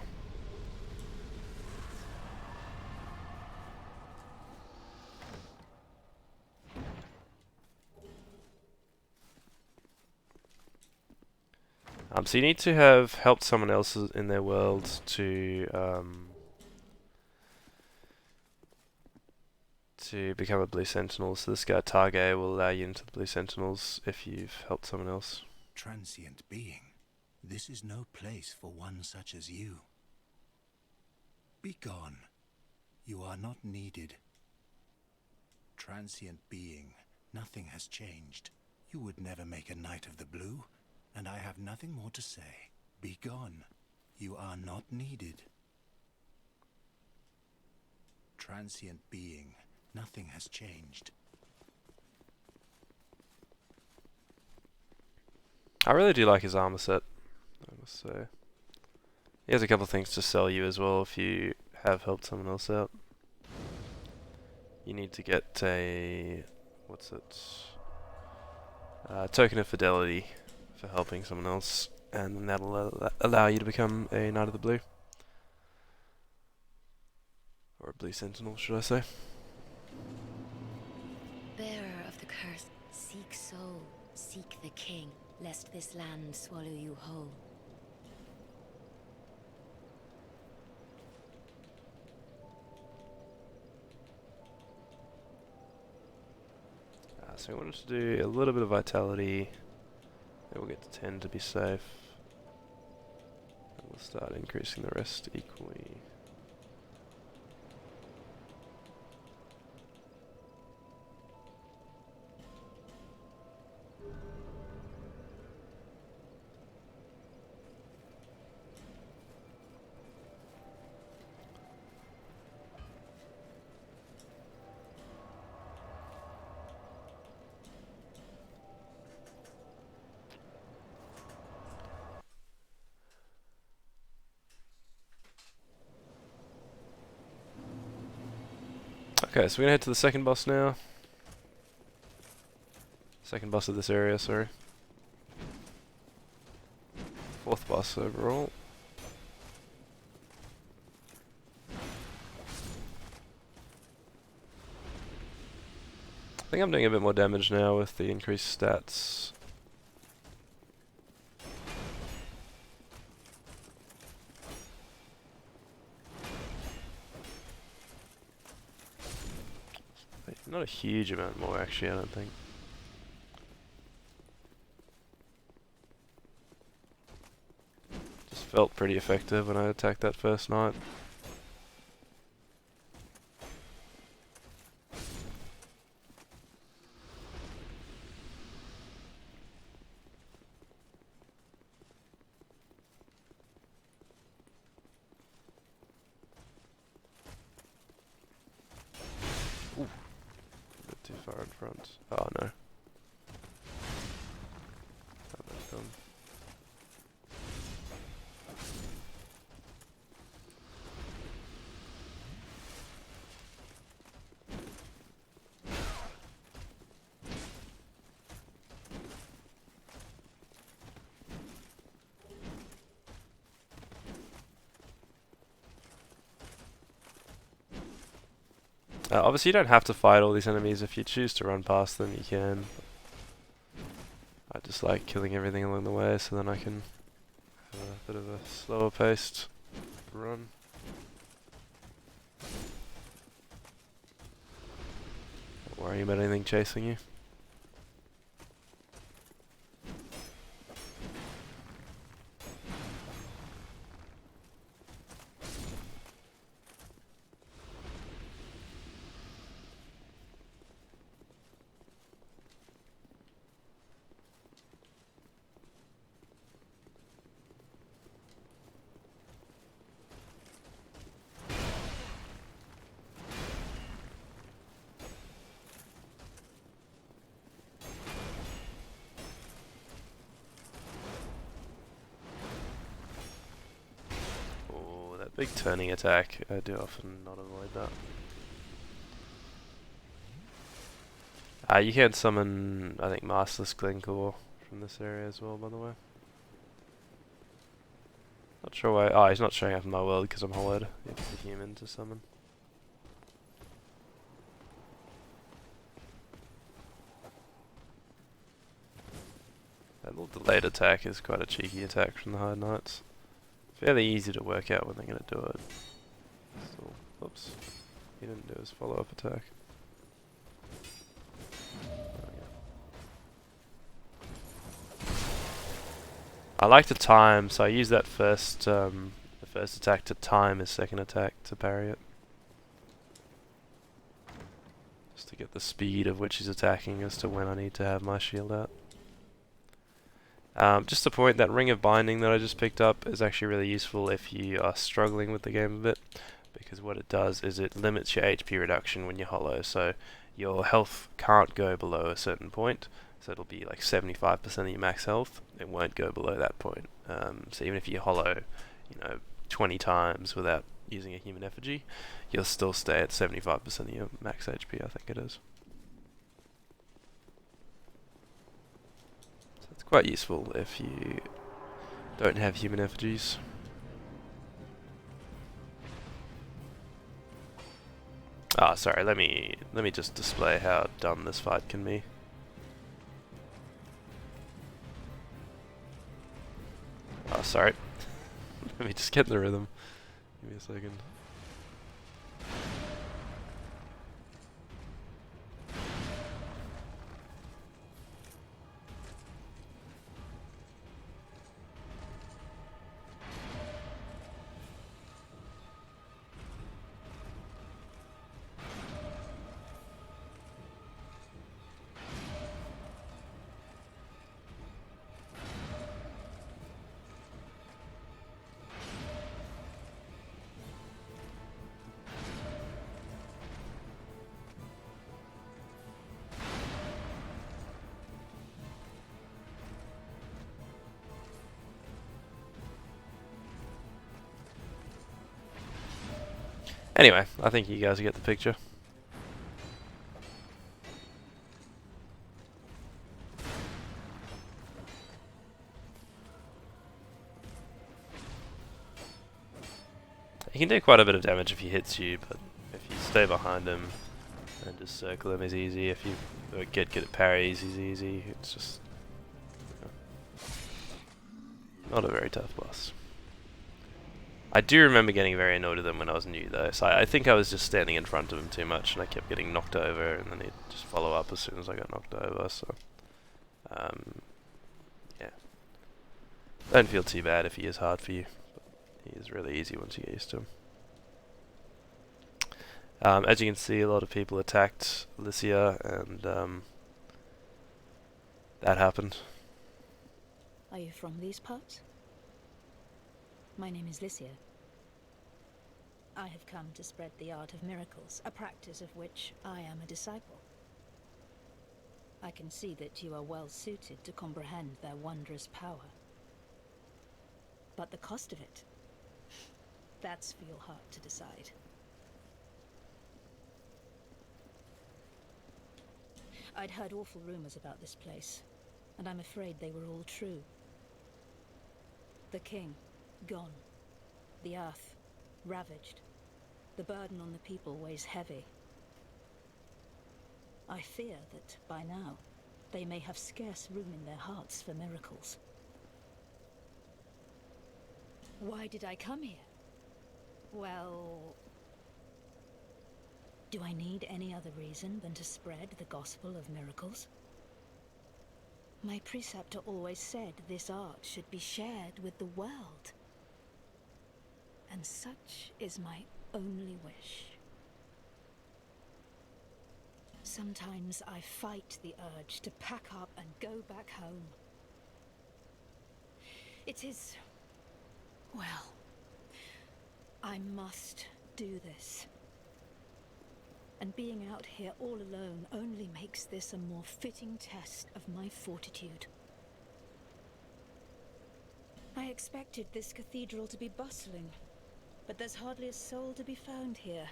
So you need to have helped someone else in their world to become a Blue Sentinel. So this guy Targay will allow you into the Blue Sentinels if you've helped someone else. Transient being, this is no place for one such as you. Be gone. You are not needed. Transient being, nothing has changed. You would never make a Knight of the Blue, and I have nothing more to say. Be gone. You are not needed. Transient being, nothing has changed. I really do like his armor set, I must say. He has a couple of things to sell you as well if you have helped someone else out. You need to get a... what's it? Token of fidelity for helping someone else, and then that'll allow you to become a Knight of the Blue. Or a Blue Sentinel, should I say. Bearer of the curse, seek soul, seek the king, lest this land swallow you whole. So we wanted to do a little bit of vitality. Then we'll get to 10 to be safe. And we'll start increasing the rest equally. Okay, so we're gonna head to the second boss now. Second boss of this area, sorry. Fourth boss overall. I think I'm doing a bit more damage now with the increased stats. Not a huge amount more actually, I don't think. Just felt pretty effective when I attacked that first knight. Ooh, a bit too far in front. Oh no. That's done. Obviously you don't have to fight all these enemies. If you choose to run past them, you can. I just like killing everything along the way so then I can have a bit of a slower paced run. Don't worry about anything chasing you. Big turning attack, I do often not avoid that. You can summon, I think, Masterless Glencore from this area as well, by the way. Not sure why. Oh, he's not showing up in my world because I'm hollowed. You have to be human to summon. That little delayed attack is quite a cheeky attack from the Hard Knights. Fairly easy to work out when they're going to do it. Still, oops. He didn't do his follow-up attack. I like to time, so I use that the first attack to time his second attack to parry it. Just to get the speed of which he's attacking as to when I need to have my shield out. Just a point, that Ring of Binding that I just picked up is actually really useful if you are struggling with the game a bit, because what it does is it limits your HP reduction when you're hollow, so your health can't go below a certain point, so it'll be like 75% of your max health, it won't go below that point. So even if you hollow, 20 times without using a human effigy, you'll still stay at 75% of your max HP, I think it is. Quite useful if you don't have human effigies. Ah, sorry, let me just display how dumb this fight can be. Oh, sorry. Let me just get in the rhythm. Give me a second. Anyway, I think you guys get the picture. He can do quite a bit of damage if he hits you, but if you stay behind him and just circle him is easy. If you get good at parries, he's easy. It's just not a very tough boss. I do remember getting very annoyed with him when I was new though, so I think I was just standing in front of him too much and I kept getting knocked over and then he'd just follow up as soon as I got knocked over, so yeah. Don't feel too bad if he is hard for you, but he is really easy once you get used to him. As you can see, a lot of people attacked Lycia and that happened. Are you from these parts? My name is Lycia. I have come to spread the art of miracles, a practice of which I am a disciple. I can see that you are well suited to comprehend their wondrous power. But the cost of it, that's for your heart to decide. I'd heard awful rumors about this place, and I'm afraid they were all true. The king, gone. The earth, ravaged. The burden on the people weighs heavy. I fear that, by now, they may have scarce room in their hearts for miracles. Why did I come here? Well... do I need any other reason than to spread the gospel of miracles? My preceptor always said this art should be shared with the world. And such is my only wish. Sometimes I fight the urge to pack up and go back home. It is... well, I must do this. And being out here all alone only makes this a more fitting test of my fortitude. I expected this cathedral to be bustling, but there's hardly a soul to be found here.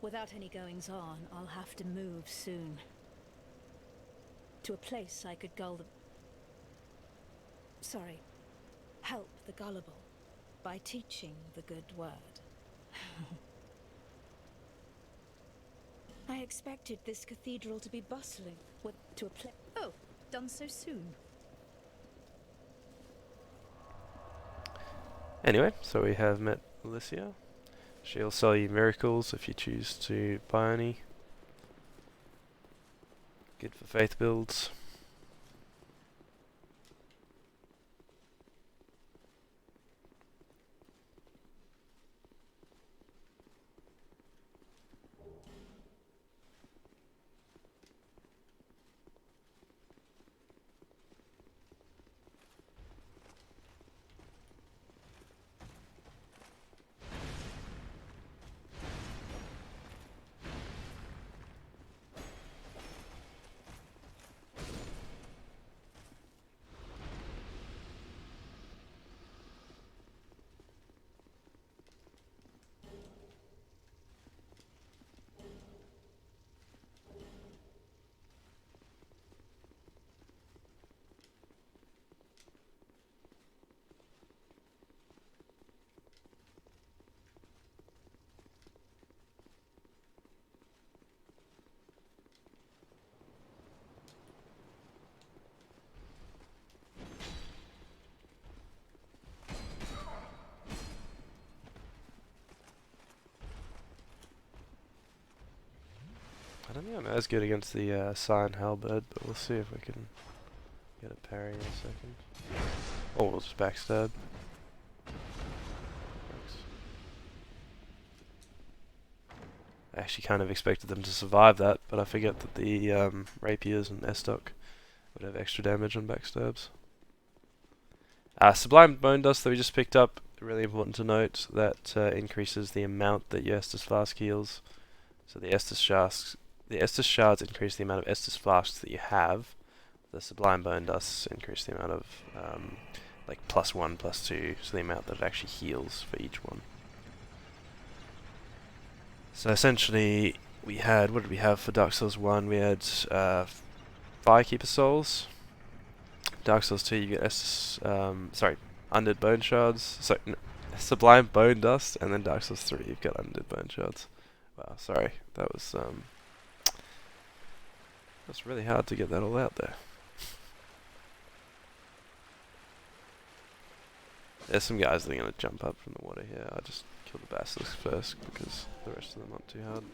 Without any goings-on, I'll have to move soon. To a place I could gull the... sorry, help the gullible by teaching the good word. I expected this cathedral to be bustling with to a place... oh, done so soon. Anyway, so we have met Lycia. She'll sell you miracles if you choose to buy any. Good for faith builds. I don't think I'm as good against the Cyan Halberd, but we'll see if we can get a parry in a second. Oh, we'll just backstab. Thanks. I actually kind of expected them to survive that, but I forget that the rapiers and Estoc would have extra damage on backstabs. Sublime Bone Dust that we just picked up, really important to note, that increases the amount that your Estus Flask heals. So the Estus Shards increase the amount of Estus Flasks that you have. The Sublime Bone Dust increase the amount of like +1, +2, so the amount that it actually heals for each one. So essentially, we had, what did we have for Dark Souls 1? We had Firekeeper Souls. Dark Souls 2, you get Undead Bone Shards. Sorry, Sublime Bone Dust, and then Dark Souls 3, you've got Undead Bone Shards. Wow, sorry, that's really hard to get that all out there. There's some guys that are going to jump up from the water here. I just kill the basilisks first because the rest of them aren't too hard.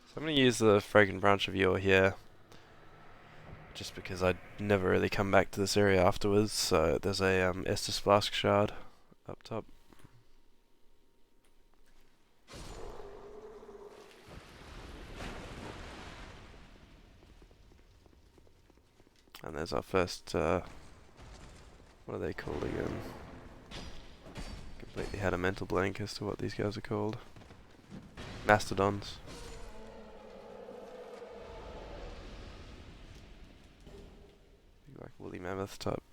So I'm going to use the Fragrant Branch of Yore here, just because I never really come back to this area afterwards. So there's a Estus Flask Shard up top. And there's our first, what are they called again? Completely had a mental blank as to what these guys are called. Mastodons. Like woolly mammoth type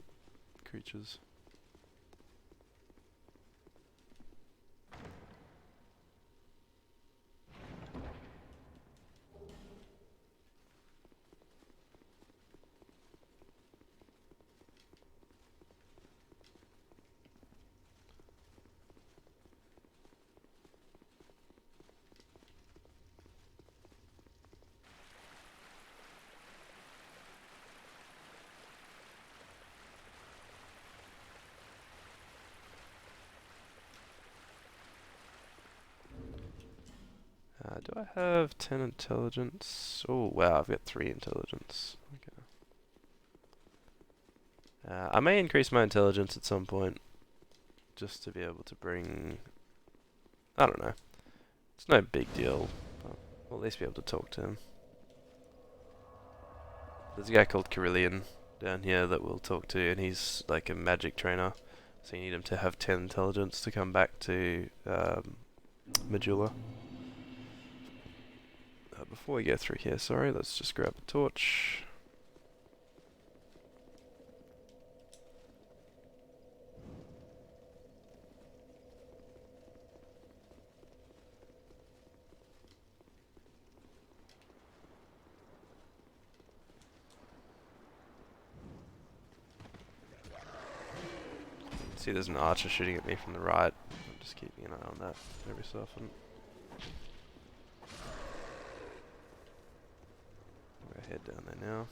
creatures. Do I have 10 intelligence? Oh wow, I've got 3 intelligence. Okay. I may increase my intelligence at some point, just to be able to bring... I don't know. It's no big deal, but we'll at least be able to talk to him. There's a guy called Carillion down here that we'll talk to, and he's like a magic trainer. So you need him to have 10 intelligence to come back to Majula. Before we go through here, sorry, let's just grab a torch. See, there's an archer shooting at me from the right. I'm just keeping an eye on that every so often. We'll head down there now.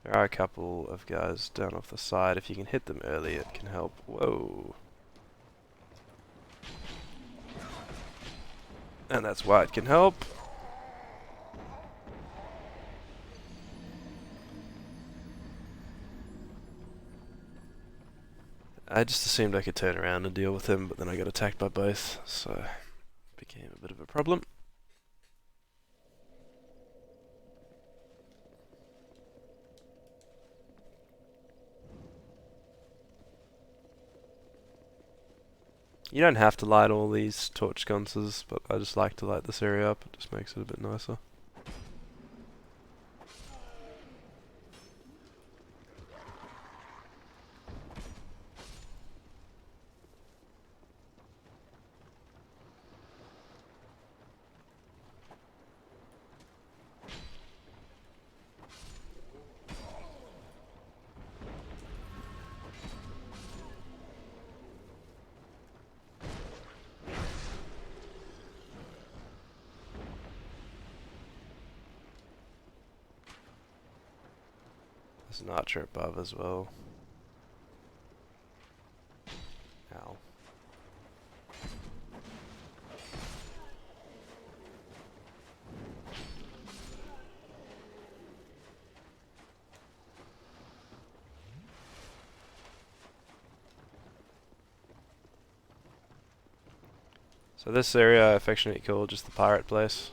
There are a couple of guys down off the side. If you can hit them early, it can help. Whoa. And that's why it can help. I just assumed I could turn around and deal with him, but then I got attacked by both, so it became a bit of a problem. You don't have to light all these torch sconces, but I just like to light this area up. It just makes it a bit nicer. There's an archer above as well. Ow. So this area I affectionately call just the pirate place.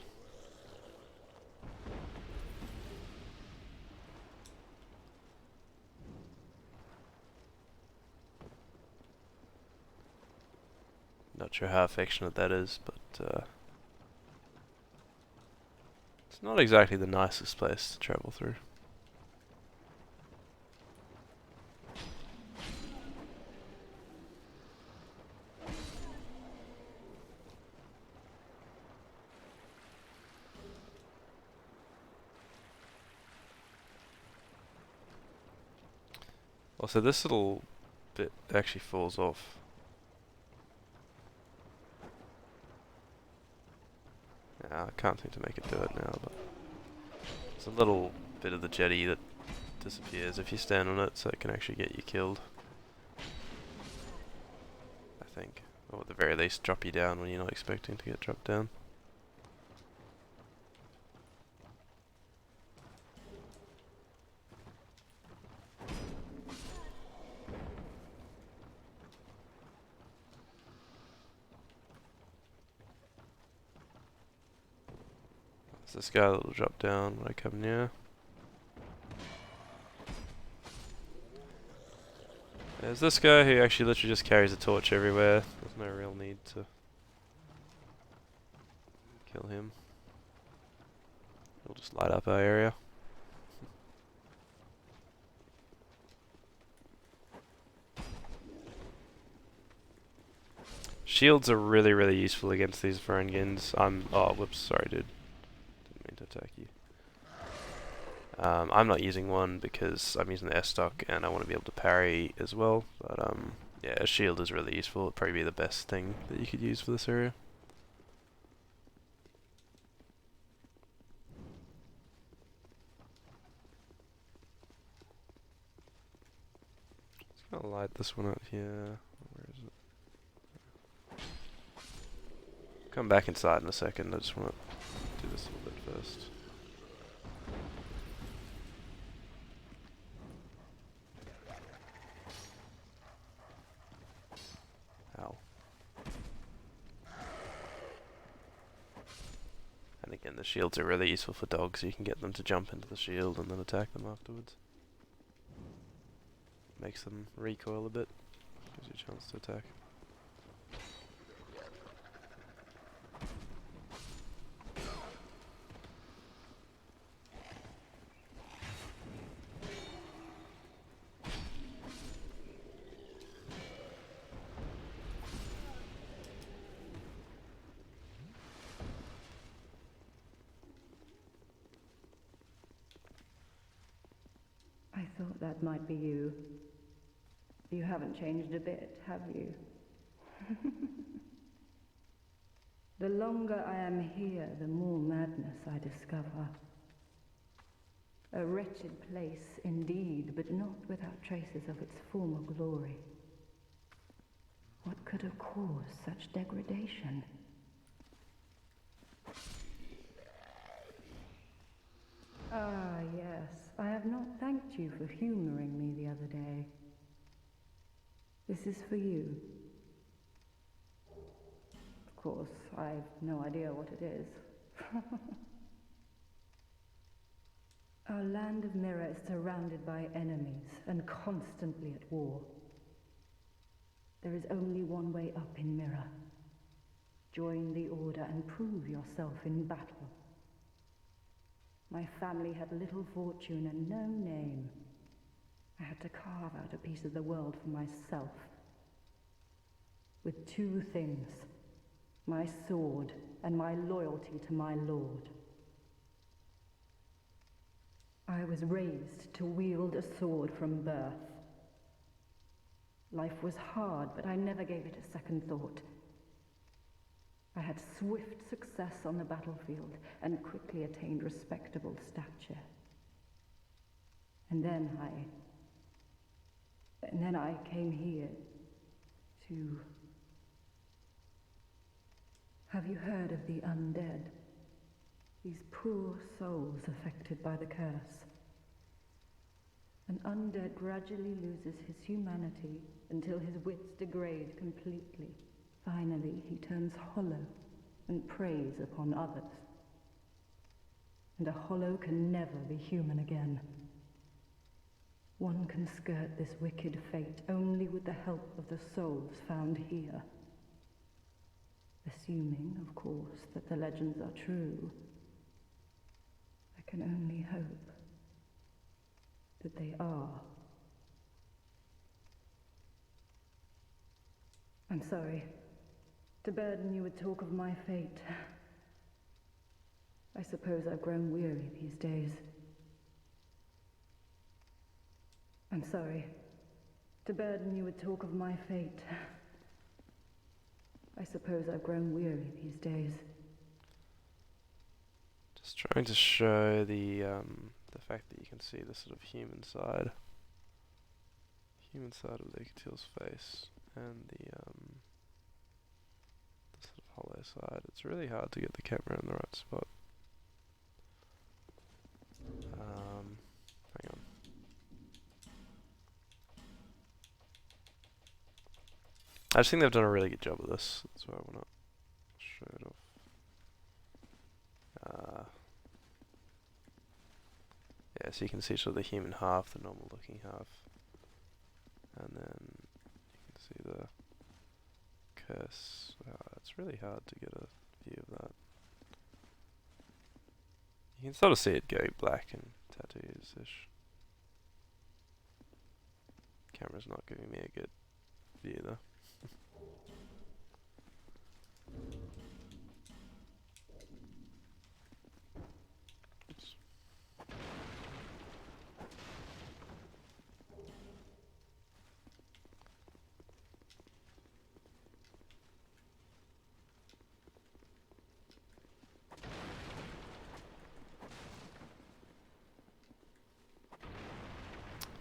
Not sure how affectionate that is, but it's not exactly the nicest place to travel through. Also, this little bit actually falls off. I can't seem to make it do it now, but there's a little bit of the jetty that disappears if you stand on it, so it can actually get you killed. I think. Or at the very least drop you down when you're not expecting to get dropped down. There's this guy that will drop down when I come near. There's this guy who actually literally just carries a torch everywhere. There's no real need to kill him. He'll just light up our area. Shields are really, really useful against these Varangans. Oh, whoops, sorry dude. Didn't mean to attack you. I'm not using one because I'm using the S-stock and I want to be able to parry as well. But yeah, a shield is really useful. It'd probably be the best thing that you could use for this area. Just gonna light this one up here. Where is it? Come back inside in a second. I just want to do this a little bit first. Ow. And again, the shields are really useful for dogs. You can get them to jump into the shield and then attack them afterwards. Makes them recoil a bit. Gives you a chance to attack. I thought that might be you. You haven't changed a bit, have you? The longer I am here, the more madness I discover. A wretched place indeed, but not without traces of its former glory. What could have caused such degradation? Ah, yes. I have not thanked you for humoring me the other day. This is for you. Of course, I've no idea what it is. Our land of Mirror is surrounded by enemies and constantly at war. There is only one way up in Mirror. Join the Order and prove yourself in battle. My family had little fortune and no name. I had to carve out a piece of the world for myself. With two things, my sword and my loyalty to my lord. I was raised to wield a sword from birth. Life was hard, but I never gave it a second thought. I had swift success on the battlefield and quickly attained respectable stature. And then I came here to... Have you heard of the undead? These poor souls affected by the curse. An undead gradually loses his humanity until his wits degrade completely. Finally, he turns hollow and preys upon others. And a hollow can never be human again. One can skirt this wicked fate only with the help of the souls found here. Assuming, of course, that the legends are true, I can only hope that they are. I'm sorry to burden you with talk of my fate. I suppose I've grown weary these days. I'm sorry To burden you with talk of my fate. I suppose I've grown weary these days. Just trying to show the fact that you can see the sort of human side of Lucatil's face, and the sort of hollow side. It's really hard to get the camera in the right spot. Hang on. I just think they've done a really good job of this. That's why I want to show it off. Yeah, so you can see sort of the human half, the normal looking half, and then you can see the curse. It's really hard to get a view of that. You can sort of see it going black and tattoos-ish. Camera's not giving me a good view though.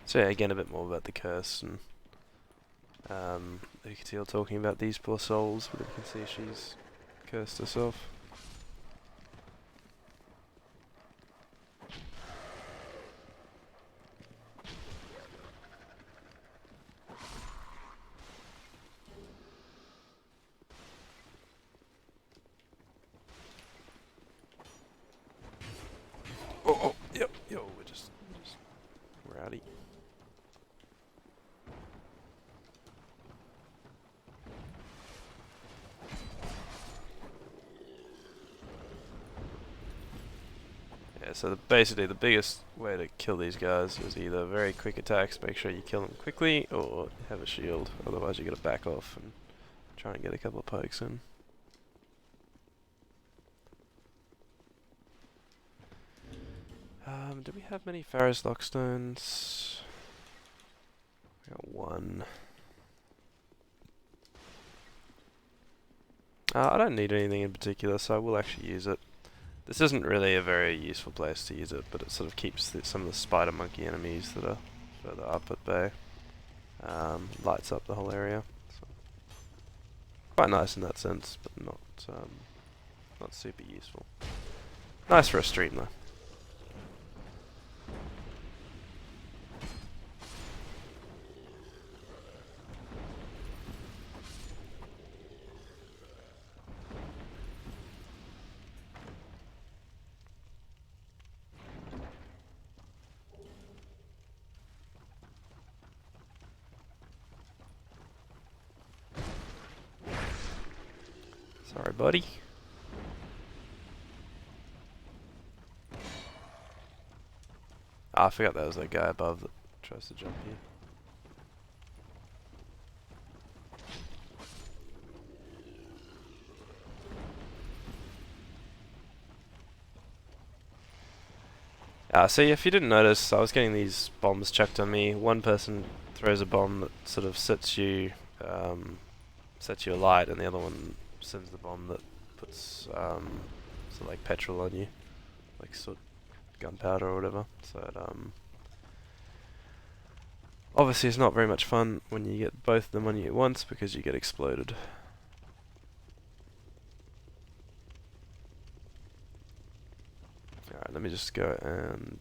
So yeah, again a bit more about the curse, and Lucatil talking about these poor souls, but you can see she's cursed herself. Oh, yep, yo, we're just rowdy. Yeah, so basically the biggest way to kill these guys is either very quick attacks, make sure you kill them quickly, or have a shield, otherwise you gotta back off and try and get a couple of pokes in. Do we have many Pharos Lockstones? We got one. I don't need anything in particular, so I will actually use it. This isn't really a very useful place to use it, but it sort of keeps some of the spider monkey enemies that are further up at bay. Lights up the whole area. So quite nice in that sense, but not super useful. Nice for a stream though. Sorry, buddy. I forgot there was that guy above that tries to jump here. So yeah, if you didn't notice, I was getting these bombs chucked on me. One person throws a bomb that sort of sets you alight, and the other one sends the bomb that puts sort of like petrol on you, like sort of gunpowder or whatever. So it, obviously it's not very much fun when you get both of them on you at once because you get exploded. Alright, let me just go and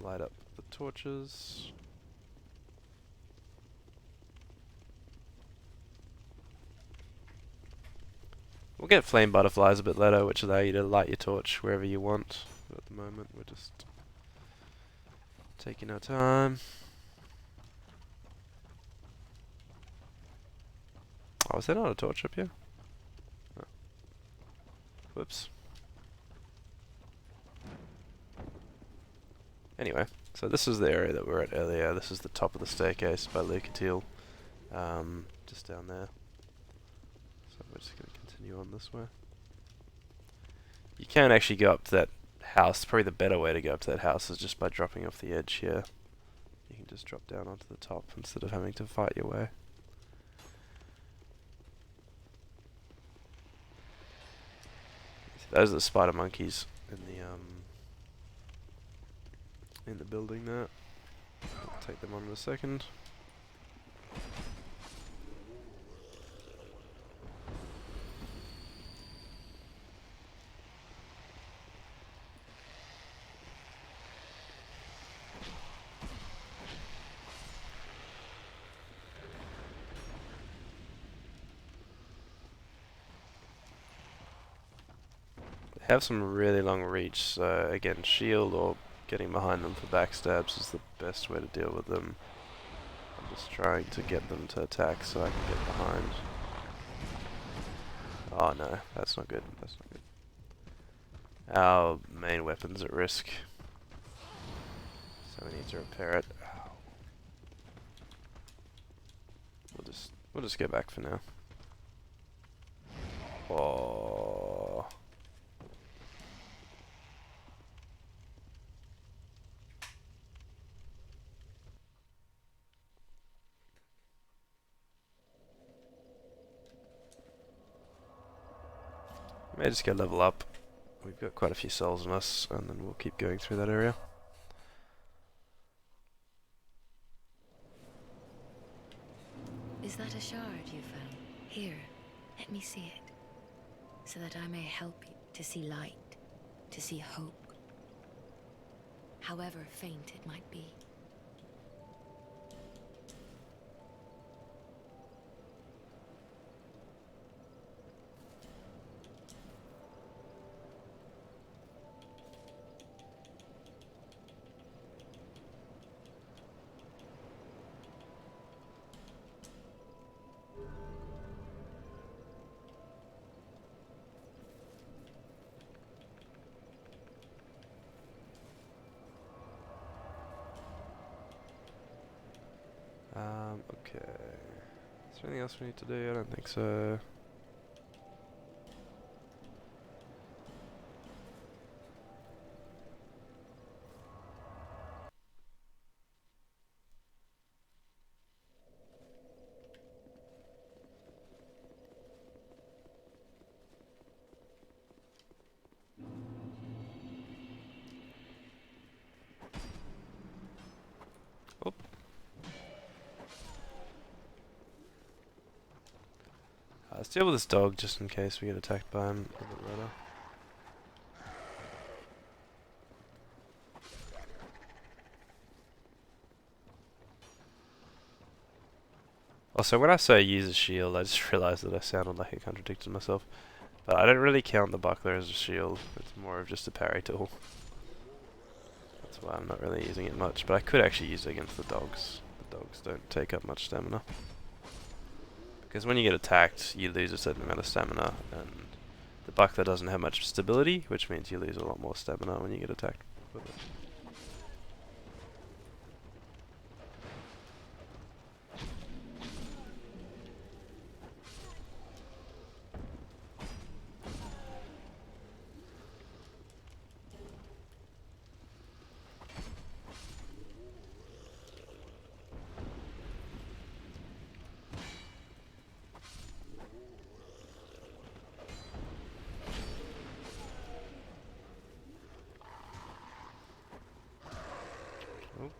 light up the torches. We'll get flame butterflies a bit later, which allow you to light your torch wherever you want. But at the moment, we're just taking our time. Oh, is there not a torch up here? Oh. Whoops. Anyway, so this is the area that we were at earlier. This is the top of the staircase by Lucatil. Just down there. So we're just going to continue on this way. You can actually go up to that house. Probably the better way to go up to that house is just by dropping off the edge here. You can just drop down onto the top instead of having to fight your way. Those are the spider monkeys in the building there. I'll take them on in a second. Have some really long reach, so again, shield or getting behind them for backstabs is the best way to deal with them. I'm just trying to get them to attack so I can get behind. Oh no, that's not good, that's not good. Our main weapon's at risk, so we need to repair it. We'll just go back for now. Oh. May just go level up. We've got quite a few souls in us, and then we'll keep going through that area. Is that a shard you found? Here, let me see it, so that I may help you to see light, to see hope, however faint it might be. Okay. Is there anything else we need to do? I don't think so. Oh. Let's deal with this dog just in case we get attacked by him a bit later. Also, when I say use a shield, I just realised that I sounded like I contradicted myself. But I don't really count the buckler as a shield. It's more of just a parry tool. That's why I'm not really using it much. But I could actually use it against the dogs. The dogs don't take up much stamina. Because when you get attacked, you lose a certain amount of stamina, and the buckler doesn't have much stability, which means you lose a lot more stamina when you get attacked with it. Oh.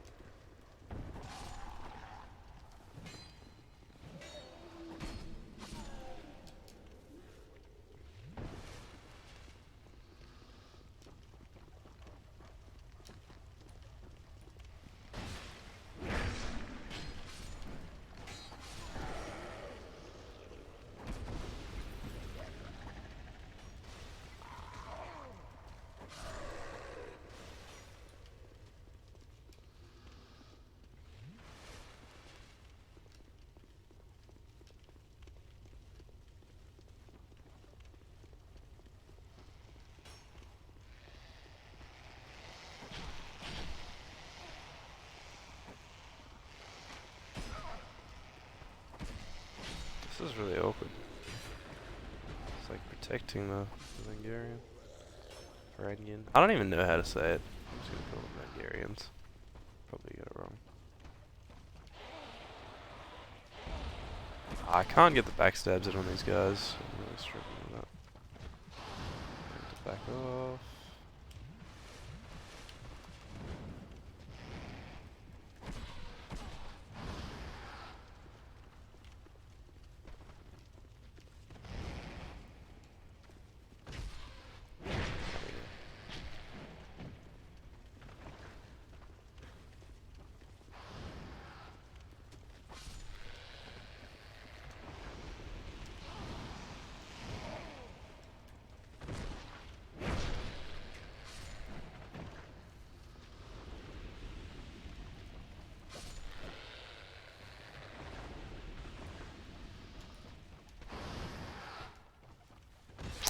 This is really awkward. It's like protecting the Vangarian. Varangian. I don't even know how to say it. I'm just gonna call them Vangarians. Probably got it wrong. I can't get the backstabs in on these guys. I'm really struggling with that. Need to back off.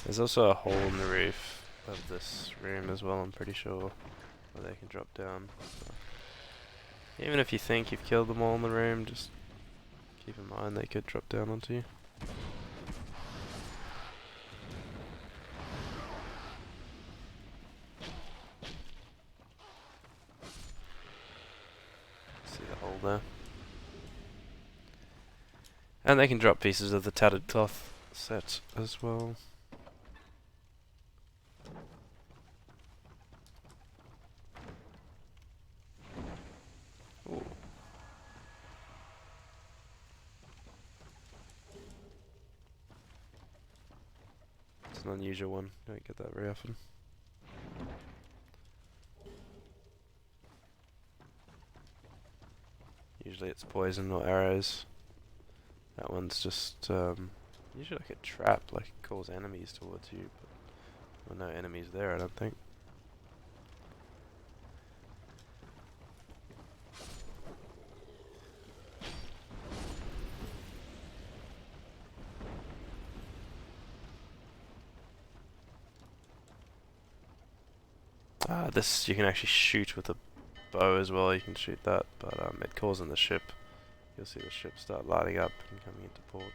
There's also a hole in the roof of this room as well, I'm pretty sure, where they can drop down. So even if you think you've killed them all in the room, just keep in mind they could drop down onto you. See the hole there. And they can drop pieces of the tattered cloth set as well. Ooh. It's an unusual one, don't get that very often. Usually it's poison or arrows. That one's just usually like a trap, like it calls enemies towards you, but there are no enemies there, I don't think. This you can actually shoot with a bow as well, you can shoot that, but it calls in the ship. You'll see the ship start lighting up and coming into port.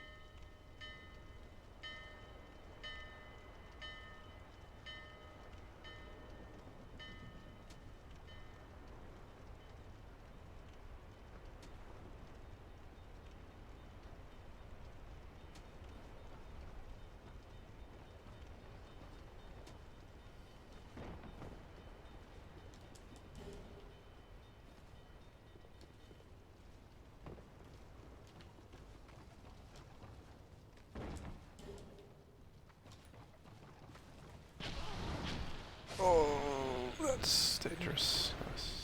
Oh, that's dangerous. Yes.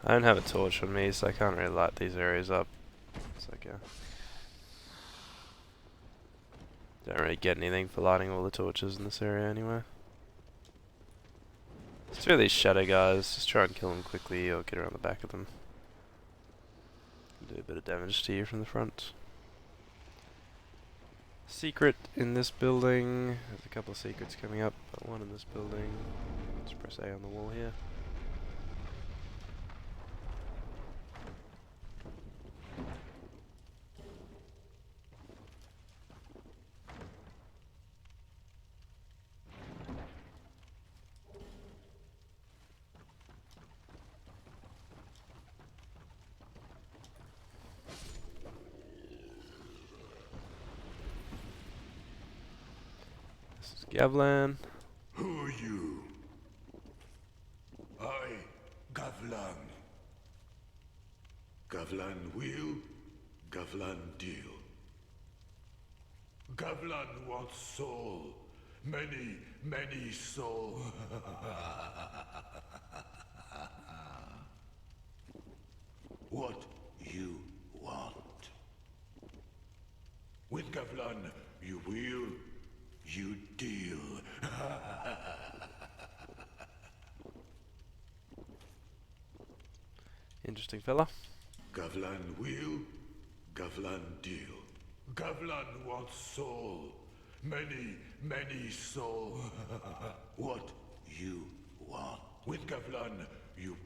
I don't have a torch on me, so I can't really light these areas up. It's like a... Don't really get anything for lighting all the torches in this area anyway. Let's do these shadow guys, just try and kill them quickly or get around the back of them. Do a bit of damage to you from the front. Secret in this building. There's a couple of secrets coming up, but one in this building. Let's press A on the wall here. This is Gavlan. Who are you? I, Gavlan. Gavlan will, Gavlan deal. Gavlan wants soul. Many, many soul. What you want? With Gavlan, you will, you deal. interesting fella. Gavlan will, Gavlan deal. Gavlan wants soul. Many, many soul. What you want. With Gavlan, you...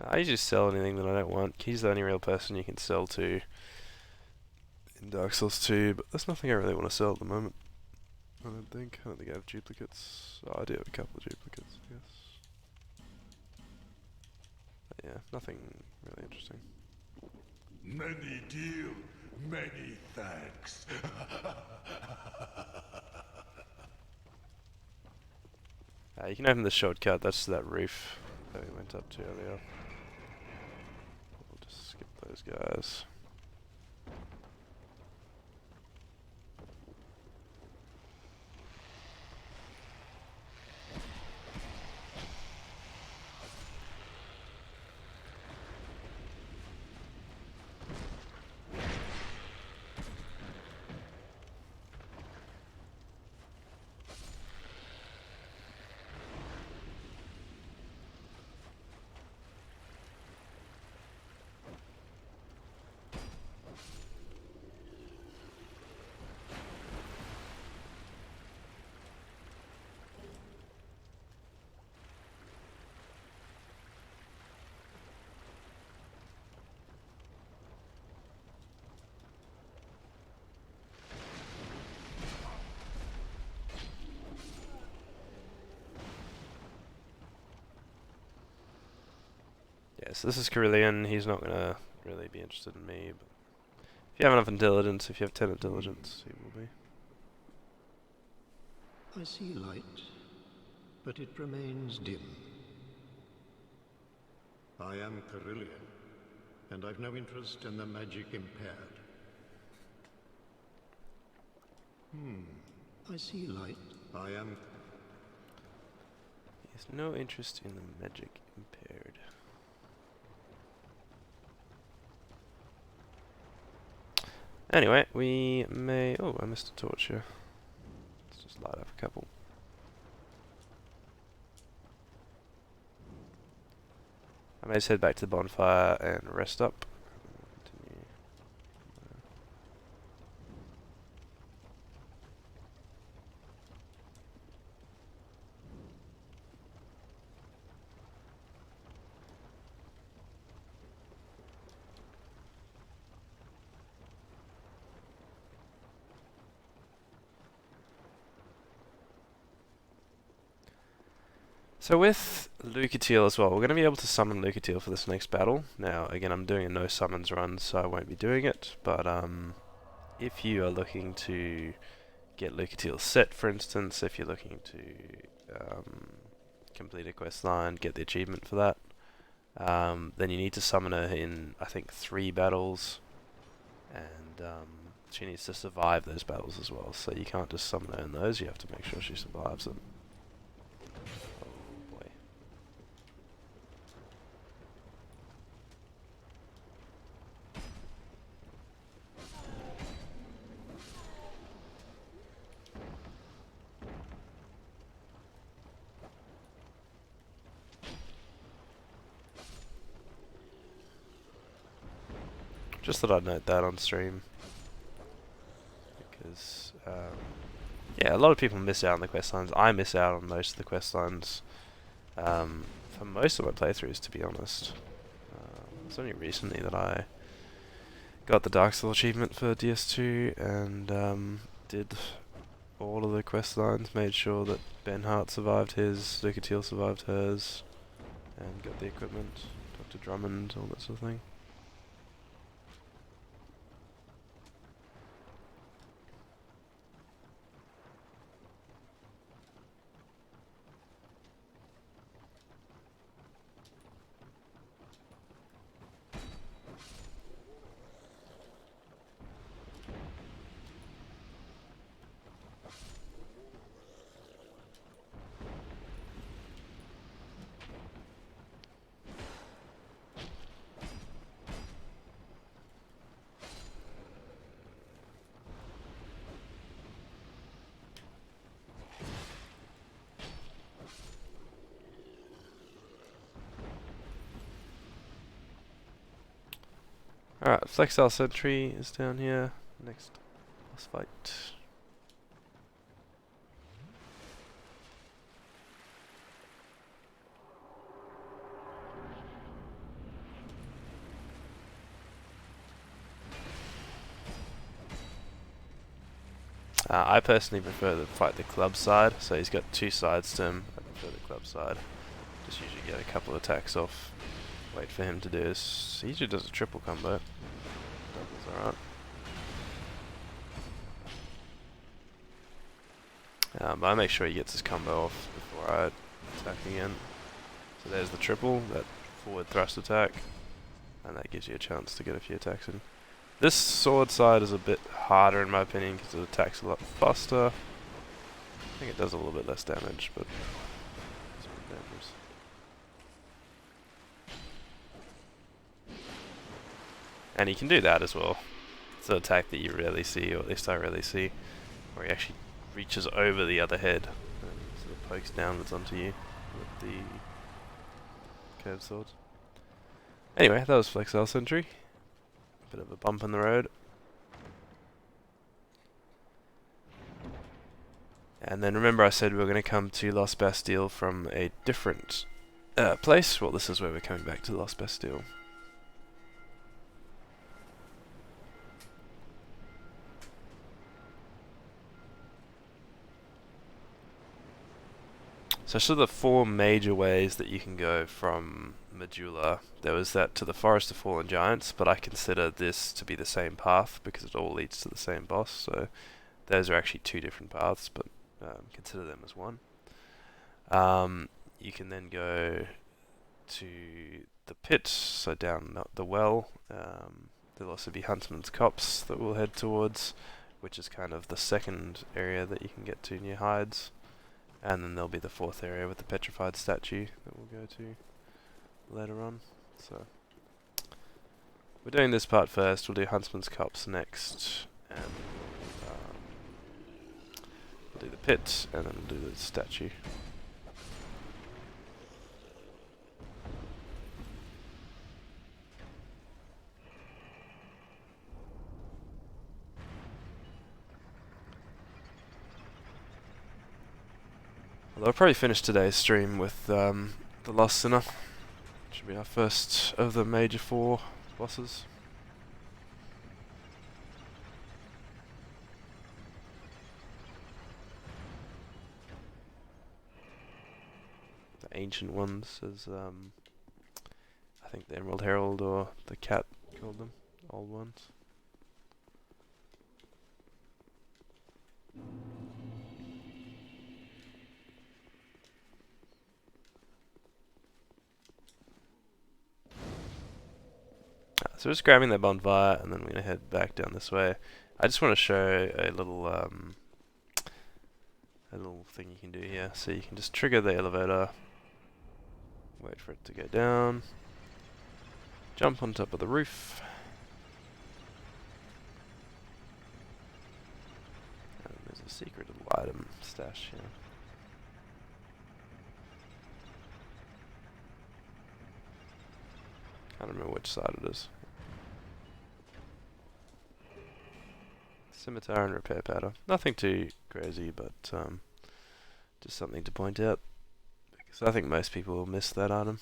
I usually sell anything that I don't want. He's the only real person you can sell to in Dark Souls 2, but there's nothing I really want to sell at the moment. I don't think. I don't think I have duplicates. Oh, I do have a couple of duplicates, I guess. But yeah, nothing really interesting. Many deal, many thanks. You can open the shortcut, that's that roof that we went up to earlier. We'll just skip those guys. Yes, this is Carillion. He's not gonna really be interested in me, but if you have enough intelligence, if you have 10 intelligence, he will be. I see light, but it remains dim. I am Carillion, and I've no interest in the magic impaired. I see light. I am... He has no interest in the magic impaired. Anyway, we may... Oh, I missed a torch here. Let's just light up a couple. I may just head back to the bonfire and rest up. Continue. So with Lucatiel as well, we're going to be able to summon Lucatiel for this next battle. Now, again, I'm doing a no summons run, so I won't be doing it, but if you are looking to get Lucatiel set, for instance, if you're looking to complete a quest line, get the achievement for that, then you need to summon her in, I think, 3 battles, and she needs to survive those battles as well, so you can't just summon her in those, you have to make sure she survives them. Just thought I'd note that on stream, because yeah, a lot of people miss out on the quest lines. I miss out on most of the quest lines for most of my playthroughs, to be honest. It's only recently that I got the Dark Soul achievement for DS2 and did all of the quest lines, made sure that Ben Hart survived his, Lucatiel survived hers, and got the equipment, Dr. Drummond, all that sort of thing. Alright, Flexile Sentry is down here. Next boss fight. I personally prefer to fight the club side, so he's got two sides to him. I prefer the club side. Just usually get a couple of attacks off. Wait for him to do his... He usually does a triple combo. Double's alright. But I make sure he gets his combo off before I attack again. So there's the triple, that forward thrust attack. And that gives you a chance to get a few attacks in. This sword side is a bit harder in my opinion because it attacks a lot faster. I think it does a little bit less damage, but it's a bit dangerous. And he can do that as well. It's an attack that you rarely see, or at least I rarely see, where he actually reaches over the other head and sort of pokes downwards onto you with the curved swords. Anyway, that was Flexile Sentry. Bit of a bump in the road. And then remember I said we were going to come to Lost Bastille from a different place? Well, this is where we're coming back to Lost Bastille. So the four major ways that you can go from Majula. There was that to the Forest of Fallen Giants, but I consider this to be the same path because it all leads to the same boss. So those are actually two different paths, but consider them as one. You can then go to the pit, so down the well. There'll also be Huntsman's Copse that we'll head towards, which is kind of the second area that you can get to near Hides. And then there'll be the fourth area with the petrified statue that we'll go to later on. So we're doing this part first. We'll do Huntsman's Copse next, and we'll do the pit, and then we'll do the statue. Although I'll probably finish today's stream with the Lost Sinner. Should be our first of the major four bosses. The ancient ones, as I think the Emerald Herald or the Cat called them, old ones. So we're just grabbing that bonfire, and then we're going to head back down this way. I just want to show a little thing you can do here. So you can just trigger the elevator, wait for it to go down, jump on top of the roof, and there's a secret little item stash here. I don't remember which side it is. Scimitar and repair powder. Nothing too crazy, but just something to point out, because I think most people will miss that item.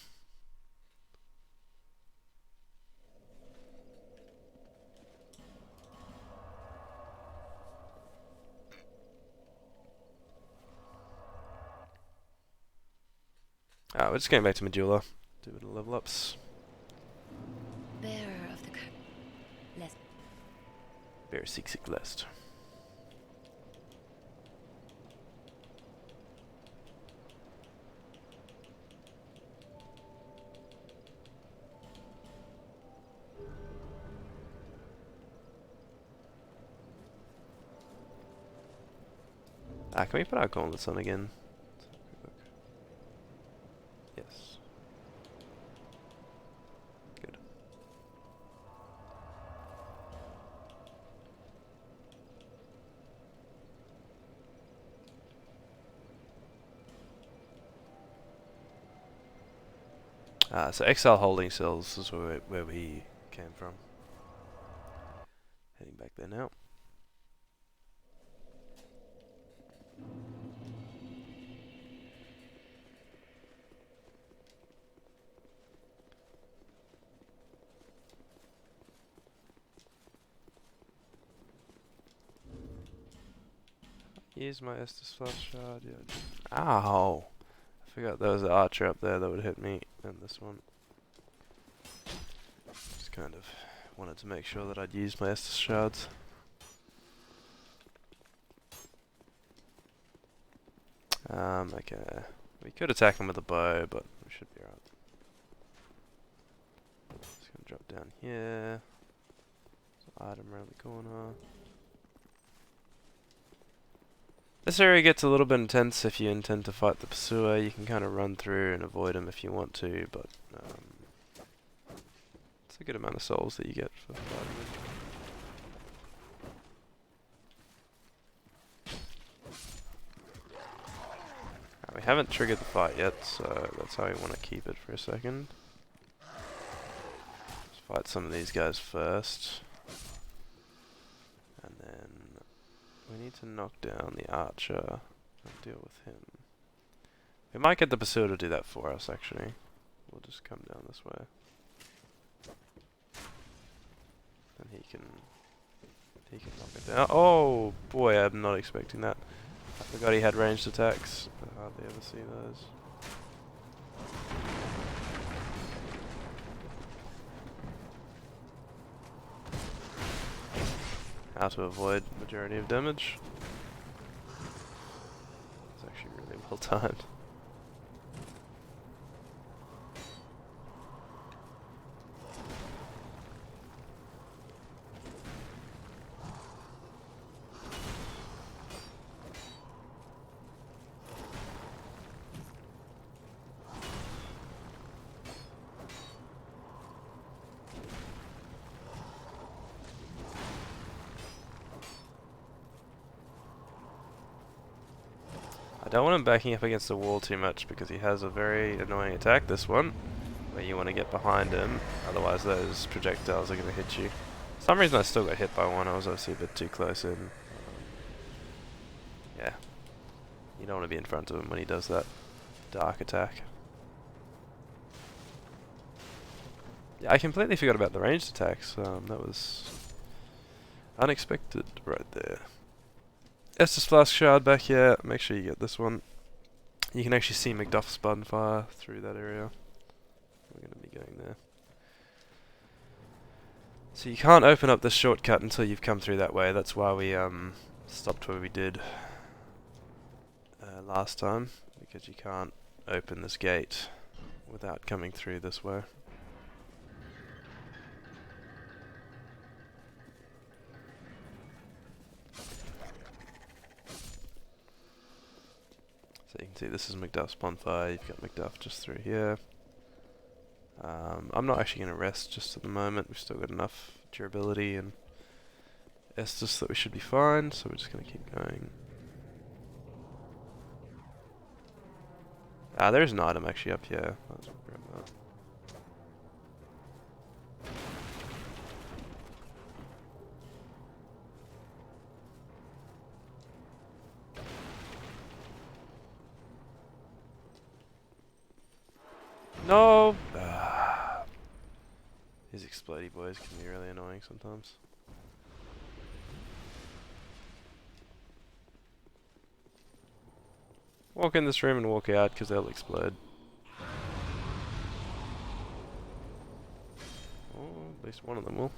We're just going back to Majula. Do a bit of level ups. Bearer of the Lest. Bear 6 list. Can we put our gauntlets on again? Yes. Good. So Exile holding cells is where we came from. back there now. Use my Estus Flask Shard. Yeah. Ow! I forgot there was an archer up there that would hit me, and this one. Just kind of wanted to make sure that I'd use my Estus Shards. Okay. We could attack him with a bow, but we should be alright. Just gonna drop down here. There's an item around the corner. This area gets a little bit intense if you intend to fight the pursuer. You can kind of run through and avoid him if you want to, but it's a good amount of souls that you get for fighting him. We haven't triggered the fight yet, so that's how we want to keep it for a second. Let's fight some of these guys first. And then we need to knock down the archer and deal with him. We might get the pursuer to do that for us, actually. We'll just come down this way. And he can knock it down. Oh boy, I'm not expecting that. I forgot he had ranged attacks. I hardly ever see those. How to avoid majority of damage. It's actually really well timed. I don't want him backing up against the wall too much because he has a very annoying attack, this one, where you want to get behind him, otherwise those projectiles are going to hit you. For some reason I still got hit by one. I was obviously a bit too close in. Yeah, you don't want to be in front of him when he does that dark attack. Yeah, I completely forgot about the ranged attacks. That was unexpected right there. Estus Flask Shard back here. Make sure you get this one. You can actually see Macduff's Bunfire through that area. We're going to be going there. So you can't open up this shortcut until you've come through that way. That's why we stopped where we did last time, because you can't open this gate without coming through this way. So you can see this is Macduff's Bonfire. You've got Macduff just through here. I'm not actually going to rest just at the moment. We've still got enough durability and Estus that we should be fine, so we're just going to keep going. Ah, there's an item actually up here. Let's grab that. No! These explodey boys can be really annoying sometimes. Walk in this room and walk out because they'll explode. Oh, at least one of them will.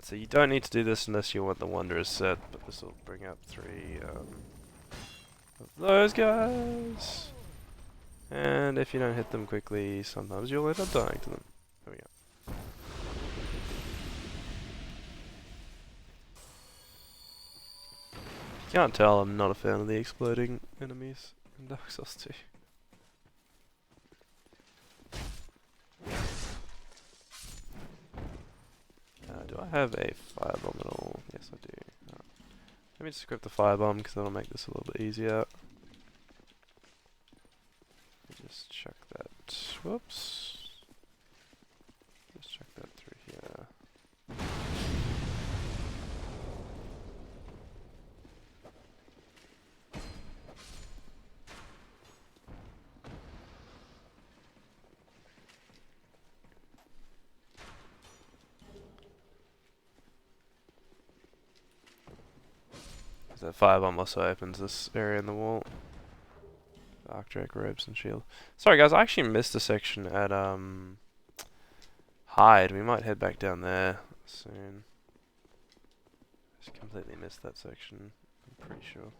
So you don't need to do this unless you want the Wanderer's set, but this will bring up 3 of those guys. And if you don't hit them quickly, sometimes you'll end up dying to them. There we go. Can't tell I'm not a fan of the exploding enemies in Dark Souls 2. Do I have a firebomb at all? Yes, I do. Right. Let me just equip the firebomb because that'll make this a little bit easier. Let me just chuck that. Whoops. Just chuck that through here. That firebomb also opens this area in the wall. Arcdrake robes and shield. Sorry guys, I actually missed a section at Hyde. We might head back down there soon. Just completely missed that section, I'm pretty sure.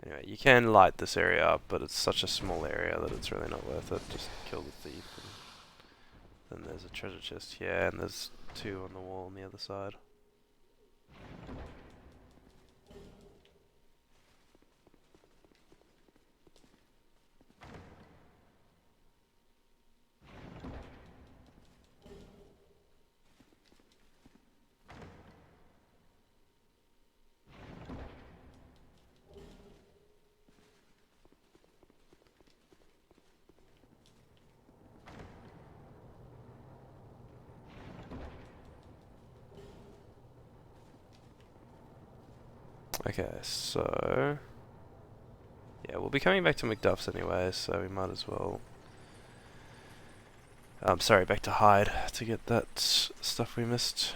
Anyway, you can light this area up, but it's such a small area that it's really not worth it. Just kill the thief. And then there's a treasure chest here, and there's 2 on the wall on the other side. Okay, so yeah, we'll be coming back to McDuff's anyway, so we might as well. Sorry, back to Hyde to get that stuff we missed.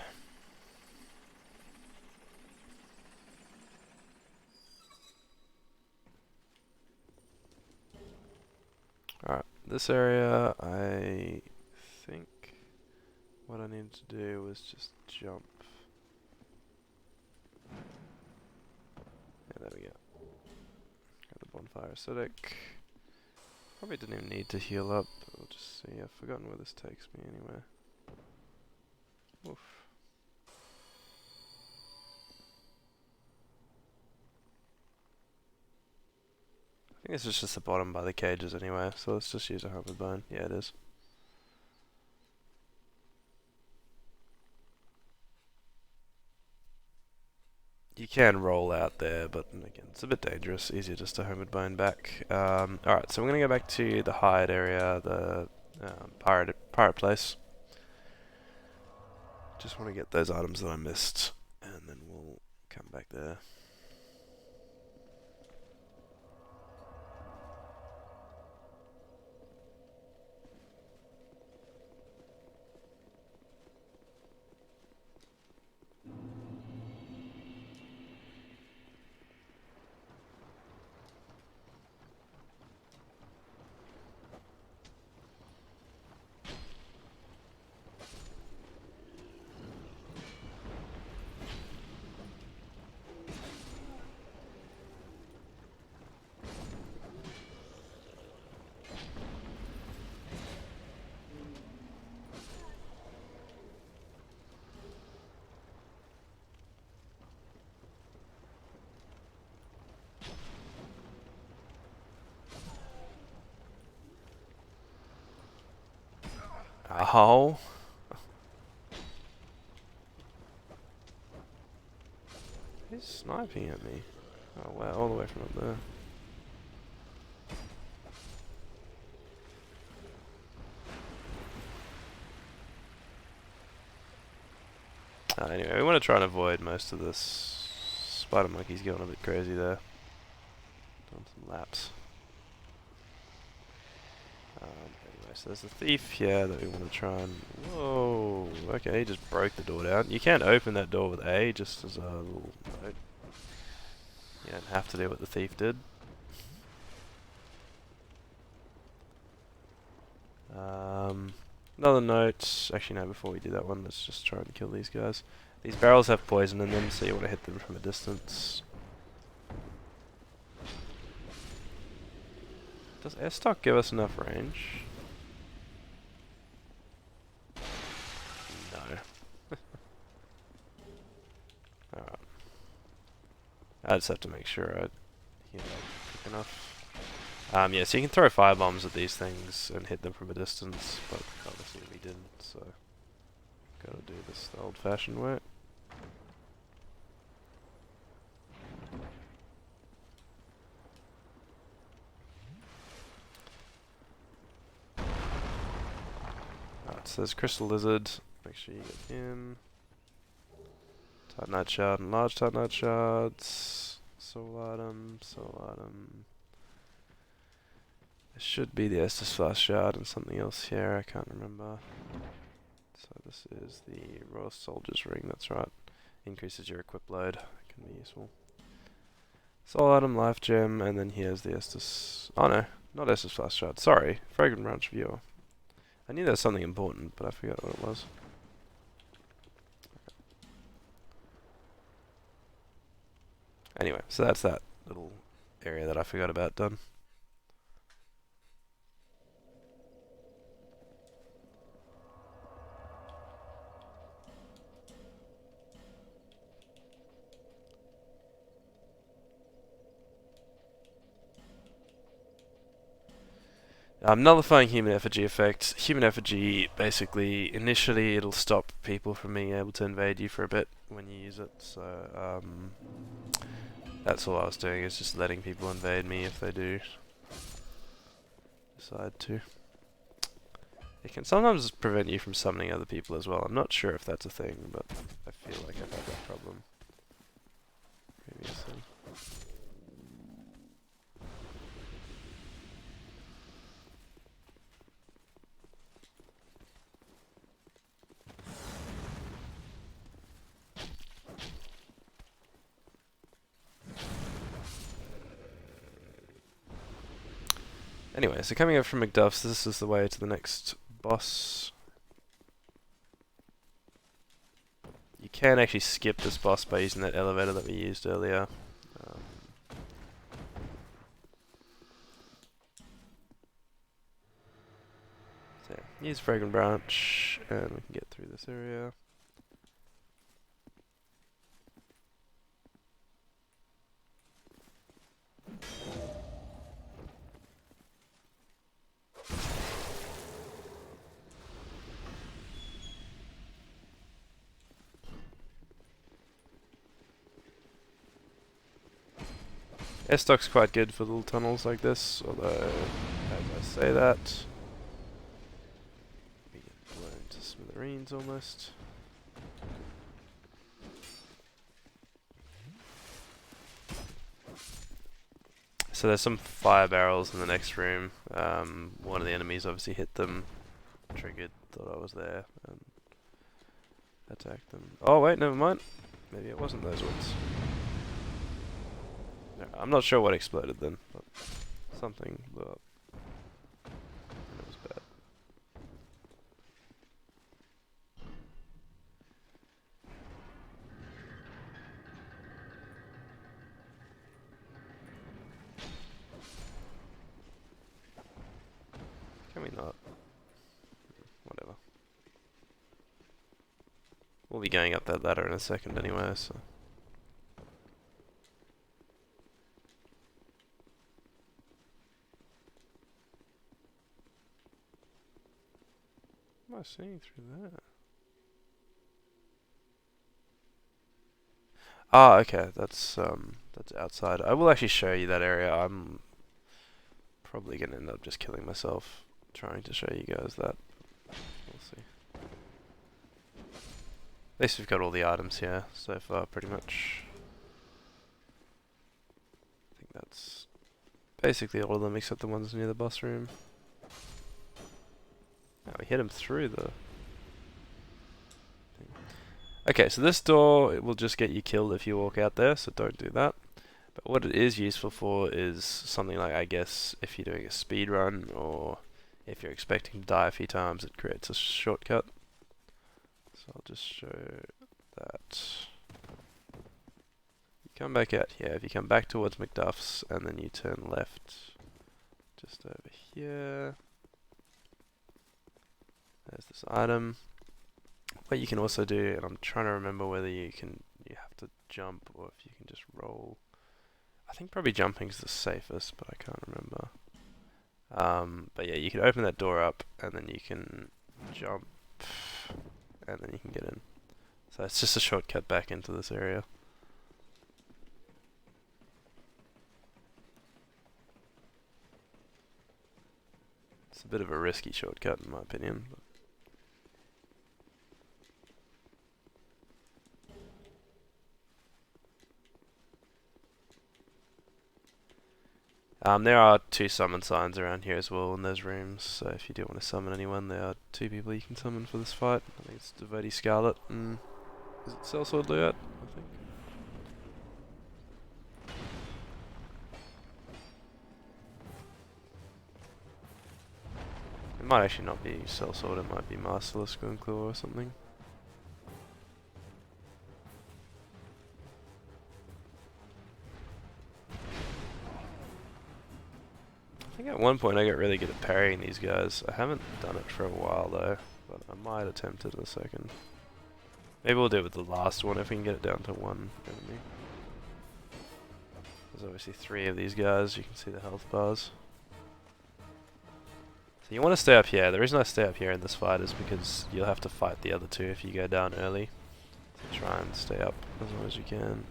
Alright, this area, I think what I needed to do was just jump. Yeah, there we go. Got the bonfire acidic. Probably didn't even need to heal up. We'll just see. I've forgotten where this takes me anyway. Oof. I think this is just the bottom by the cages anyway, so let's just use a hammer bone. Yeah, it is. You can roll out there, but again, it's a bit dangerous. Easier just to homeward bone back. Alright, so we're going to go back to the Hyde area, the pirate place. Just want to get those items that I missed, and then we'll come back there. Ow. He's sniping at me. Oh wow, all the way from up there. Anyway, we want to try and avoid most of this. Spider monkey's going a bit crazy there. Doing some laps. Anyway, so there's a thief here that we want to try and... Whoa! Okay, he just broke the door down. You can open that door with A, just as a little note. You don't have to do what the thief did. Another note. Actually, no, before we do that one, let's just try and kill these guys. These barrels have poison in them, so you want to hit them from a distance. Does air stock give us enough range? No. Alright. I just have to make sure I heal up quick enough. Yeah, so you can throw firebombs at these things and hit them from a distance, but obviously we didn't, so gotta do this the old-fashioned way. Alright, so there's Crystal Lizard. Make sure you get him. Titanite Shard and large Titanite Shards. Soul Item, Soul Item. There should be the Estus Flash Shard and something else here, I can't remember. So this is the Royal Soldier's Ring, that's right. Increases your equip load, can be useful. Soul Item, Life Gem, and then here's the Estus... Oh no, not Estus Flash Shard, sorry. Fragrant Branch Viewer. I knew there was something important, but I forgot what it was. Anyway, so that's that little area that I forgot about done. Nullifying Human Effigy effect. Human Effigy, basically, initially it'll stop people from being able to invade you for a bit when you use it, so that's all I was doing, is just letting people invade me if they do decide to. It can sometimes prevent you from summoning other people as well. I'm not sure if that's a thing, but I feel like I've had that problem previously. Anyway, so coming up from Macduff's, this is the way to the next boss. You can actually skip this boss by using that elevator that we used earlier. So yeah, use Fragrant Branch, and we can get through this area. S-Stock's quite good for little tunnels like this, although, as I say that, we get blown to smithereens almost. So there's some fire barrels in the next room. One of the enemies obviously hit them, triggered, thought I was there, and attacked them. Oh wait, never mind. Maybe it wasn't those ones. No, I'm not sure what exploded then, but something blew up. And it was bad. Can we not? Whatever. We'll be going up that ladder in a second anyway, so... What am I seeing through that? Ah, okay, that's outside. I will actually show you that area. I'm probably gonna end up just killing myself trying to show you guys that. We'll see. At least we've got all the items here so far, pretty much. I think that's basically all of them except the ones near the boss room. Oh, we hit him through the thing. Okay, so this door, it will just get you killed if you walk out there, so don't do that. But what it is useful for is something like, I guess, if you're doing a speed run, or if you're expecting to die a few times, it creates a shortcut. So I'll just show that. You come back out here, if you come back towards Macduff's, and then you turn left just over here. There's this item. What you can also do, and I'm trying to remember whether you have to jump or if you can just roll. I think probably jumping's the safest, but I can't remember. But yeah, you can open that door up, and then you can jump, and then you can get in. So it's just a shortcut back into this area. It's a bit of a risky shortcut in my opinion. There are 2 summon signs around here as well in those rooms, so if you do want to summon anyone, there are 2 people you can summon for this fight. I think it's Devotee Scarlet and... is it Sellsword Luyat? I think. It might actually not be Sellsword, it might be Masterless Glenclaw or something. I think at one point I got really good at parrying these guys. I haven't done it for a while though, but I might attempt it in a second. Maybe we'll do it with the last one if we can get it down to 1 enemy. There's obviously 3 of these guys, you can see the health bars. So you want to stay up here. The reason I stay up here in this fight is because you'll have to fight the other 2 if you go down early. So try and stay up as long as you can.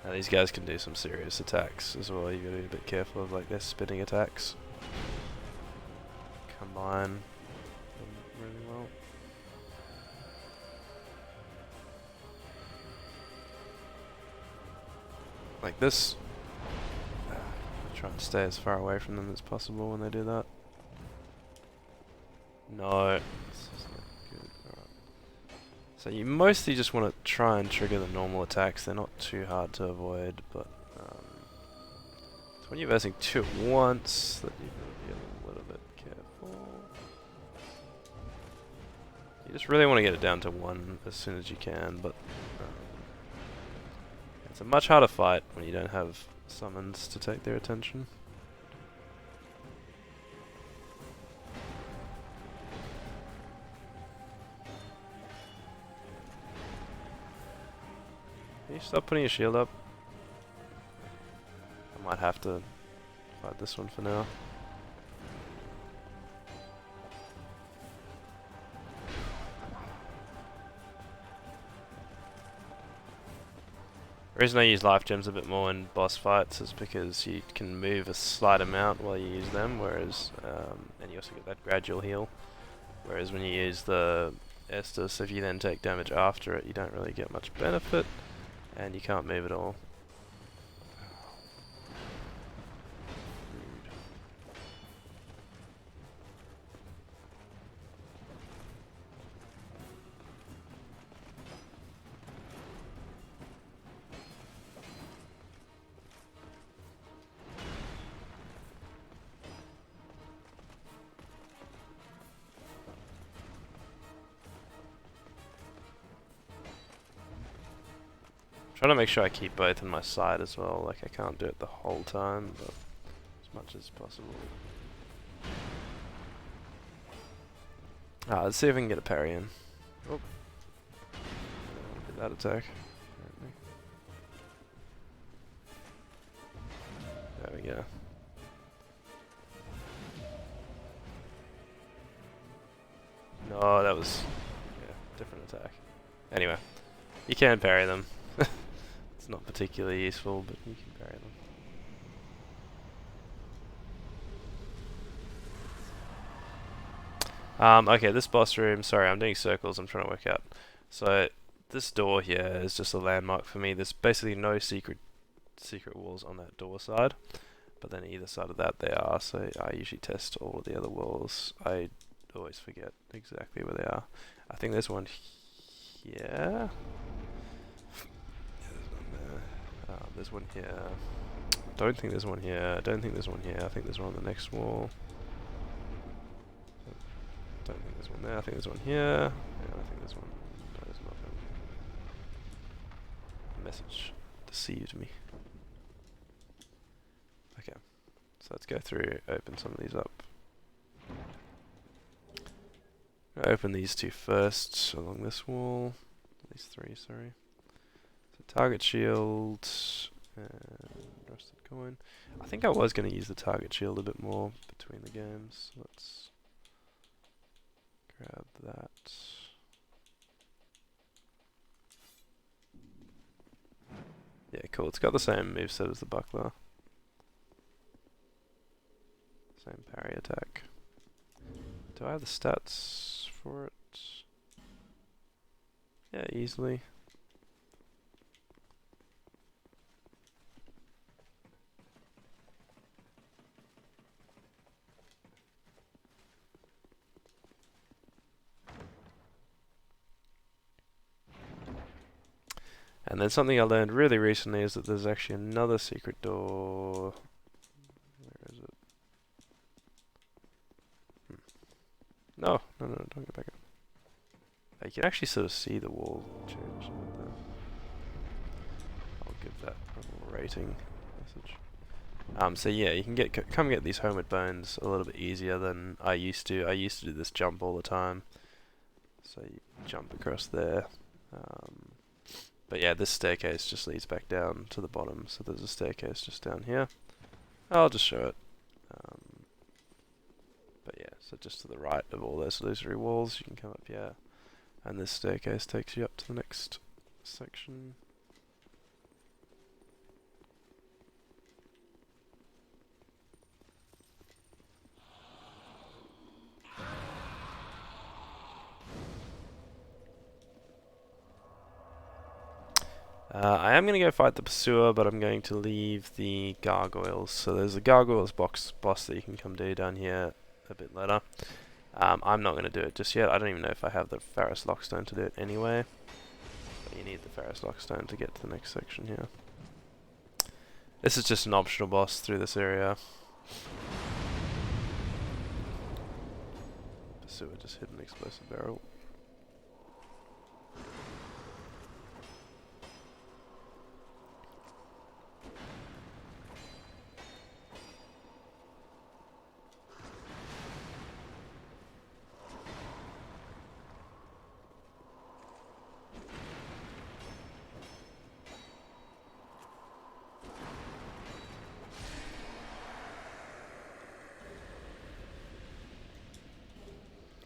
Now these guys can do some serious attacks as well. You gotta be a bit careful of like their spinning attacks. Combine really well. Like this. Try and stay as far away from them as possible when they do that. No, this is not good. Alright. So you mostly just want to try and trigger the normal attacks. They're not too hard to avoid, but it's when you're versing 2 at once that you gotta be a little bit careful. You just really want to get it down to 1 as soon as you can, but it's a much harder fight when you don't have summons to take their attention. Can you stop putting your shield up? I might have to fight this one for now. The reason I use life gems a bit more in boss fights is because you can move a slight amount while you use them, whereas, and you also get that gradual heal. Whereas when you use the Estus, if you then take damage after it, you don't really get much benefit, and you can't move at all. Trying to make sure I keep both in my sight as well, like I can't do it the whole time, but as much as possible. Let's see if we can get a parry in. Oh. Get that attack. There we go. No, that was different attack. Anyway, you can parry them. It's not particularly useful, but you can parry them. Okay, this boss room, sorry, I'm doing circles, I'm trying to work out. So, this door here is just a landmark for me. There's basically no secret walls on that door side. but then either side of that they are, so I usually test all of the other walls. I always forget exactly where they are. I think there's one here. There's one there. There's one here. Don't think there's one here. I don't think there's one here. I think there's one on the next wall. Don't think there's one there. I think there's one here. Yeah, I think there's one. No, there's nothing. The message deceived me. Okay, so let's go through, open some of these up. Open these two first along this wall. These three, sorry. So target shield and rusted coin. I think I was going to use the target shield a bit more between the games. Let's grab that. Yeah, cool. It's got the same moveset as the buckler. Same parry attack. Do I have the stats for it? Yeah, easily. And then something I learned really recently is that there's actually another secret door. Where is it? No, don't go back up. You can actually sort of see the wall change like that. I'll give that a little rating message. So yeah, you can come get these homeward bones a little bit easier than I used to. I used to do this jump all the time. So you jump across there. But yeah, this staircase just leads back down to the bottom. So there's a staircase just down here. I'll just show it. But yeah, so just to the right of all those illusory walls, you can come up here. And this staircase takes you up to the next section. I am going to go fight the pursuer, but I'm going to leave the gargoyles. So there's a gargoyles boss that you can come do down here a bit later. I'm not going to do it just yet. I don't even know if I have the Ferrous Lockstone to do it anyway. But you need the Ferrous Lockstone to get to the next section here. This is just an optional boss through this area. Pursuer just hit an explosive barrel.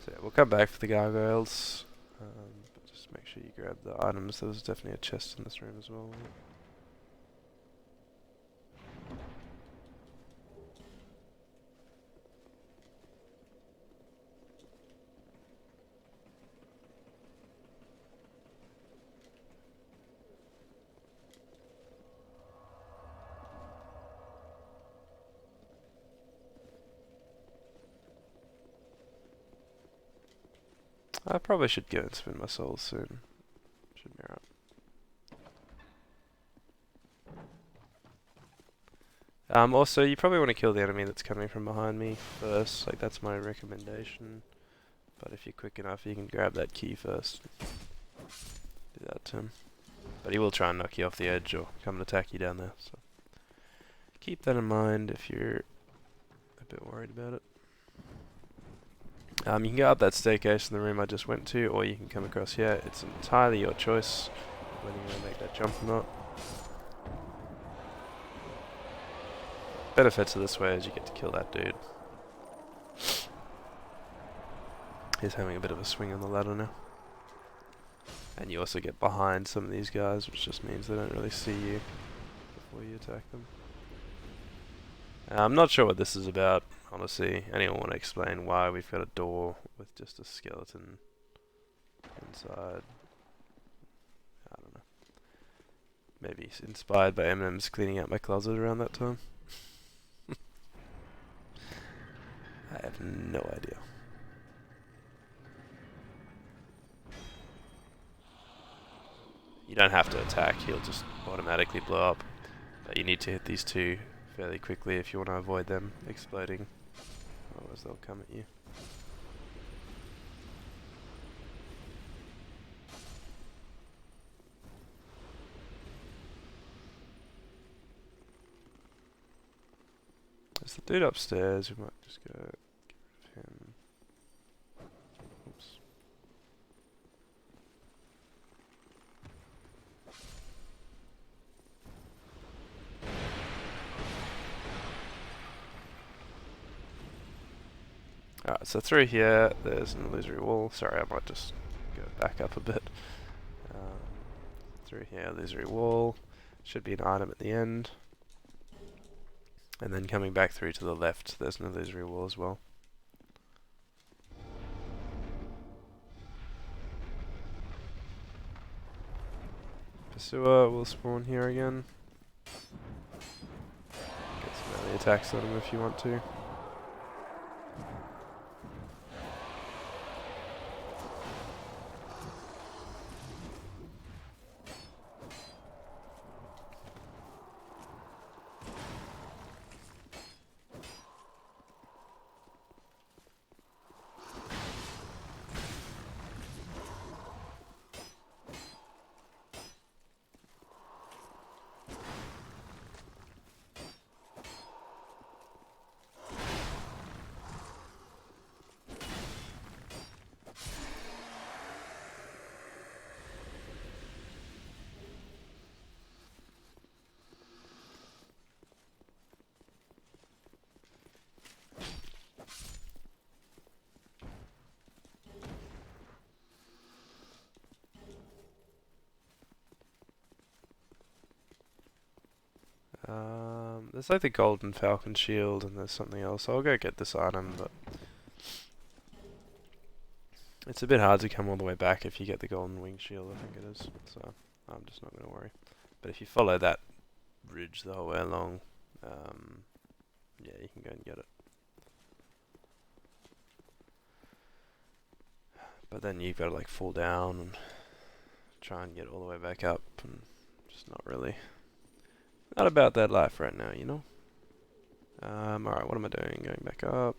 So yeah, we'll come back for the gargoyles, but just make sure you grab the items. There's definitely a chest in this room as well. I probably should go and spin my souls soon. Should be alright. Also, you probably want to kill the enemy that's coming from behind me first. Like, that's my recommendation. But if you're quick enough, you can grab that key first. Do that to him. But he will try and knock you off the edge or come and attack you down there. So keep that in mind if you're a bit worried about it. You can go up that staircase in the room I just went to, or you can come across here. It's entirely your choice whether you want to make that jump or not. Benefits of this way is you get to kill that dude. He's having a bit of a swing on the ladder now. And you also get behind some of these guys, which just means they don't really see you before you attack them. I'm not sure what this is about, honestly. Anyone want to explain why we've got a door with just a skeleton inside? I don't know. Maybe it's inspired by Eminem's cleaning out my closet around that time. no idea. You don't have to attack, he'll just automatically blow up. But you need to hit these two fairly quickly if you want to avoid them exploding. Otherwise they'll come at you. There's the dude upstairs, we might just go get rid of him. Oops. Alright, so through here, there's an illusory wall. Sorry, I might just go back up a bit. Through here, illusory wall. Should be an item at the end. And then coming back through to the left, there's an illusory wall as well. Pursuer will spawn here again. Get some early attacks on him if you want to. There's like the golden falcon shield and there's something else. I'll go get this item, but it's a bit hard to come all the way back if you get the golden wing shield, I think it is. So I'm just not going to worry. But if you follow that bridge the whole way along, yeah, you can go and get it. But then you've got to like fall down and try and get all the way back up, and just not really. Not about that life right now, you know? Alright, what am I doing? Going back up.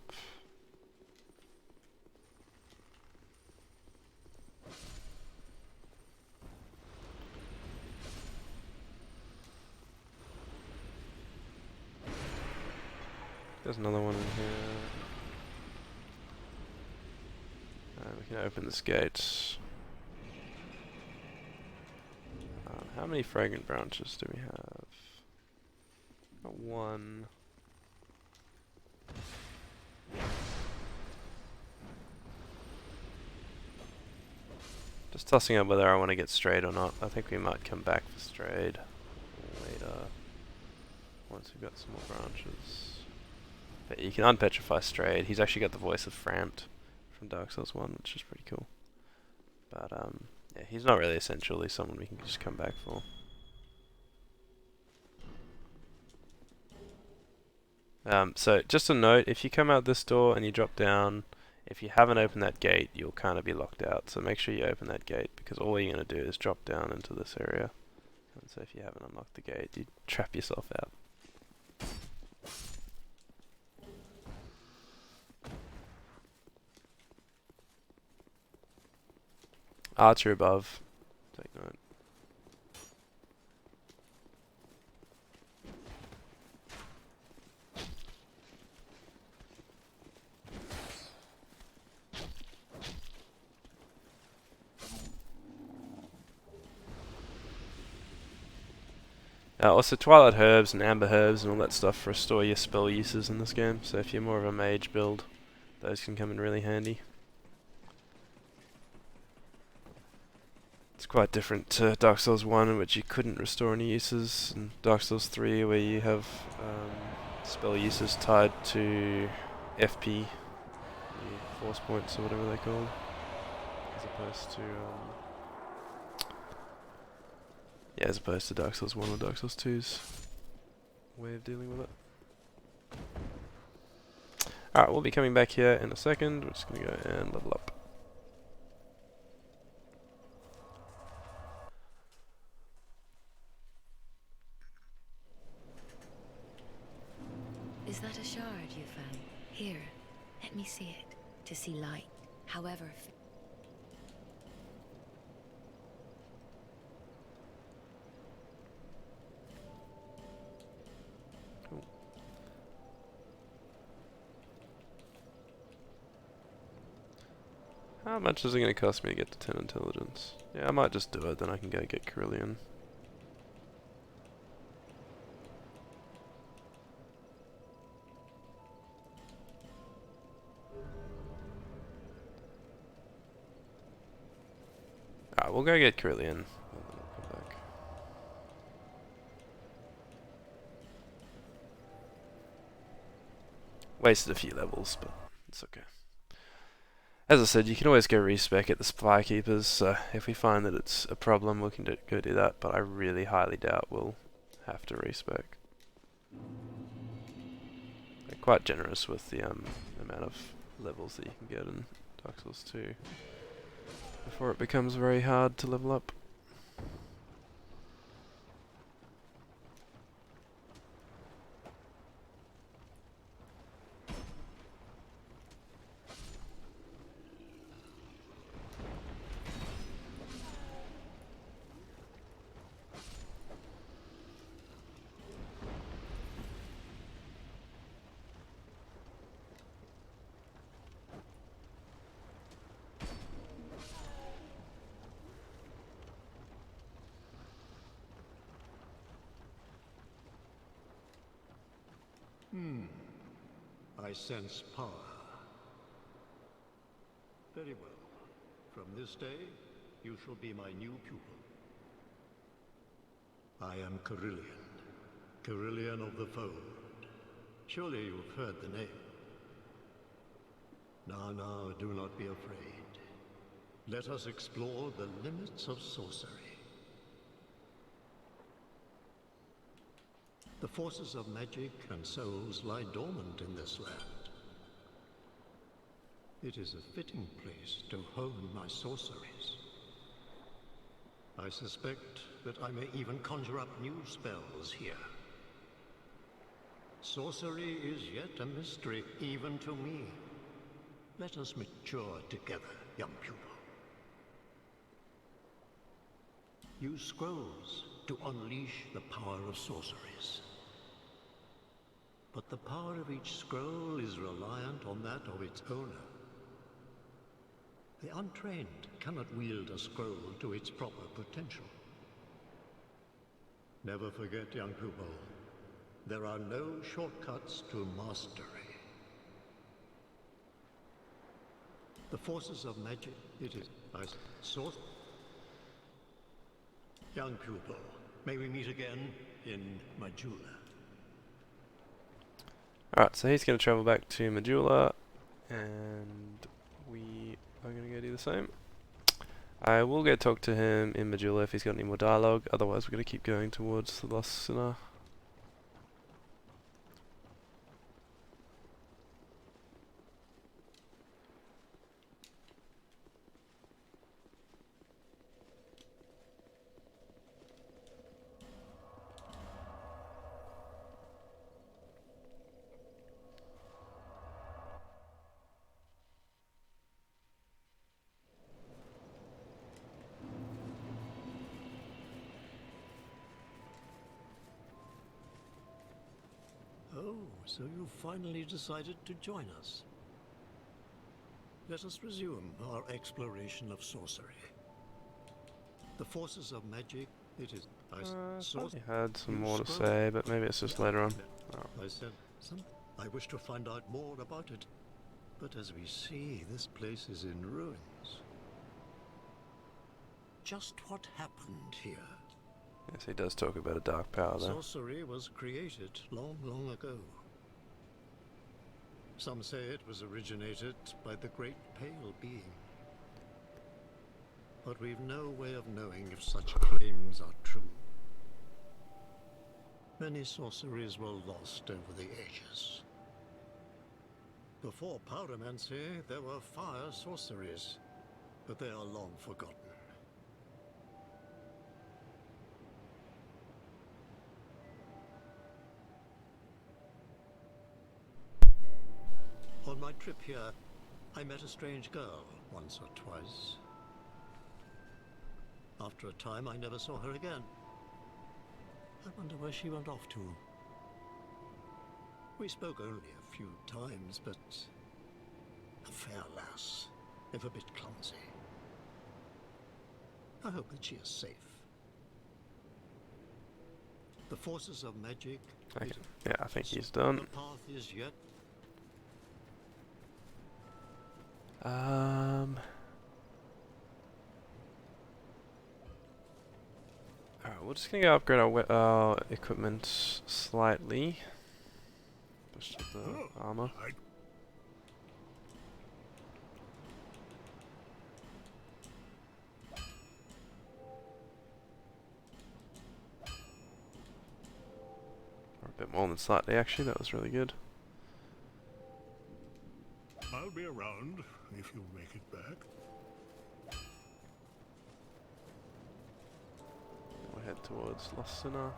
There's another one in here. We can open this gate. How many fragrant branches do we have? Got one. Just tossing up whether I want to get strayed or not. I think we might come back for strayed later, once we've got some more branches. But you can unpetrify strayed. He's actually got the voice of Framped from Dark Souls 1, which is pretty cool. But yeah, he's not really essential. He's someone we can just come back for. So just a note, if you come out this door and you drop down, if you haven't opened that gate, you'll kind of be locked out. So make sure you open that gate, because all you're going to do is drop down into this area. And so if you haven't unlocked the gate, you trap yourself out. Archer above. Take note. Also, Twilight Herbs and Amber Herbs and all that stuff restore your spell uses in this game, so if you're more of a mage build, those can come in really handy. It's quite different to Dark Souls 1, in which you couldn't restore any uses, and Dark Souls 3, where you have spell uses tied to FP, force points or whatever they're called, as opposed to yeah, as opposed to Dark Souls 1 or Dark Souls 2's way of dealing with it. Alright, we'll be coming back here in a second. We're just going to go and level up. Is that a shard you found? Here, let me see it. To see light, however. Cool. How much is it going to cost me to get to 10 intelligence? Yeah, I might just do it, then I can go get Carillion. Alright, we'll go get Carillion, and then we'll come back. Wasted a few levels, but it's okay. As I said, you can always go respec at the Spykeepers, so if we find that it's a problem, we can go do that, but I really highly doubt we'll have to respec. They're quite generous with the amount of levels that you can get in Dark Souls 2 before it becomes very hard to level up. I sense power. Very well. From this day, you shall be my new pupil. I am Carillion, Carillion of the Fold. Surely you've heard the name. Now, do not be afraid. Let us explore the limits of sorcery. The forces of magic and souls lie dormant in this land. It is a fitting place to hone my sorceries. I suspect that I may even conjure up new spells here. Sorcery is yet a mystery even to me. Let us mature together, young pupil. Use scrolls to unleash the power of sorceries. But the power of each scroll is reliant on that of its owner. The untrained cannot wield a scroll to its proper potential. Never forget, young pupil, there are no shortcuts to mastery. The forces of magic, it is source. Young pupil, may we meet again in Majula. Alright, so he's going to travel back to Majula, and we are going to go do the same. I will go talk to him in Majula if he's got any more dialogue, otherwise we're going to keep going towards the Lost Sinner. Oh, so you finally decided to join us. Let us resume our exploration of sorcery. The forces of magic, it is... I thought he had some more to say, but maybe it's just later on. Oh. I said, I wish to find out more about it. But as we see, this place is in ruins. Just what happened here? Yes, he does talk about a dark power there. Sorcery was created long, long ago. Some say it was originated by the Great Pale Being. But we've no way of knowing if such claims are true. Many sorceries were lost over the ages. Before pyromancy, there were fire sorceries, but they are long forgotten. On my trip here, I met a strange girl once or twice. After a time, I never saw her again. I wonder where she went off to. We spoke only a few times, but a fair lass, if a bit clumsy. I hope that she is safe. The forces of magic... Okay. Yeah, I think he's done. The path is yet... Alright, we're just gonna go upgrade our equipment slightly. Just with the armor. Or a bit more than slightly, actually. That was really good. I'll be around if you make it back. We'll head towards Lost Sinner.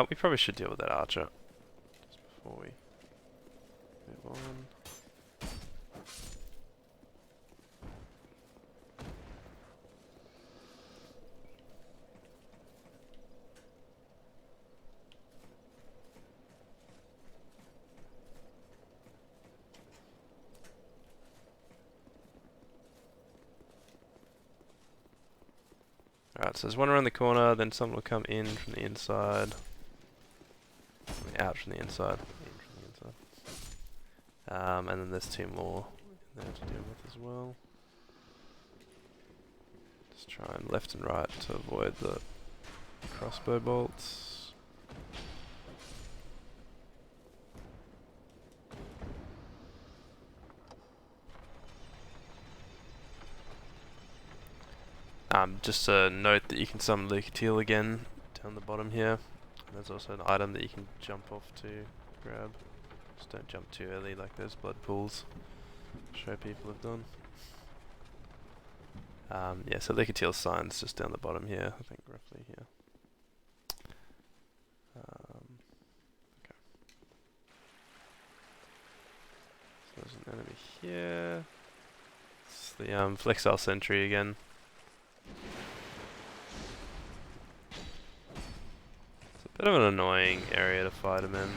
We probably should deal with that archer just before we move on. Alright, so there's one around the corner, then someone will come in from the inside. Out from the inside. In from the inside. And then there's two more in there to deal with as well. Just trying left and right to avoid the crossbow bolts. Just a note that you can summon Lucatiel again down the bottom here. There's also an item that you can jump off to grab. Just don't jump too early like those blood pools show people have done. Yeah, so Lucatiel's sign's just down the bottom here, I think roughly here. Okay. So there's an enemy here. It's the Flexile Sentry again. Bit of an annoying area to fight him in.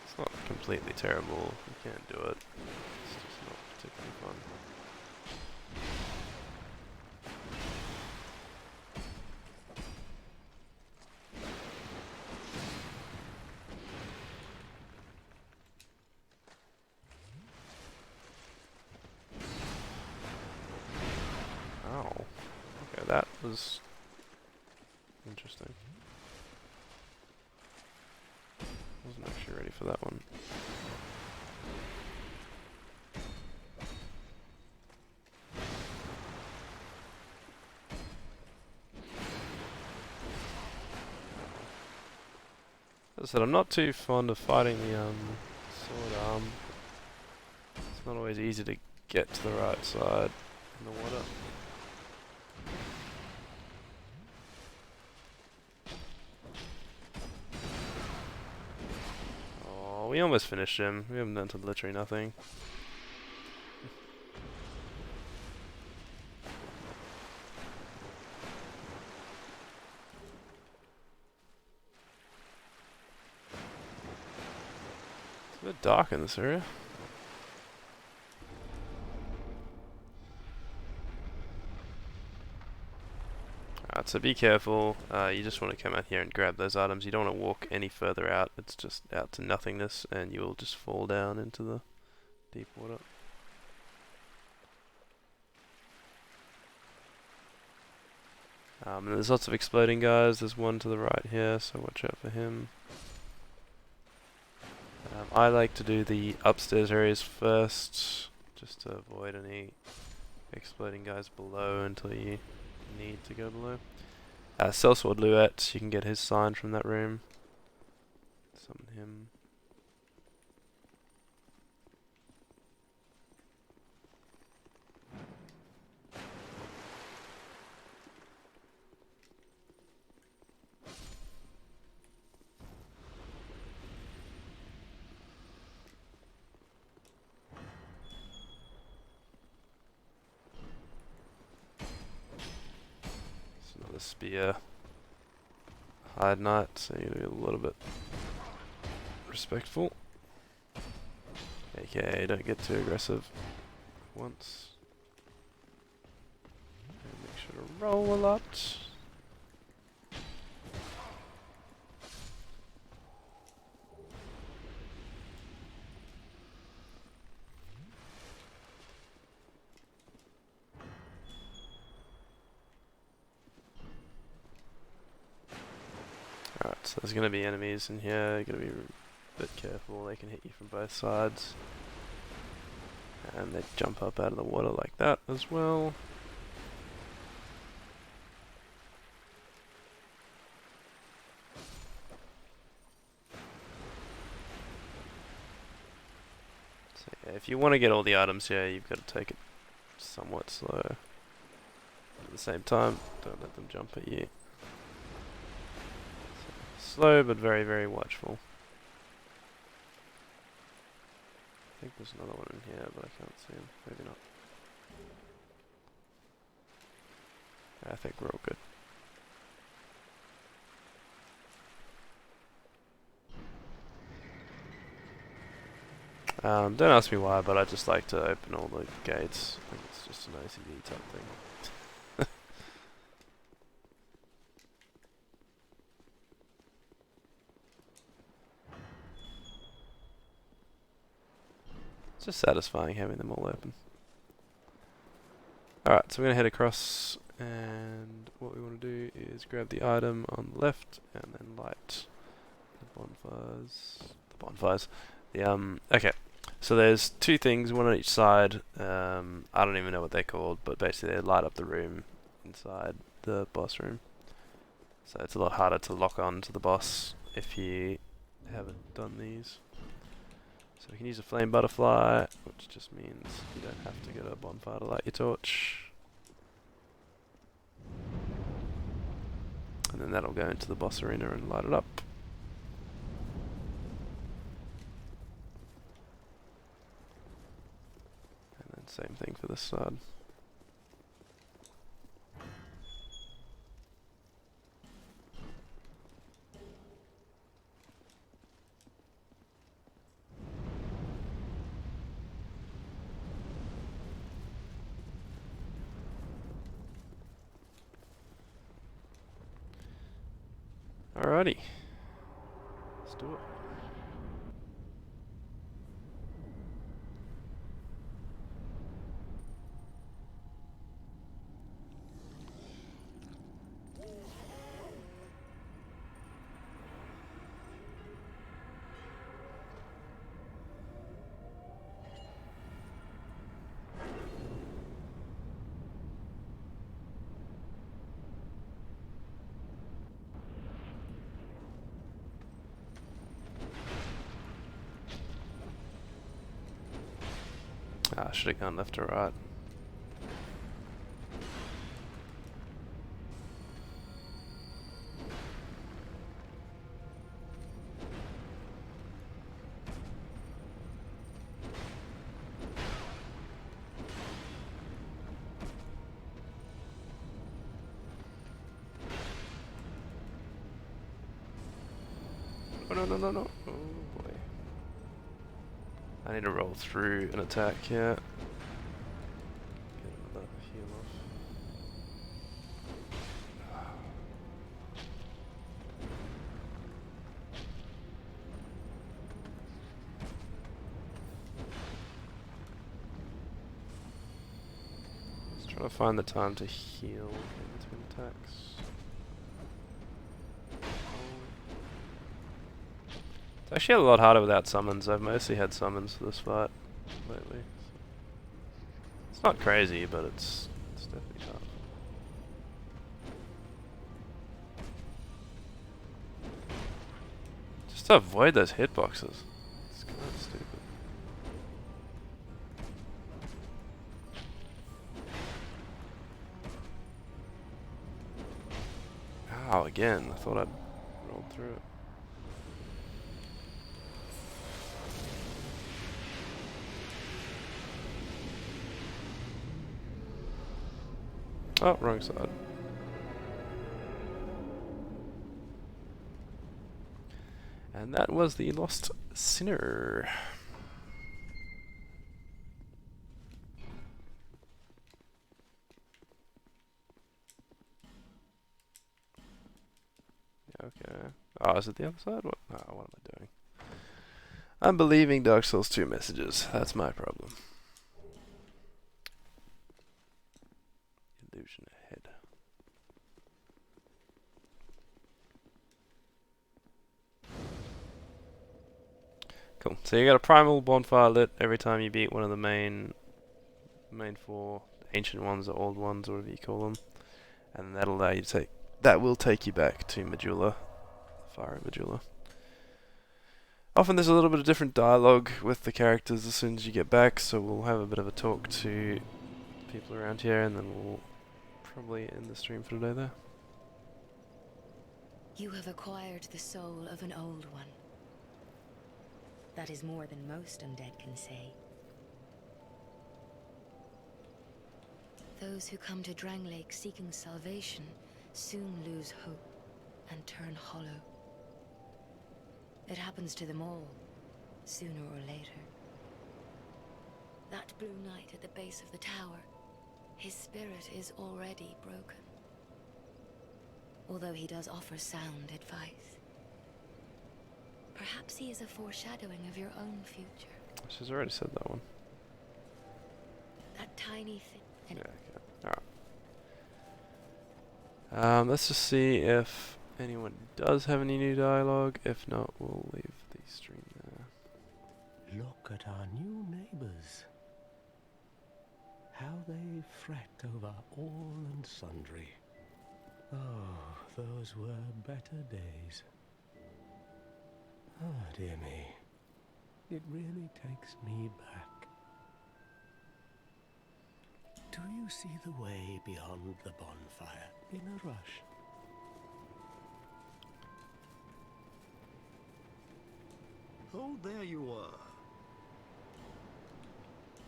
It's not completely terrible. You can't do it. It's just not particularly fun. That was interesting. Wasn't actually ready for that one. As I said, I'm not too fond of fighting the sword arm. It's not always easy to get to the right side in the water. We almost finished him. We haven't done to literally nothing. It's a bit dark in this area. so be careful. You just want to come out here and grab those items. You don't want to walk any further out. It's just out to nothingness, and you'll just fall down into the deep water. And there's lots of exploding guys. There's one to the right here, so watch out for him. I like to do the upstairs areas first, just to avoid any exploding guys below until you need to go below. Sellsword Luet, you can get his sign from that room. Summon him. Another spear. Hide Knight, so you gotta be a little bit respectful. Okay, don't get too aggressive once. And make sure to roll a lot. Alright, so there's going to be enemies in here, you got to be a bit careful, they can hit you from both sides. And they jump up out of the water like that as well. So yeah, if you want to get all the items here, you've got to take it somewhat slow. At the same time, don't let them jump at you. Slow, but very, very watchful. I think there's another one in here, but I can't see him. Maybe not. I think we're all good. Don't ask me why, but I just like to open all the gates. I think it's just an OCD type thing. It's just satisfying having them all open. Alright, so we're going to head across, and what we want to do is grab the item on the left, and then light the bonfires. Okay, so there's two things, one on each side. I don't even know what they're called, but basically they light up the room inside the boss room. So it's a lot harder to lock on to the boss if you haven't done these. So we can use a flame butterfly, which just means you don't have to go to a bonfire to light your torch. And then that'll go into the boss arena and light it up. And then same thing for this side. Alrighty, let's do it. I should have gone left or right. Oh no no no no! Oh boy! I need to roll through an attack here. Get another heal off. Trying to find the time to heal in between attacks. It's actually a lot harder without summons. I've mostly had summons for this fight lately. It's not crazy, but it's definitely tough. Just to avoid those hitboxes. It's kind of stupid. Ow, again. I thought I'd rolled through it. Oh, wrong side. And that was the Lost Sinner. Yeah, okay. Oh, is it the other side? What? Oh, what am I doing? I'm believing Dark Souls 2 messages. That's my problem. Illusion ahead. Cool. So you got a primal bonfire lit every time you beat one of the main four ancient ones or old ones or whatever you call them, and that'll allow you to take. That will take you back to Majula, Fire Majula. Often there's a little bit of different dialogue with the characters as soon as you get back, so we'll have a bit of a talk to people around here, and then we'll probably end the stream for today there. You have acquired the soul of an old one. That is more than most undead can say. Those who come to Dranglake seeking salvation soon lose hope and turn hollow. It happens to them all, sooner or later. That blue knight at the base of the tower, his spirit is already broken. Although he does offer sound advice. Perhaps he is a foreshadowing of your own future. She's already said that one. That tiny thing. Yeah, okay. Alright. Let's just see if anyone does have any new dialogue. If not, we'll leave the stream there. Look at our new neighbours. How they fret over all and sundry. Oh, those were better days. Ah, dear me. It really takes me back. Do you see the way beyond the bonfire in a rush? Oh, there you are.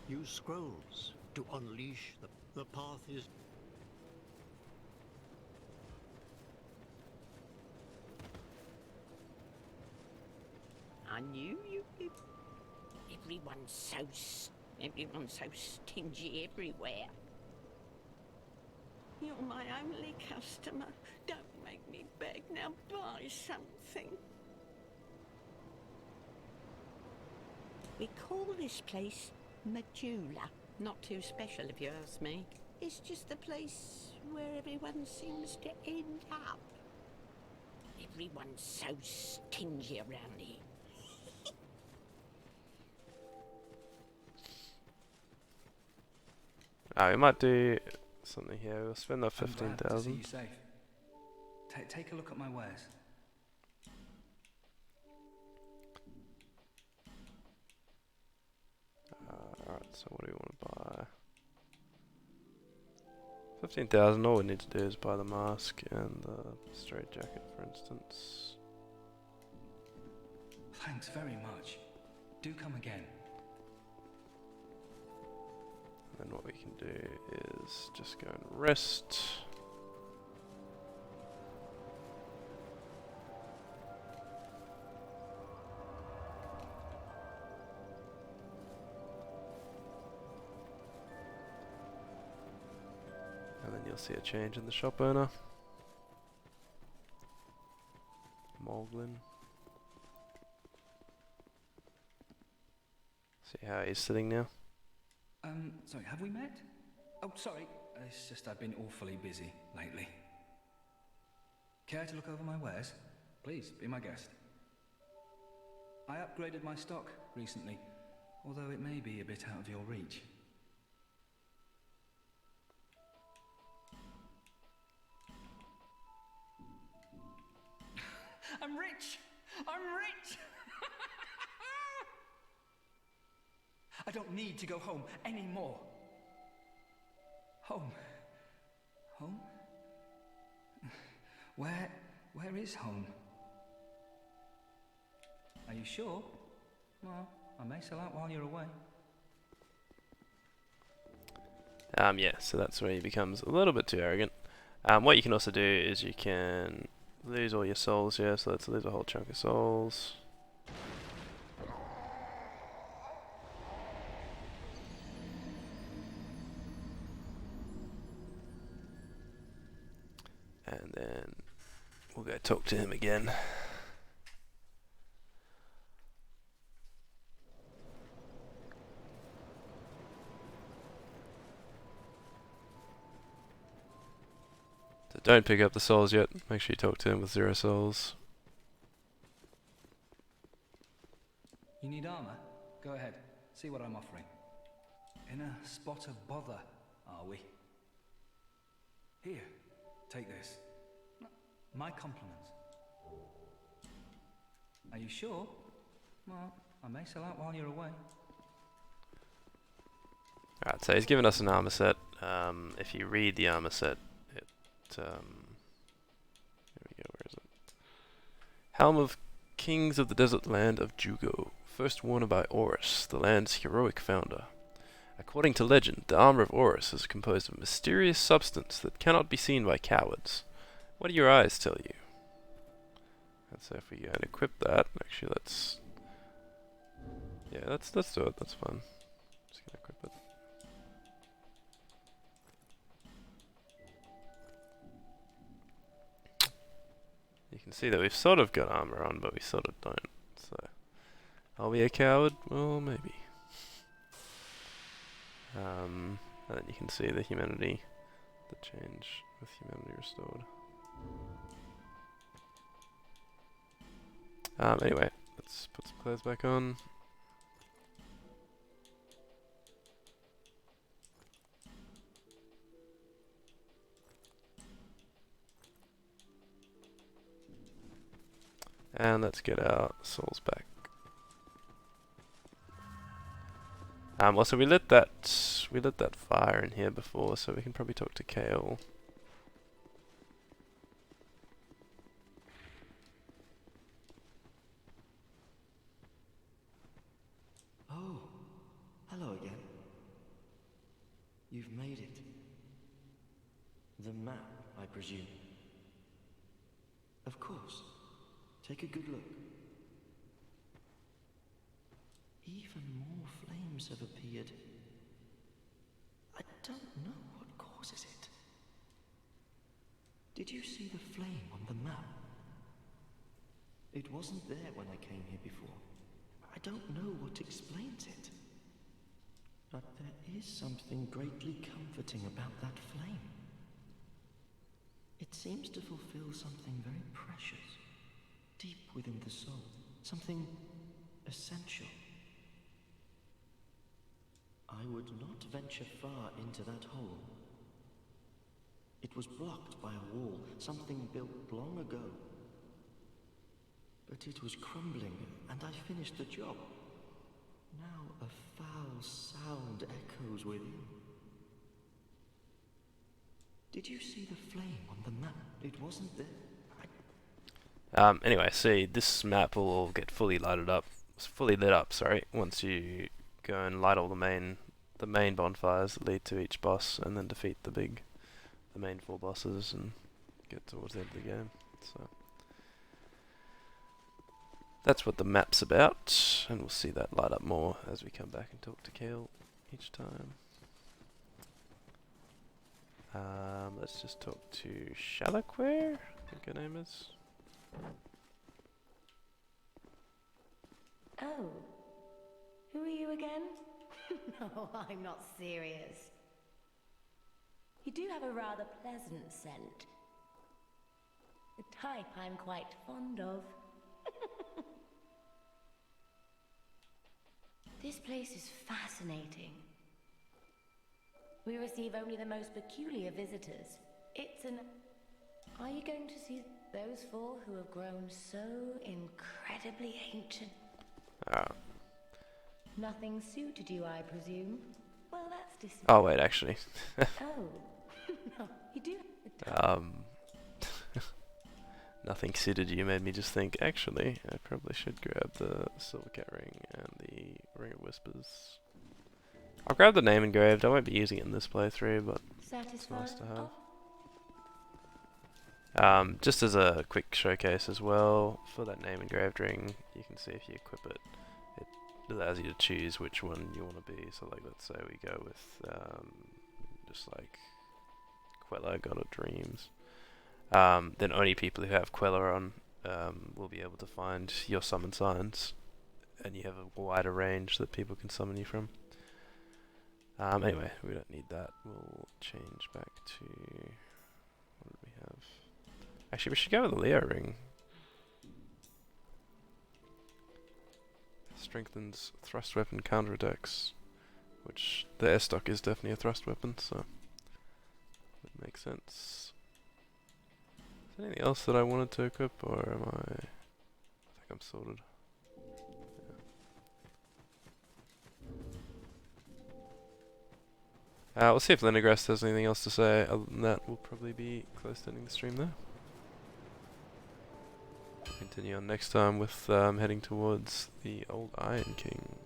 Use scrolls to unleash the path is... I knew you. Everyone's so stingy everywhere. You're my only customer. Don't make me beg. Now buy something. We call this place Majula. Not too special if you ask me. It's just the place where everyone seems to end up. Everyone's so stingy around here. We might do something here. We'll spend that I'm glad to see 15,000. you safe. Take a look at my wares. Alright, so what do we want to buy? 15,000. All we need to do is buy the mask and the straight jacket, for instance. Thanks very much. Do come again. And then what we can do is just go and rest. And then you'll see a change in the shop owner. Moglin. See how he's sitting now? Sorry, have we met? Oh, sorry. It's just I've been awfully busy lately. Care to look over my wares? Please, be my guest. I upgraded my stock recently, although it may be a bit out of your reach. I'm rich! I'm rich! I don't need to go home anymore. Home? Home? Where is home? Are you sure? Well, I may sell out while you're away. Yeah, so that's where he becomes a little bit too arrogant. What you can also do is you can lose all your souls here, so let's lose a whole chunk of souls. And then we'll go talk to him again. So don't pick up the souls yet. Make sure you talk to him with 0 souls. You need armor? Go ahead. See what I'm offering. In a spot of bother, are we? Here, take this. My compliments. Are you sure? Well, I may sell out while you're away. Alright, so he's given us an armor set. If you read the armor set, here we go, where is it? Helm of Kings of the Desert Land of Jugo, first worn by Horus, the land's heroic founder. According to legend, the armor of Horus is composed of a mysterious substance that cannot be seen by cowards. What do your eyes tell you? And so if we go and equip that, actually let's do it, that's fun. Just gonna equip it. You can see that we've sort of got armor on, but we sort of don't. So, are we a coward? Well, maybe. And then you can see the humanity, the change with humanity restored. Anyway, let's put some clothes back on. And let's get our souls back. Also we lit that fire in here before, so we can probably talk to Kale. Oh, hello again. You've made it. The map, I presume. Of course. Take a good look. Even more flames have appeared. I don't know what causes it. Did you see the flame on the map? It wasn't there when I came here before. I don't know what explains it. But there is something greatly comforting about that flame. It seems to fulfill something very precious, deep within the soul, something essential. I would not venture far into that hole. It was blocked by a wall, something built long ago. But it was crumbling, and I finished the job. Now a foul sound echoes within. Did you see the flame on the map? It wasn't there. Anyway, see, this map will all get fully lit up, sorry, once you go and light all the main bonfires that lead to each boss, and then defeat the main 4 bosses, and get towards the end of the game. So that's what the map's about, and we'll see that light up more as we come back and talk to Kale each time. Let's just talk to Shalaquare, I think her name is. Oh. Who are you again? No, I'm not serious. You do have a rather pleasant scent. The type I'm quite fond of. This place is fascinating. We receive only the most peculiar visitors. It's an... Are you going to see those four who have grown so incredibly ancient? Nothing suited you, I presume? Well, that's disappointing. Oh wait, actually. Oh. No, you do... Nothing suited you made me just think, actually, I probably should grab the Silver Cat Ring and the Ring of Whispers. I'll grab the Name Engraved. I won't be using it in this playthrough, but it's nice to have. Just as a quick showcase as well, for that Name Engraved ring, you can see if you equip it, it allows you to choose which one you want to be. So like, let's say we go with, just like, Queller, God of Dreams. Then only people who have Queller on will be able to find your summon signs, and you have a wider range that people can summon you from. Anyway, we don't need that. We'll change back to... What did we have? Actually, we should go with the Leo ring. Strengthens thrust weapon counterattacks, which the air stock is definitely a thrust weapon, so that makes sense. Is there anything else that I wanted to equip, or am I think I'm sorted. We'll see if Lenegrast has anything else to say. Other than that, we'll probably be close to ending the stream there. We'll continue on next time with heading towards the old Iron King.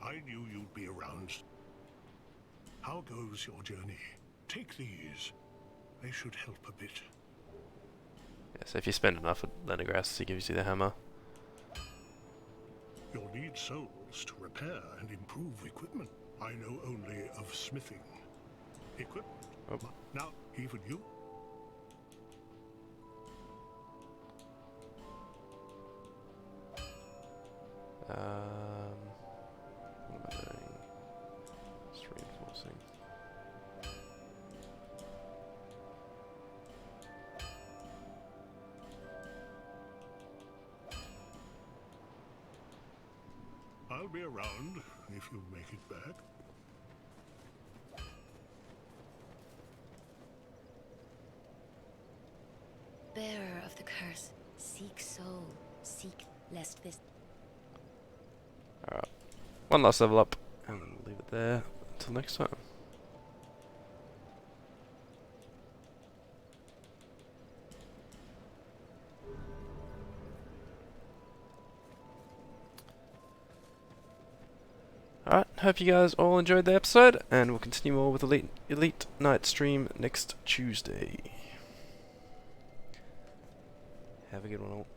I knew you'd be around. How goes your journey? Take these. They should help a bit. Yeah, so if you spend enough at Lenegrast, he gives you the hammer. You'll need souls to repair and improve equipment. I know only of smithing. Equipment. Oh. Now, even you. What am I doing? Just reinforcing. I'll be around if you make it back. Bearer of the curse, seek soul, seek lest this... Alright, one last level up, and we'll leave it there until next time. Alright, hope you guys all enjoyed the episode, and we'll continue more with Elite Night stream next Tuesday. Have a good one all.